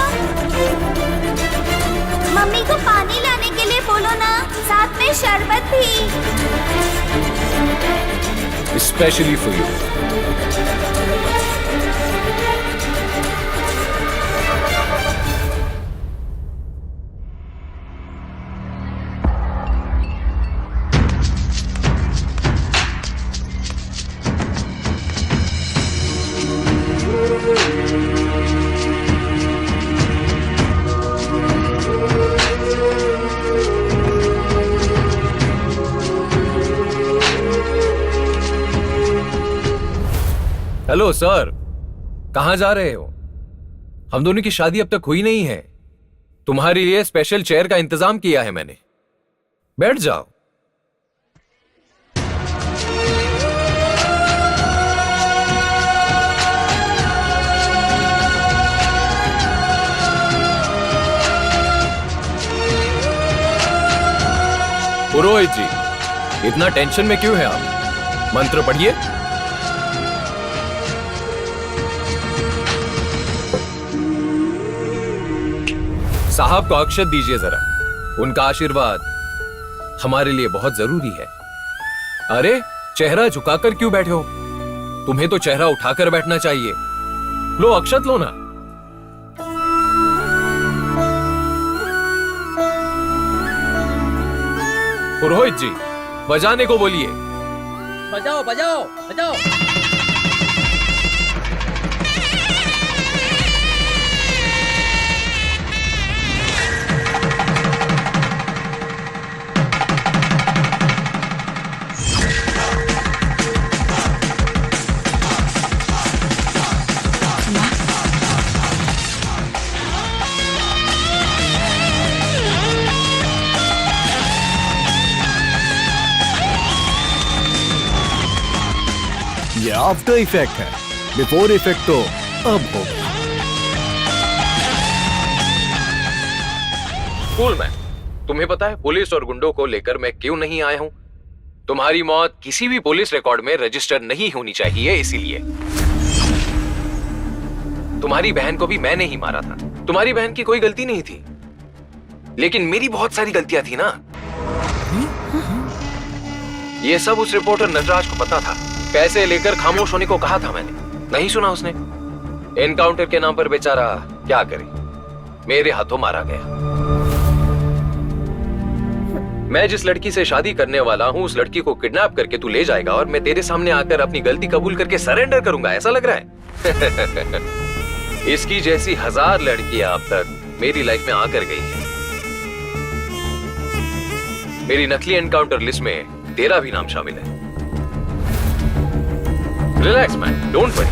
मम्मी को पानी लाने के लिए बोलो ना, साथ में शरबत भी। Specially for you. Hello sir, कहां जा रहे हो? हम दोनों की शादी अब तक हुई नहीं है। तुम्हारे लिए स्पेशल चेयर का इंतजाम किया है मैंने, बैठ जाओ। पुरोहित जी, इतना टेंशन में क्यों है आप? मंत्र पढ़िए। साहब को अक्षत दीजिए जरा, उनका आशीर्वाद हमारे लिए बहुत जरूरी है। अरे चेहरा झुकाकर क्यों बैठे हो? तुम्हें तो चेहरा उठाकर बैठना चाहिए। लो अक्षत लो ना। पुरोहित जी, बजाने को बोलिए। बजाओ बजाओ बजाओ। ये आफ्टर इफेक्ट है, बिफोर इफेक्ट तो अब होगा। कूल मैन, तुम्हें पता है पुलिस और गुंडों को लेकर मैं क्यों नहीं आया हूं? तुम्हारी मौत किसी भी पुलिस रिकॉर्ड में रजिस्टर नहीं होनी चाहिए, इसीलिए। तुम्हारी बहन को भी मैंने ही मारा था। तुम्हारी बहन की कोई गलती नहीं थी, लेकिन मेरी बहुत सारी गलतियां थी ना। ये सब उस रिपोर्टर नटराज को पता था। पैसे लेकर खामोश होने को कहा था मैंने, नहीं सुना उसने। एनकाउंटर के नाम पर बेचारा क्या करे, मेरे हाथों मारा गया। मैं जिस लड़की से शादी करने वाला हूं उस लड़की को किडनैप करके तू ले जाएगा और मैं तेरे सामने आकर अपनी गलती कबूल करके सरेंडर करूंगा, ऐसा लग रहा है? इसकी जैसी 1000 लड़कियां अब तक मेरी लाइफ में आकर गई हैं। मेरी नकली एनकाउंटर लिस्ट में तेरा भी नाम शामिल है। Relax man, don't worry.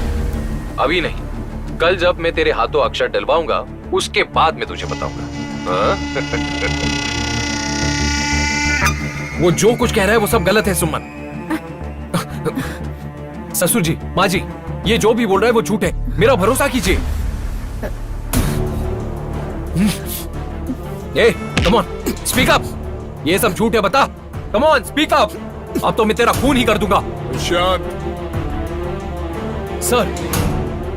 अभी नहीं, कल जब मैं तेरे हाथों अक्षर डलवाऊंगा उसके बाद मैं तुझे बताऊंगा। वो जो कुछ कह रहा है वो सब गलत है सुमन। ससुर जी, माँ जी, ये जो भी बोल रहा है वो झूठ है, मेरा भरोसा कीजिए। ए, कम ऑन, स्पीक अप। ये सब झूठ है, बता। Come on, speak up. अब तो मैं तेरा खून ही कर दूंगा। शांत। सर,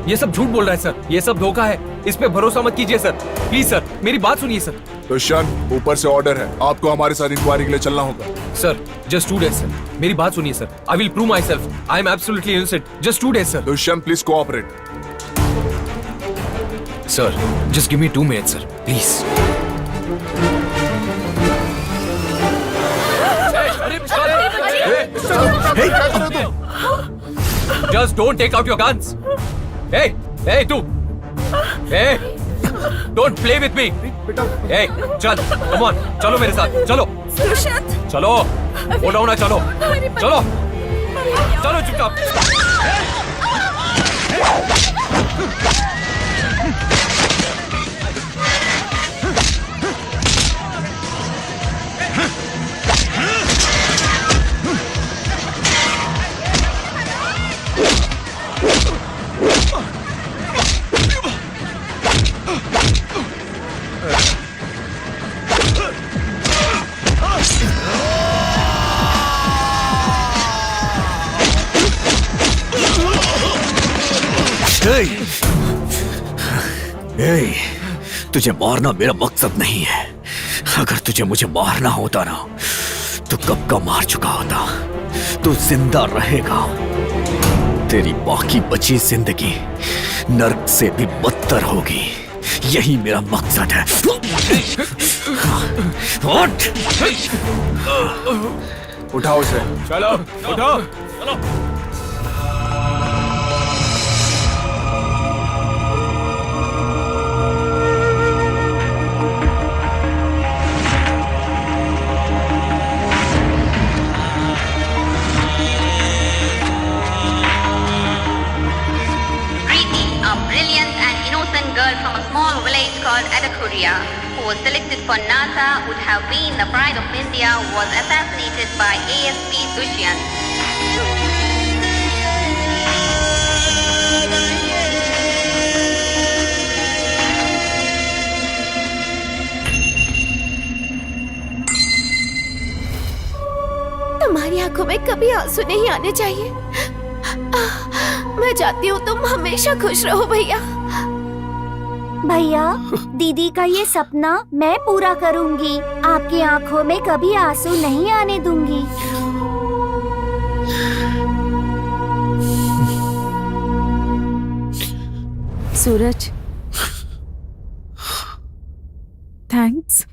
ये सब झूठ बोल रहा है सर, ये सब धोखा है, इस पे भरोसा मत कीजिए सर, प्लीज सर, मेरी बात सुनिए सर। दुष्यंत, ऊपर से ऑर्डर है, आपको हमारे साथ इंक्वायरी के लिए चलना होगा। सर जस्ट 2 days सर, मेरी बात सुनिए sir, I will prove my self, I am absolutely innocent, just 2 days sir. Dushyant please cooperate. Sir just give me 2 minutes sir, please. Just don't take out your guns. Hey, तू. Hey, don't play with me. Hey, चल, come on, चलो मेरे साथ, चलो. चलो, बोल रहा हूँ ना, चलो, चलो, चलो चुपचाप. तुझे मारना मेरा मकसद नहीं है। अगर तुझे मुझे मारना होता ना तो कब का मार चुका होता। तू जिंदा रहेगा। तेरी बाकी बची जिंदगी नर्क से भी बदतर होगी। यही मेरा मकसद है। उठाओ उसे। चलो उठो, चलो। From a small village called Adakuria, who was selected for NASA, would have been the pride of India, was assassinated by ASP Dushyant. तुम्हारी आंखों में कभी आंसू नहीं आने चाहिए। मैं चाहती हूँ तुम हमेशा खुश रहो भैया। भैया, दीदी का ये सपना मैं पूरा करूंगी। आपकी आंखों में कभी आंसू नहीं आने दूंगी। सूरज, थैंक्स।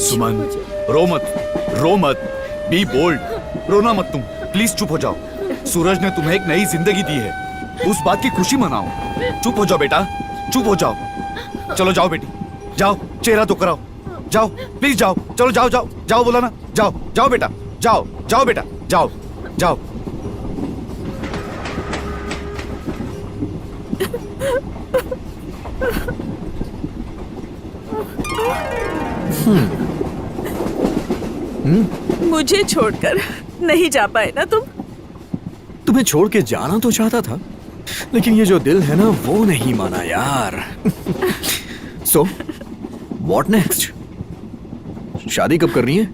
सुमन, रो मत, बी बोल्ड, रोना मत तुम, प्लीज चुप हो जाओ। सूरज ने तुम्हें एक नई जिंदगी दी है, उस बात की खुशी मनाओ। चुप हो जाओ बेटा, चुप हो जाओ। चलो जाओ बेटी, जाओ, चेहरा तो कराओ, जाओ प्लीज जाओ, चलो जाओ जाओ जाओ, बोला ना, जाओ जाओ बेटा, जाओ जाओ बेटा, जाओ जाओ। मुझे छोड़कर नहीं जा पाए ना तुम? तुम्हें छोड़ के जाना तो चाहता था, लेकिन ये जो दिल है ना वो नहीं माना यार। So, what next? शादी कब करनी है?